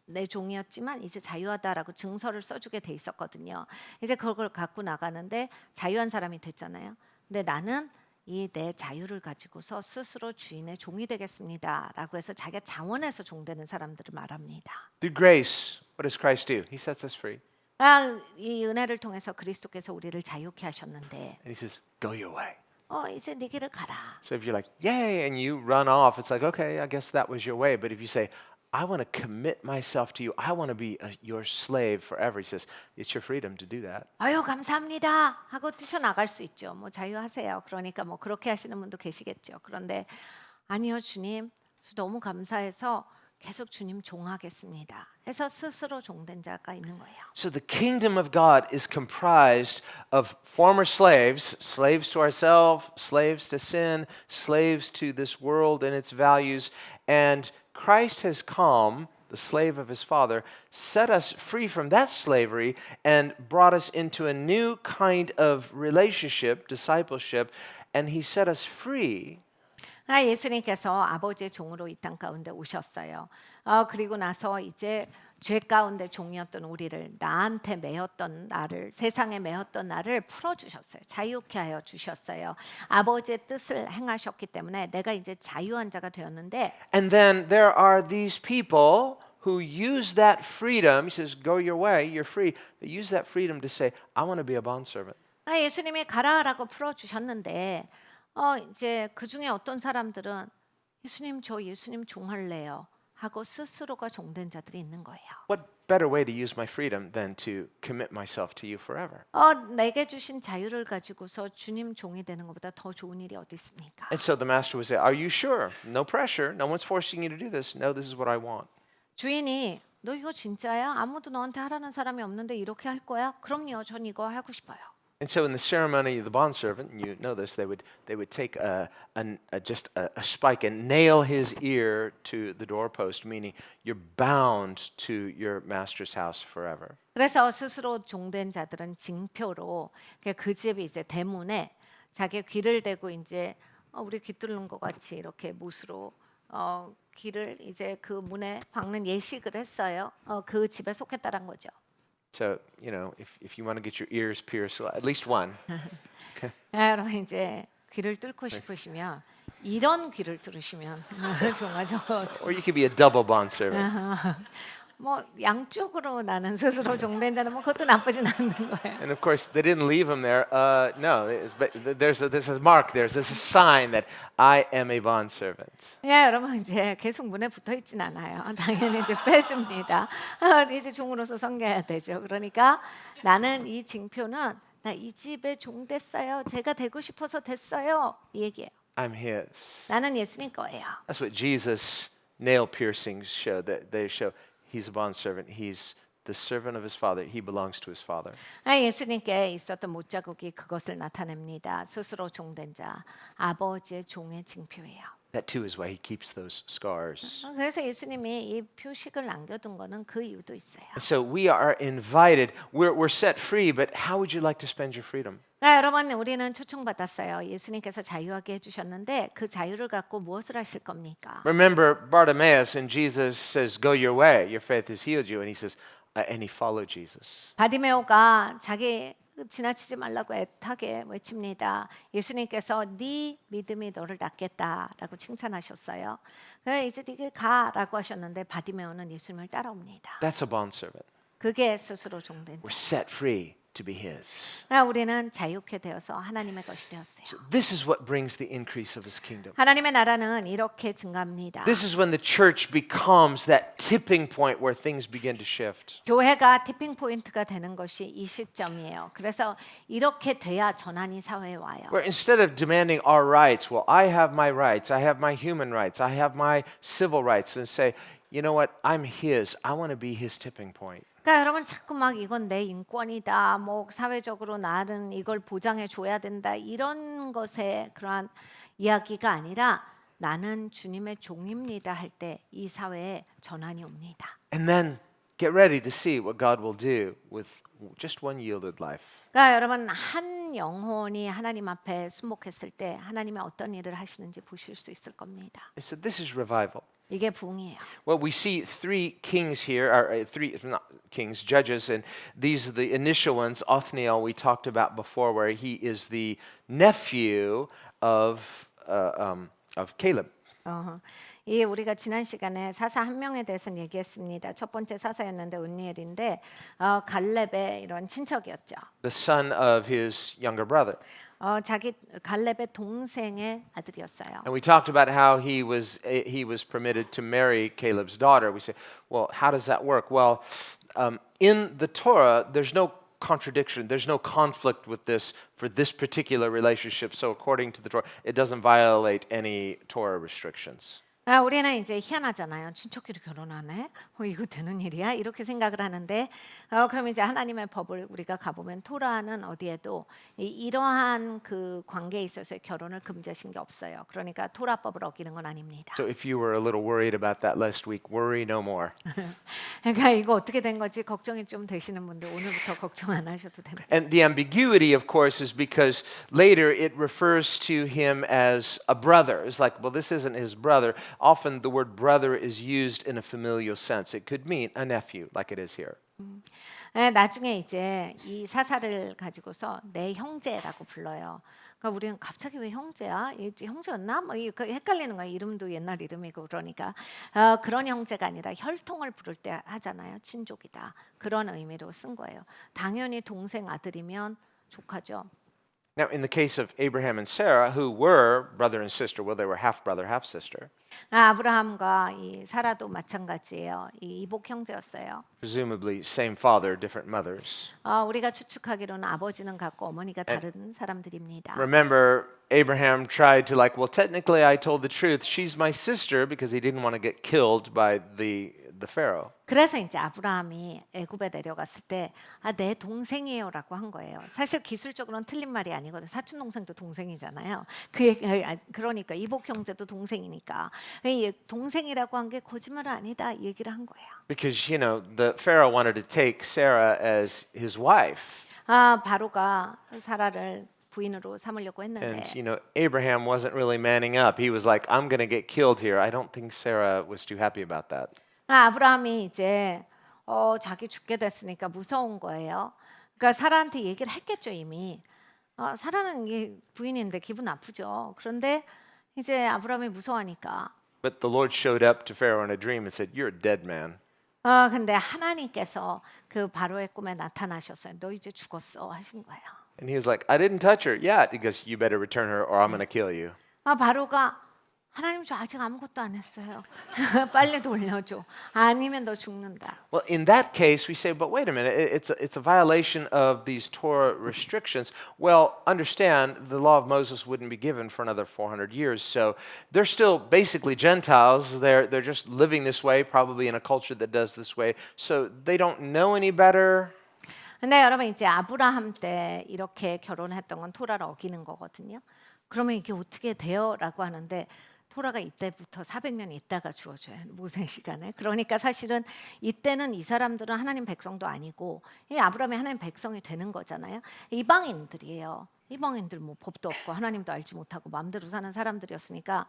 내 종이었지만 이제 자유하다라고 증서를 써주게 돼 있었거든요. 이제 그걸 갖고 나가는데 자유한 사람이 됐잖아요. 근데 나는 이 내 자유를 가지고서 스스로 주인의 종이 되겠습니다라고 해서 자기가 자원해서 종되는 사람들을 말합니다. Through grace, what does Christ do? He sets us free. 이 은혜를 통해서 그리스도께서 우리를 자유케 하셨는데 And he says, go your way. 이제 네 길을 가라. So if you're like, yay, and you run off, it's like, okay, I guess that was your way. But if you say, I want to commit myself to you, I want to be your slave forever, he says, it's your freedom to do that. 아유 감사합니다 하고 뛰쳐나갈 수 있죠. 뭐 자유하세요. 그러니까 뭐 그렇게 하시는 분도 계시겠죠. 그런데 아니요 주님 너무 감사해서 계속 주님 종하겠습니다 해서 스스로 종된 자가 있는 거예요. So the kingdom of God is comprised of former slaves, slaves to ourselves, slaves to sin, slaves to this world and its values, and Christ has come, the slave of his father, set us free from that slavery and brought us into a new kind of relationship, discipleship, and he set us free. 예수님께서 아버지의 종으로 이 땅 가운데 오셨어요. 그리고 나서 이제 죄 가운데 종이었던 우리를 나한테 매였던 나를 세상에 매였던 나를 풀어주셨어요. 자유케 하여 주셨어요. 아버지의 뜻을 행하셨기 때문에 내가 이제 자유한 자가 되었는데 And then there are these people who use that freedom. He says, go your way, you're free. They use that freedom to say, I want to be a bondservant. 예수님이 가라라고 풀어주셨는데 이제 그 중에 어떤 사람들은 예수님 저 예수님 종할래요 하고 스스로가 종된 자들이 있는 거예요. What better way to use my freedom than to commit myself to you forever? 내게 주신 자유를 가지고서 주님 종이 되는 것보다 더 좋은 일이 어디 있습니까? And so the master would say, are you sure? No pressure. No one's forcing you to do this. No, this is what I want. 주인이 너 이거 진짜야? 아무도 너한테 하라는 사람이 없는데 이렇게 할 거야? 그럼요, 전 이거 하고 싶어요. And so in the ceremony of the bondservant, and you know this, they would take just a spike and nail his ear to the doorpost, meaning you're bound to your master's house forever. 그래서 스스로 종된 자들은 징표로 그 집이 이제 대문에 자기 귀를 대고 이제 우리 귀 뚫는 것 같이 이렇게 못으로 귀를 이제 그 문에 박는 예식을 했어요. 그 집에 속했다란 거죠. So, you know, if you want to get your ears pierced, at least one. 여러분 이제 귀를 뚫고 싶으시면 이런 귀를 뚫으시면 좋아져. Or you could be a double bondservant. 뭐 양쪽으로 나는 스스로 종된 자는 뭐 그것도 나쁘진 않는 거예요. And of course, they didn't leave him there. No, but there's a mark there. There's a sign that I am a bondservant. 여러분 이제 계속 문에 붙어 있진 않아요. 당연히 이제 빼줍니다. 이제 종으로서 섬겨야 되죠. 그러니까 나는 이 징표는 나 이 집에 종 됐어요. 제가 되고 싶어서 됐어요. 이 얘기예요. I'm his. 나는 예수님 거예요. That's what Jesus' nail piercings show. That they show he's a bondservant. He's the servant of his father. He belongs to his father. 예수님께 있었던 못자국이 그것을 나타냅니다. 스스로 종된 자, 아버지의 종의 징표예요. That too is why he keeps those scars. 그래서 예수님이 이 표식을 남겨둔 거는 그 이유도 있어요. So we are invited. We're set free, but how would you like to spend your freedom? 여러분 우리는 초청받았어요. 예수님께서 자유하게 해주셨는데 그 자유를 갖고 무엇을 하실 겁니까? Remember Bartimaeus, and Jesus says, "Go your way. Your faith has healed you." And he says, and he followed Jesus. 바디메오가 자기 지나치지 말라고 애타게 외칩니다. 예수님께서 네 믿음이 너를 낫겠다라고 칭찬하셨어요. 그래 이제 네 길 가라고 하셨는데 바디메오는 예수님을 따라옵니다. That's a bondservant. 그게 스스로 종된 We're 자. set free to be his. 우리는 자유케 되어서 하나님의 것이 되었어요. So this is what brings the increase of his kingdom. 하나님의 나라는 이렇게 증가합니다. This is when the church becomes that tipping point where things begin to shift. 교회가 티핑 포인트가 되는 것이 이 시점이에요. 그래서 이렇게 돼야 전환이 사회에 와요. Where instead of demanding our rights, well, I have my rights, I have my human rights, I have my civil rights, and say, you know what, I'm his. I want to be his tipping point. 그러니까 여러분 자꾸 막 이건 내 인권이다. 뭐 사회적으로 나는 이걸 보장해 줘야 된다. 이런 것에 그러한 이야기가 아니라 나는 주님의 종입니다 할 때 이 사회에 전환이 옵니다. And then get ready to see what God will do with just one yielded life. 그러니까 여러분 한 영혼이 하나님 앞에 순복했을 때 하나님의 어떤 일을 하시는지 보실 수 있을 겁니다. So this is revival. 이게 부흥이에요. Well, we see three kings here, or three not kings, judges, and these are the initial ones. Othniel we talked about before, where he is the nephew of Caleb. 이 우리가 지난 시간에 사사 한 명에 대해서는 얘기했습니다. 첫 번째 사사였는데 온니엘인데 갈렙의 이런 친척이었죠. The son of his younger brother. 자기 갈렙의 동생의 아들이었어요. And we talked about how he was permitted to marry Caleb's daughter. We say, well, how does that work? Well, in the Torah, there's no contradiction. There's no conflict with this for this particular relationship. So according to the Torah, it doesn't violate any Torah restrictions. 우리는 이제 희한하잖아요. 친척끼리 결혼하네. 이거 되는 일이야? 이렇게 생각을 하는데 그럼 이제 하나님의 법을 우리가 가보면 토라는 어디에도 이러한 그 관계에 있어서 결혼을 금지하신 게 없어요. 그러니까 토라법을 어기는 건 아닙니다. So if you were a little worried about that last week, worry no more. 그러니까 이거 어떻게 된 거지 걱정이 좀 되시는 분들 오늘부터 걱정 안 하셔도 됩니다. And the ambiguity, of course, is because later it refers to him as a brother. It's like, well, this isn't his brother. Often the word brother is used in a familial sense. It could mean a nephew, like it is here. 나중에 이제 이 사사를 가지고서 내 형제라고 불러요. 그러니까 우리는 갑자기 왜 형제야? 형제였나? 뭐 헷갈리는 거야. 이름도 옛날 이름이고 그러니까 그런 형제가 아니라 혈통을 부를 때 하잖아요. 친족이다. 그런 의미로 쓴 거예요. 당연히 동생 아들이면 조카죠. Now, in the case of Abraham and Sarah, who were brother and sister, well, they were half brother, half sister. 아브라함과 이 사라도 마찬가지예요. 이 이복 형제였어요. Presumably, same father, different mothers. 우리가 추측하기로는 아버지는 같고 어머니가 다른 사람들입니다. Remember, Abraham tried to well, technically I told the truth. She's my sister because he didn't want to get killed by the the Pharaoh. 그래서 이제 아브라함이 애굽에 내려갔을 때 내 동생이에요라고 한 거예요. 사실 기술적으로는 틀린 말이 아니거든요. 사촌 동생도 동생이잖아요. 그러니까 이복 형제도 동생이니까 이 동생이라고 한 게 거짓말은 아니다 이 얘기를 한 거예요. Because, the Pharaoh wanted to take Sarah as his wife. 바로가 사라를 부인으로 삼으려고 했는데 And, Abraham wasn't really manning up. He was like, I'm going to get killed here. I don't think Sarah was too happy about that. 아브라함이 이제 자기 죽게 됐으니까 무서운 거예요. 그러니까 사라한테 얘기를 했겠죠 이미. 사라는 이게 부인인데 기분 나쁘죠. 그런데 이제 아브라함이 무서워하니까. But the Lord showed up to Pharaoh in a dream and said, You're a dead man. 근데 하나님께서 그 바로의 꿈에 나타나셨어요. 너 이제 죽었어 하신 거예요. And he was like, I didn't touch her. Yeah, he goes, You better return her or I'm going to kill you. 바로가 하나님 저 아직 아무것도 안 했어요. 빨리 돌려줘. 아니면 너 죽는다. Well, in that case, we say, but wait a minute, it's a violation of these Torah restrictions. Well, understand, the law of Moses wouldn't be given for another 400 years, so they're still basically Gentiles. They're just living this way, probably in a culture that does this way, so they don't know any better. 근데 여러분 이제 아브라함 때 이렇게 결혼했던 건 토라를 어기는 거거든요. 그러면 이게 어떻게 돼요?라고 하는데 토라가 이때부터 400년 있다가 주어져요. 모세 시간에. 그러니까 사실은 이때는 이 사람들은 하나님 백성도 아니고 이 아브라함이 하나님 백성이 되는 거잖아요. 이방인들이에요. 이방인들 뭐 법도 없고 하나님도 알지 못하고 마음대로 사는 사람들이었으니까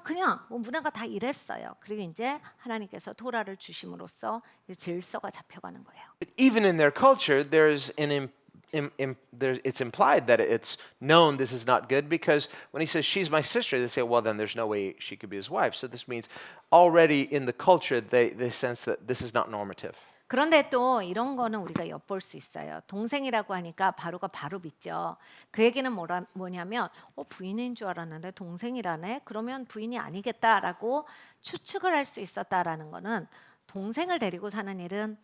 그냥 문화가 다 이랬어요. 그리고 이제 하나님께서 토라를 주심으로써 이제 질서가 잡혀가는 거예요. But even in their culture, it's implied that it's known this is not good because when he says she's my sister, they say, well, then there's no way she could be his wife. So this means already in the culture they sense that this is not normative. 그런데 또 이런 거는 우리가 엿볼 수 있어요. 동생이라고 하니까 바로가 바로 믿죠. 그 얘기는 뭐냐면 부인인 줄 알았는데 동생이라네. 그러면 부인이 아니겠다라고 추측을 할 수 있었다라는 거는 동생을 데리고 사는 일은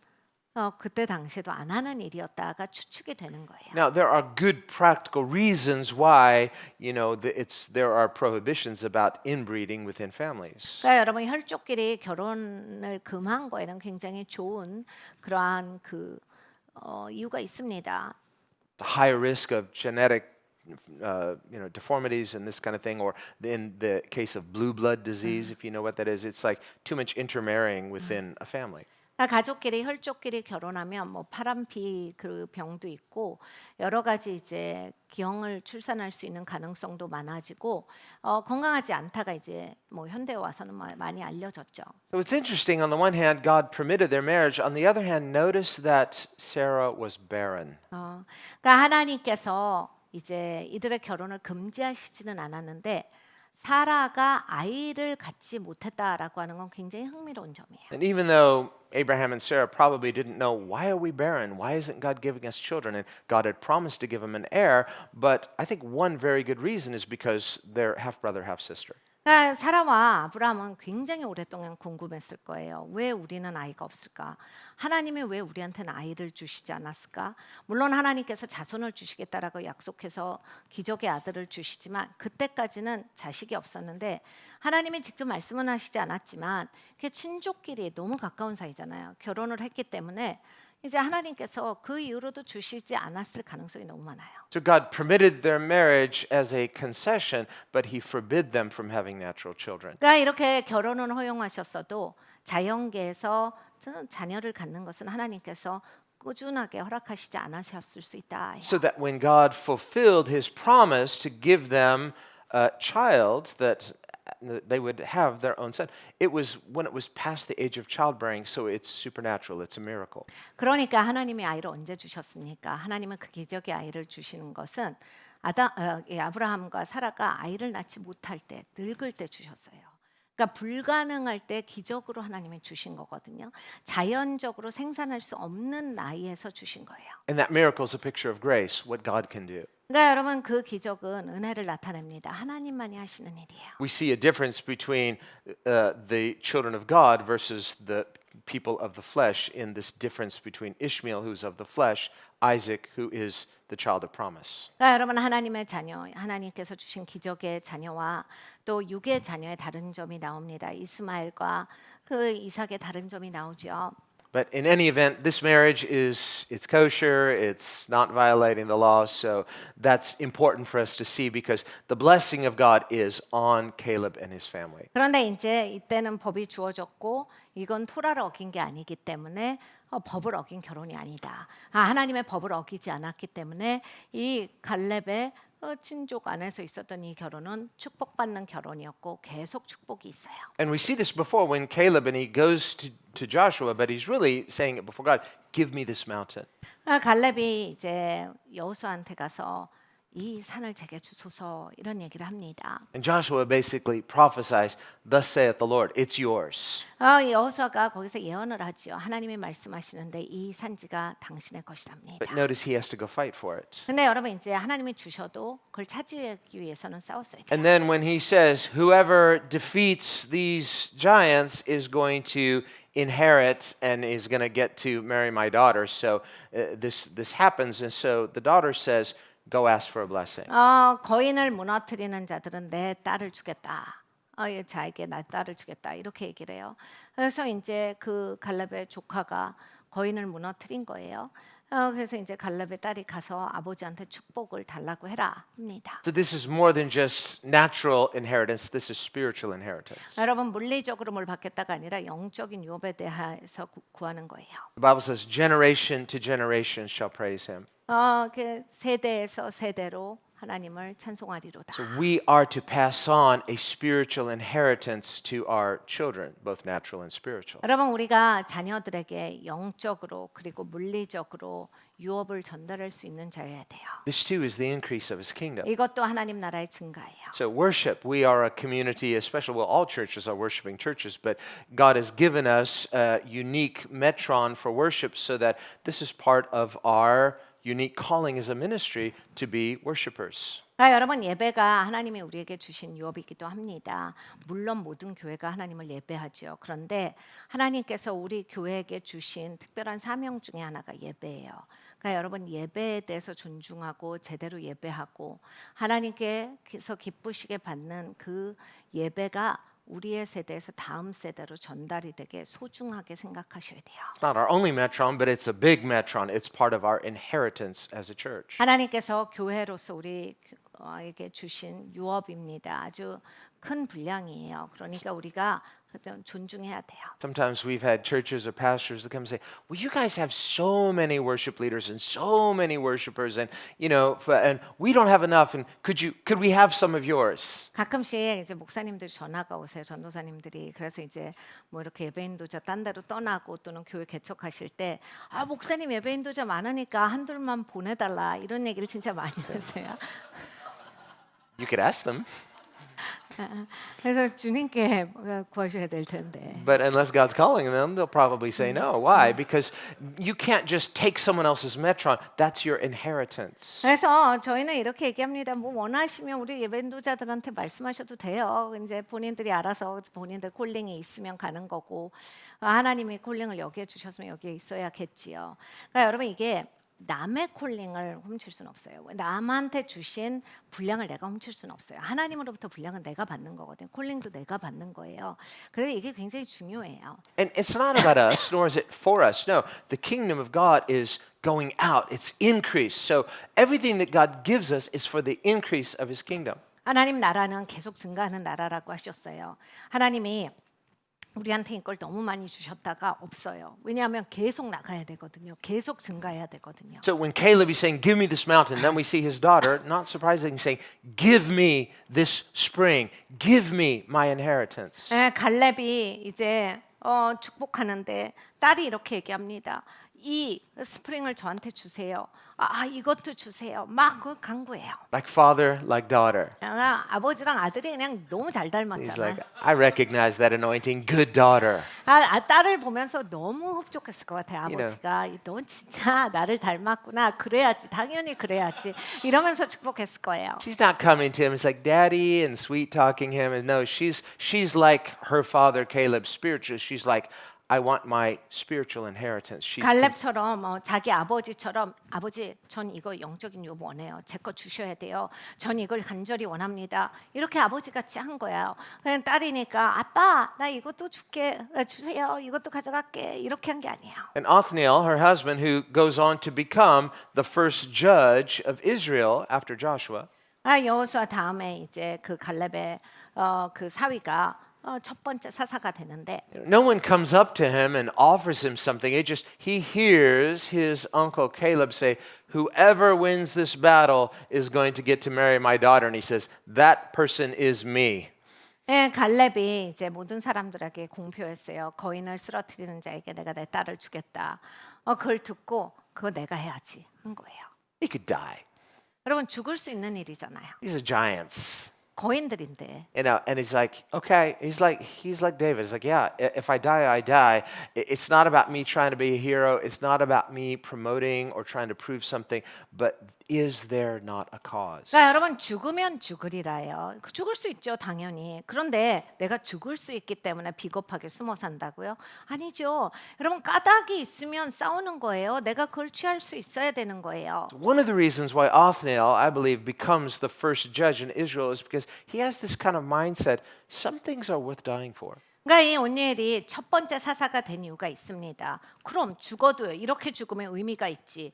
그때 당시에도 안 하는 일이었다가 추측이 되는 거예요. Now there are good practical reasons why there are prohibitions about inbreeding within families. 그러니까 여러분 혈족끼리 결혼을 금한 거에는 굉장히 좋은 그러한 이유가 있습니다. The higher risk of genetic deformities and this kind of thing, or in the case of blue blood disease, if you know what that is, it's like too much intermarrying within a family. 가족끼리 혈족끼리 결혼하면 뭐 파란피 그 병도 있고 여러 가지 이제 기형을 출산할 수 있는 가능성도 많아지고 건강하지 않다가 이제 뭐 현대에 와서는 많이 알려졌죠. So it's interesting. On the one hand, God permitted their marriage. On the other hand, notice that Sarah was barren. 그러니까 하나님께서 이제 이들의 결혼을 금지하시지는 않았는데 사라가 아이를 갖지 못했다라고 하는 건 굉장히 흥미로운 점이에요. And even though Abraham and Sarah probably didn't know, why are we barren? Why isn't God giving us children? And God had promised to give them an heir. But I think one very good reason is because they're half brother, half sister. 그러니까 사라와 아브라함은 굉장히 오랫동안 궁금했을 거예요. 왜 우리는 아이가 없을까? 하나님이 왜 우리한테는 아이를 주시지 않았을까? 물론 하나님께서 자손을 주시겠다라고 약속해서 기적의 아들을 주시지만 그때까지는 자식이 없었는데 하나님이 직접 말씀은 하시지 않았지만 친족끼리 너무 가까운 사이잖아요. 결혼을 했기 때문에 이제 하나님께서 그 이후로도 주시지 않았을 가능성이 너무 많아요. So God permitted their marriage as a concession, but He forbid them from having natural children. 그러니까 이렇게 결혼은 허용하셨어도 자연계에서 자녀를 갖는 것은 하나님께서 꾸준하게 허락하시지 않으셨을 수 있다. So that when God fulfilled His promise to give them a child, that they would have their own son, it was when it was past the age of childbearing, so it's supernatural, it's a miracle. 그러니까 하나님이 아이를 언제 주셨습니까? 하나님은 그 기적의 아이를 주시는 것은 아브라함과 사라가 아이를 낳지 못할 때, 늙을 때 주셨어요. 그러니까 불가능할 때 기적으로 하나님이 주신 거거든요. 자연적으로 생산할 수 없는 나이에서 주신 거예요. And that miracle is a picture of grace, what God can do. 그러니까 여러분 그 기적은 은혜를 나타냅니다. 하나님만이 하시는 일이에요. We see a difference between the children of God versus the people of the flesh in this difference between Ishmael, who's of the flesh, Isaac, who is the child of promise. 그러니까 여러분 하나님의 자녀, 하나님께서 주신 기적의 자녀와 또 육의 자녀의 다른 점이 나옵니다. 이스마엘과 그 이삭의 다른 점이 나오죠. But in any event, this marriage it's kosher, it's not violating the law, so that's important for us to see because the blessing of God is on Caleb and his family. 그런데 이제 이때는 법이 주어졌고 이건 토라를 어긴 게 아니기 때문에 법을 어긴 결혼이 아니다. 하나님의 법을 어기지 않았기 때문에 이 갈렙의 친족 안에서 있었던 이 결혼은 축복받는 결혼이었고 계속 축복이 있어요. And we see this before when Caleb and he goes to Joshua, but he's really saying it before God, give me this mountain. 갈렙이 이제 여호수아한테 가서 이 산을 제게 주소서 이런 얘기를 합니다. And Joshua basically prophesies, thus saith the Lord, it's yours. 여호수아가 거기서 예언을 하지요. 하나님이 말씀하시는데 이 산지가 당신의 것이랍니다. But notice he has to go fight for it. 근데 여러분 이제 하나님이 주셔도 그걸 차지하기 위해서는 싸웠어요. And then when he says, whoever defeats these giants is going to inherit and is going to get to marry my daughter. So this happens. And so the daughter says, go ask for a blessing. 거인을 무너뜨리는 자들은 내 딸을 주겠다. 자에게 내 딸을 주겠다. 이렇게 얘기를 해요. 그래서 이제 그 갈렙의 조카가 거인을 무너뜨린 거예요. 그래서 이제 갈렙의 딸이 가서 아버지한테 축복을 달라고 해라 합니다. So this is more than just natural inheritance. This is spiritual inheritance. 여러분 물리적으로 뭘 받겠다가 아니라 영적인 유업에 대해서 구하는 거예요. The Bible says, generation to generation shall praise him. 그 세대에서 세대로 하나님을 찬송하리로다. So we are to pass on a spiritual inheritance to our children, both natural and spiritual. 여러분 우리가 자녀들에게 영적으로 그리고 물리적으로 유업을 전달할 수 있는 자여야 돼요. This too is the increase of his kingdom. 이것도 하나님 나라의 증가예요. So worship, we are a community, especially, well, all churches are worshiping churches, but God has given us a unique metron for worship so that this is part of our unique calling as a ministry to be worshipers. 여러분 예배가 하나님이 우리에게 주신 유업이기도 합니다. 물론 모든 교회가 하나님을 예배하죠. 그런데 하나님께서 우리 교회에게 주신 특별한 사명 중에 하나가 예배예요. 그러니까 여러분 예배에 대해서 존중하고 제대로 예배하고 하나님께서 기쁘시게 받는 그 예배가 우리의 세대에서 다음 세대로 전달이 되게 소중하게 생각하셔야 돼요. It's not our only metron, but it's a big metron. It's part of our inheritance as a church. 하나님께서 교회로서 우리에게 주신 유업입니다. 아주 큰 분량이에요. 그러니까 우리가 존중해야 돼요. Sometimes we've had churches or pastors that come and say, "Well, you guys have so many worship leaders and so many worshipers, and and we don't have enough. And could we have some of yours?" 가끔씩 이제 목사님들이 전화가 오세요. 전도사님들이. 그래서 이제 뭐 이렇게 예배 인도자 딴 데로 떠나고 또는 교회 개척하실 때 목사님 예배 인도자 많으니까 한둘만 보내달라 이런 얘기를 진짜 많이 하세요. You could ask them. 그래서 주님께 구하셔야 될 텐데. But unless God's calling them, they'll probably say no. Why? Because you can't just take someone else's metron. That's your inheritance. 그래서 저희는 이렇게 얘기합니다. 뭐 원하시면 우리 예배인도자들한테 말씀하셔도 돼요. 이제 본인들이 알아서 본인들 콜링이 있으면 가는 거고 하나님이 콜링을 여기에 주셨으면 여기에 있어야겠지요. 그러니까 여러분 이게 남의 콜링을 훔칠 수는 없어요. 남한테 주신 분량을 내가 훔칠 수는 없어요. 하나님으로부터 분량은 내가 받는 거거든요. 콜링도 내가 받는 거예요. 그래서 이게 굉장히 중요해요. And it's not about us, nor is it for us. No, the kingdom of God is going out. It's increase. So everything that God gives us is for the increase of his kingdom. 하나님 나라는 계속 증가하는 나라라고 하셨어요. 하나님이 우리한테 이걸 너무 많이 주셨다가 없어요. 왜냐하면 계속 나가야 되거든요. 계속 증가해야 되거든요. So when Caleb is saying, give me this mountain, then we see his daughter, not surprisingly, saying, give me this spring. Give me my inheritance. 갈렙이 이제 축복하는데 딸이 이렇게 얘기합니다. 이 스프링을 저한테 주세요. 이것도 주세요. 막 강구해요. Like father, like daughter. 아버지랑 아들이 그냥 너무 잘 He's 닮았잖아요. like, I recognize that anointing. Good daughter. 딸을 보면서 너무 흡족했을 것 같아요. 아버지가 너 진짜 나를 닮았구나. 그래야지. 당연히 그래야지. 이러면서 축복했을 거예요. She's not coming to him. It's like daddy and sweet talking him. And no, she's like her father Caleb spiritually. She's like, I want my spiritual inheritance. She's 갈렙처럼 자기 아버지처럼 아버지 전 이거 영적인 유업 원해요. 제 거 주셔야 돼요. 전 이걸 간절히 원합니다. 이렇게 아버지같이 한 거예요. 그냥 딸이니까 아빠 나 이것도 줄게 주세요. 이것도 가져갈게 이렇게 한 게 아니에요. And Othniel, her husband, who goes on to become the first judge of Israel after Joshua, 여호수아 다음에 이제 그 갈렙의 그 사위가 첫 번째 사사가 되는데 no one comes up to him and offers him something. He hears his uncle Caleb say, "Whoever wins this battle is going to get to marry my daughter." And he says, "That person is me." 갈렙이 이제 모든 사람들에게 공표했어요. 거인을 쓰러뜨리는 자에게 내가 내 딸을 주겠다. 그걸 듣고 그거 내가 해야지 한 거예요. He could die. 여러분 죽을 수 있는 일이잖아요. These are giants. 거인들인데. And he's like, okay. He's like David. He's like, yeah. If I die, I die. It's not about me trying to be a hero. It's not about me promoting or trying to prove something. But is there not a cause? 그러니까 여러분 죽으면 죽으리라요. 죽을 수 있죠 당연히. 그런데 내가 죽을 수 있기 때문에 비겁하게 숨어 산다고요? 아니죠. 여러분 까닭이 있으면 싸우는 거예요. 내가 그걸 취할 수 있어야 되는 거예요. One of the reasons why Othniel, I believe, becomes the first judge in Israel is because he has this kind of mindset. Some things are worth dying for. 그러니까 이 온니엘이 첫 번째 사사가 된 이유가 있습니다. 그럼 죽어도요. 이렇게 죽으면 의미가 있지.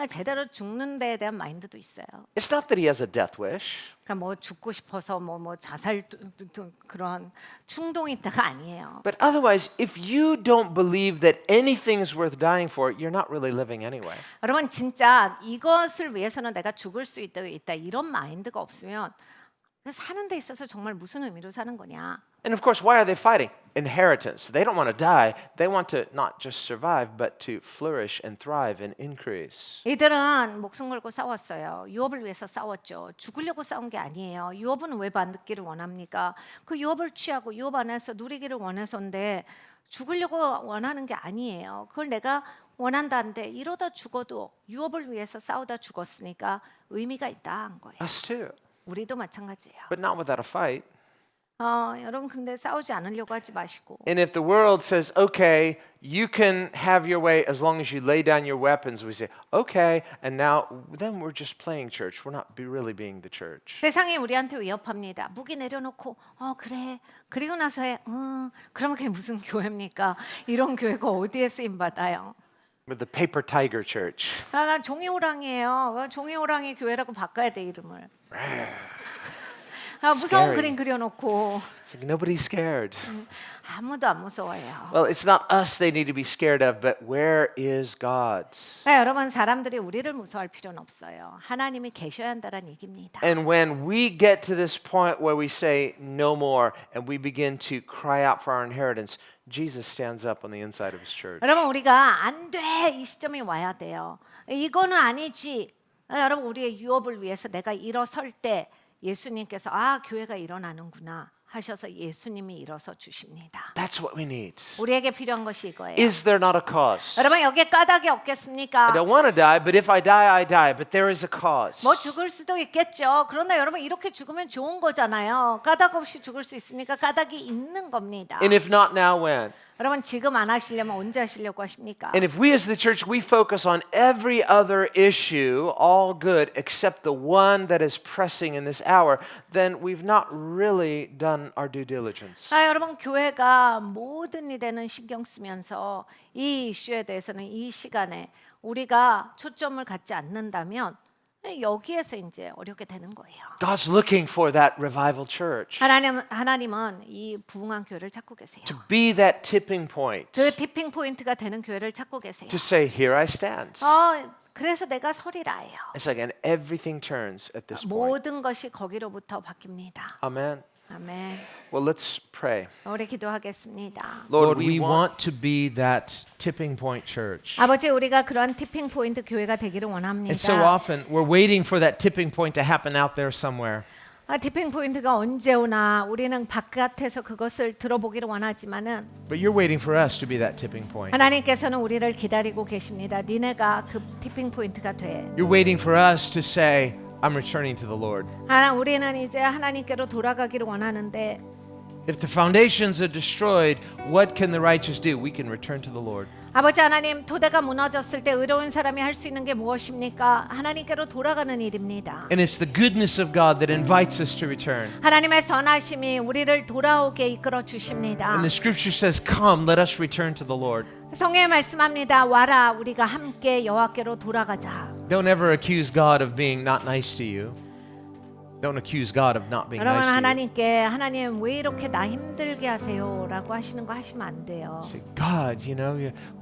제대로 죽는 데에 대한 마인드도 있어요. It's not that he has a death wish. 그러니까 뭐 죽고 싶어서 뭐 자살 그런 충동이 있다가 아니에요. But otherwise, if you don't believe that anything is worth dying for, you're not really living anyway. 여러분 진짜 이것을 위해서는 내가 죽을 수 있다 이런 마인드가 없으면 사는 데 있어서 정말 무슨 의미로 사는 거냐? And of course, why are they fighting? Inheritance. They don't want to die. They want to not just survive, but to flourish and thrive and increase. 이들은 목숨 걸고 싸웠어요. 유업을 위해서 싸웠죠. 죽으려고 싸운 게 아니에요. 유업은 왜 받기를 원합니까? 그 유업을 취하고 유업 안에서 누리기를 원해서인데 죽으려고 원하는 게 아니에요. 그걸 내가 원한다는데 이러다 죽어도 유업을 위해서 싸우다 죽었으니까 의미가 있다 한 거예요. Us too. 우리도 마찬가지예요. But not without a fight. 여러분 근데 싸우지 않으려고 하지 마시고. And if the world says, okay, you can have your way as long as you lay down your weapons, we say, okay, and now then we're just playing church. We're not really being the church. 세상이 우리한테 위협합니다. 무기 내려놓고 그래. 그리고 나서 그러면 그게 무슨 교회입니까? 이런 교회가 어디에 쓰임 받아요? With the paper tiger church. 난 종이호랑이에요. 종이호랑이 교회라고 바꿔야 돼 이름을. 무서운 Scary. 그림 그려놓고 It's like nobody's scared. 아무도 안 무서워해요. Well, it's not us they need to be scared of, but where is God? 여러분 사람들이 우리를 무서워할 필요는 없어요. 하나님이 계셔야 한다는 얘기입니다. And when we get to this point where we say no more and we begin to cry out for our inheritance, Jesus stands up on the inside of his church. 여러분 우리가 안 돼 이 시점이 와야 돼요. 이거는 아니지. 여러분 우리의 유업을 위해서 내가 일어설 때 예수님께서 교회가 일어나는구나 하셔서 예수님이 일어서 주십니다. That's what we need. 우리에게 필요한 것이 이거예요. Is there not a cause? 여러분 여기에 까닭이 I 없겠습니까? don't want to die, but if I die, I die. But there is a cause. 뭐 죽을 수도 있겠죠. 그러나 여러분 이렇게 죽으면 좋은 거잖아요. 까닭 없이 죽을 수 있습니까? 까닭이 있는 겁니다. And if not now, when? 여러분 지금 안 하시려면 언제 하시려고 하십니까? And if we as the church, we focus on every other issue, all good, except the one that is pressing in this hour, then we've not really done our due diligence. 여러분 교회가 모든 일에는 신경 쓰면서 이 이슈에 대해서는 이 시간에 우리가 초점을 갖지 않는다면 여기에서 이제 어렵게 되는 거예요. God's looking for that revival church 하나님은 이 부흥한 교회를 찾고 계세요. to be that tipping point, 그 티핑 포인트가 되는 교회를 찾고 계세요. to say, here I stand. 그래서 내가 서리라예요. It's like, and everything turns at this point. 모든 것이 거기로부터 바뀝니다. Amen. 아멘. Well, let's pray. 우리 기도하겠습니다. Lord, we want to be that tipping point church. 아버지 우리가 그런 티핑 포인트 교회가 되기를 원합니다. And so often we're waiting for that tipping point to happen out there somewhere. 티핑 포인트가 언제 오나 우리는 바깥에서 그것을 들어보기를 원하지만은 But you're waiting for us to be that tipping point. 하나님께서는 우리를 기다리고 계십니다. 니네가 그 티핑 포인트가 돼. You're waiting for us to say, I'm returning to the Lord. 우리는 이제 하나님께로 돌아가기를 원하는데 If the foundations are destroyed, what can the righteous do? We can return to the Lord. 아버지 하나님, 토대가 무너졌을 때 의로운 사람이 할 수 있는 게 무엇입니까? 하나님께로 돌아가는 일입니다. And it's the goodness of God that invites us to return. 하나님의 선하심이 우리를 돌아오게 이끌어 주십니다. And the scripture says, "Come, let us return to the Lord." 성경에 말씀합니다. 와라, 우리가 함께 여호와께로 돌아가자. Don't ever accuse God of being not nice to you. Don't accuse God of not being 여러분 nice to you. 하나님께 하나님 왜 이렇게 나 힘들게 하세요라고 하시는 거 하시면 안 돼요. Say, God,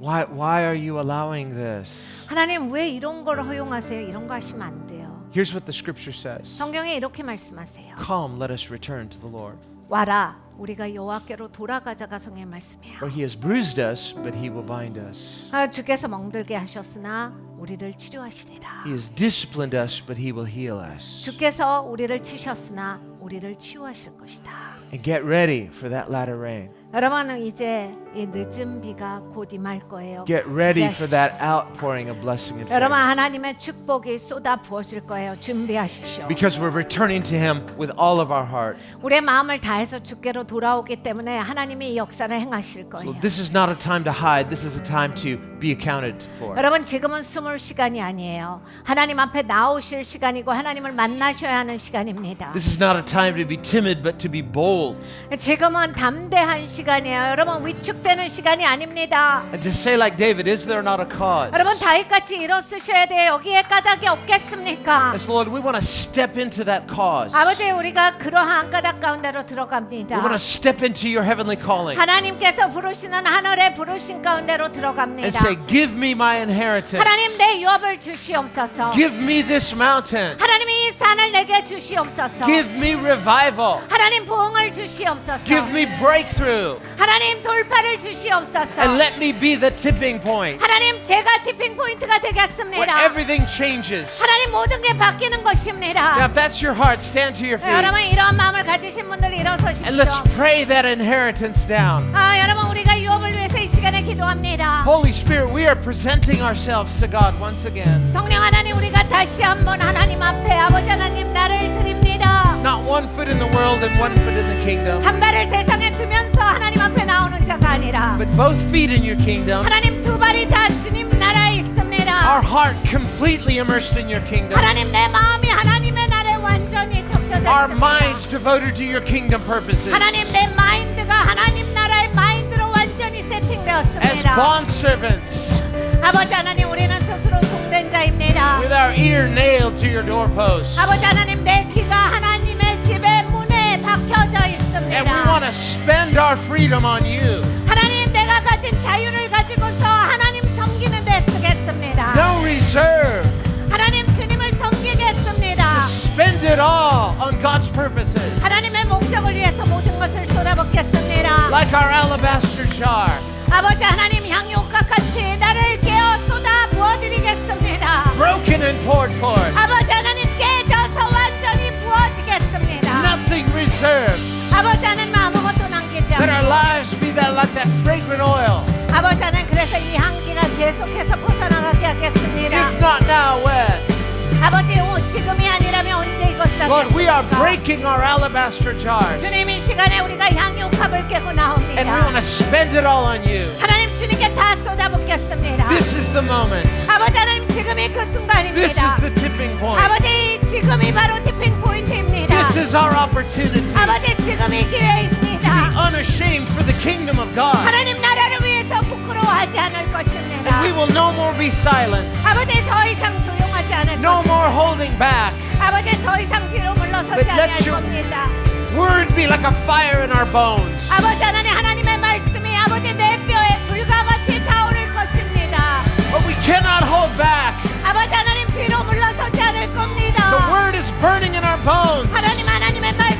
why are you allowing this? 하나님 왜 이런 걸 허용하세요? 이런 거 하시면 안 돼요. Here's what the scripture says. 성경에 이렇게 말씀하세요. Come, let us return to the Lord. 와라, 우리가 여호와께로 돌아가자가 성경의 말씀이에요. For he has bruised us, but he will bind us. 주께서 멍들게 하셨으나 우리를 치료하시리라. He has disciplined us, but he will heal us. 주께서 우리를 치셨으나 우리를 치유하실 것이다. And get ready for that latter rain. 여러분은 이제 이 늦은 비가 곧 임할 거예요. Get ready 준비하십시오. for that outpouring of blessing and 여러분 favor. 하나님의 축복이 쏟아 부어질 거예요. 준비하십시오. Because we're returning to him with all of our heart. 우리의 마음을 다해서 주께로 돌아오기 때문에 하나님이 이 역사를 행하실 So 거예요. this is not a time to hide. This is a time to be accounted for. 여러분 지금은 숨을 시간이 아니에요. 하나님 앞에 나오실 시간이고 하나님을 만나셔야 하는 시간입니다. This is not a time to be timid, but to be bold. 지금은 담대한 시간이에요. 여러분 위축되는 시간이 아닙니다. And to say like David, is there not a cause? 여러분 다윗같이 일어서셔야 돼요. 여기에 까닭이 없겠습니까? Yes, Lord, we want to step into that cause. 아버지 우리가 그러한 까닭 가운데로 We 들어갑니다. want to step into your heavenly calling 하나님께서 부르시는 하늘의 부르신 가운데로 and 들어갑니다. say, give me my inheritance. 하나님 내 유업을 주시옵소서. Give me this mountain. 하나님이 이 산을 내게 주시옵소서. Give me revival. 하나님 부흥을 주시옵소서. Give me breakthrough. 하나님 돌파를 주시옵소서. And let me be the tipping point 하나님 제가 티핑 포인트가 where 되겠습니다. everything changes. 하나님 모든 게 바뀌는 Now, 것입니다. if that's your heart, stand to your feet. 여러분 이런 마음을 가지신 분들 And 일어서십시오. let's pray that inheritance down. 여러분 우리가 유업을 위해서 이 시간에 기도합니다. Holy Spirit, we are presenting ourselves to God once again. 성령 하나님 우리가 다시 한번 하나님 앞에 아버지 하나님 나를 드립니다. Not one foot in the world and one foot in the kingdom, 한 발을 세상에 두면서 하나님 앞에 나오는 자가 아니라 but both feet in your kingdom. 하나님 두 발이 다 주님 나라에 있습니다. Our heart completely immersed in your kingdom. 하나님 내 마음이 하나님의 나라에 완전히 적셔져 Our 있습니다. minds devoted to your kingdom purposes. 하나님 내 마인드가 하나님 나라의 마인드로 완전히 As 세팅되었습니다. bond servants, 아버지 하나님 우리는 스스로 종된 자입니다. with our ear nailed to your doorpost. 아버지 하나님 내 귀가 하나님의 집의 문에 박혀져 And we want 있습니다. to spend our freedom on you. 하나님 내가 가진 자유를 가지고서 하나님 섬기는 데 쓰겠습니다. No reserve. 하나님 주님을 섬기겠습니다. Spend it all on God's purposes. 하나님의 목적을 위해서 모든 것을 쏟아붓겠습니다. Like our alabaster jar. 아버지 하나님 향유옥과 같이 나를 깨어 쏟아 부어드리겠습니다. Broken and poured forth. 아버지 하나님 깨져서 완전히 부어지겠습니다. Nothing reserved. 아버지 하나님 아무것도 남기지 Let our 않고 lives be that like that fragrant oil. 아버지 하나님 그래서 이 향기가 계속해서 퍼져나가게 하겠습니다. If not now, when? 아버지 지금이 아니라면 언제 이것을 Lord, we are 하겠습니까? breaking our alabaster jars. 주님 이 시간에 우리가 향유옥합을 깨고 And we want 나옵니다. to spend it all on you. 하나님 주님께 다 쏟아붓겠습니다. This is the moment. 아버지 하나님 지금이 그 This is 순간입니다. the tipping point. 아버지 지금이 바로 티핑 포인트입니다. This is our opportunity to 아버지 지금이 기회입니다. be unashamed for the kingdom of God. 하나님 나라를 위해서 부끄러워하지 않을 것입니다. And we will no more be silent. 아버지 더 이상 조용하지 않을 No 것입니다. more holding back. 아버지 더 이상 뒤로 물러서지 But let 않을 your- 겁니다. Word be like a fire in our bones. 아버지 하나님 하나님의 말씀이 아버지 내 뼈에 불과같이 타오를 것입니다. But we cannot hold back. 아버지 하나님 뒤로 물러서지 않을 겁니다. The word is burning in our bones. 하나님의 말씀이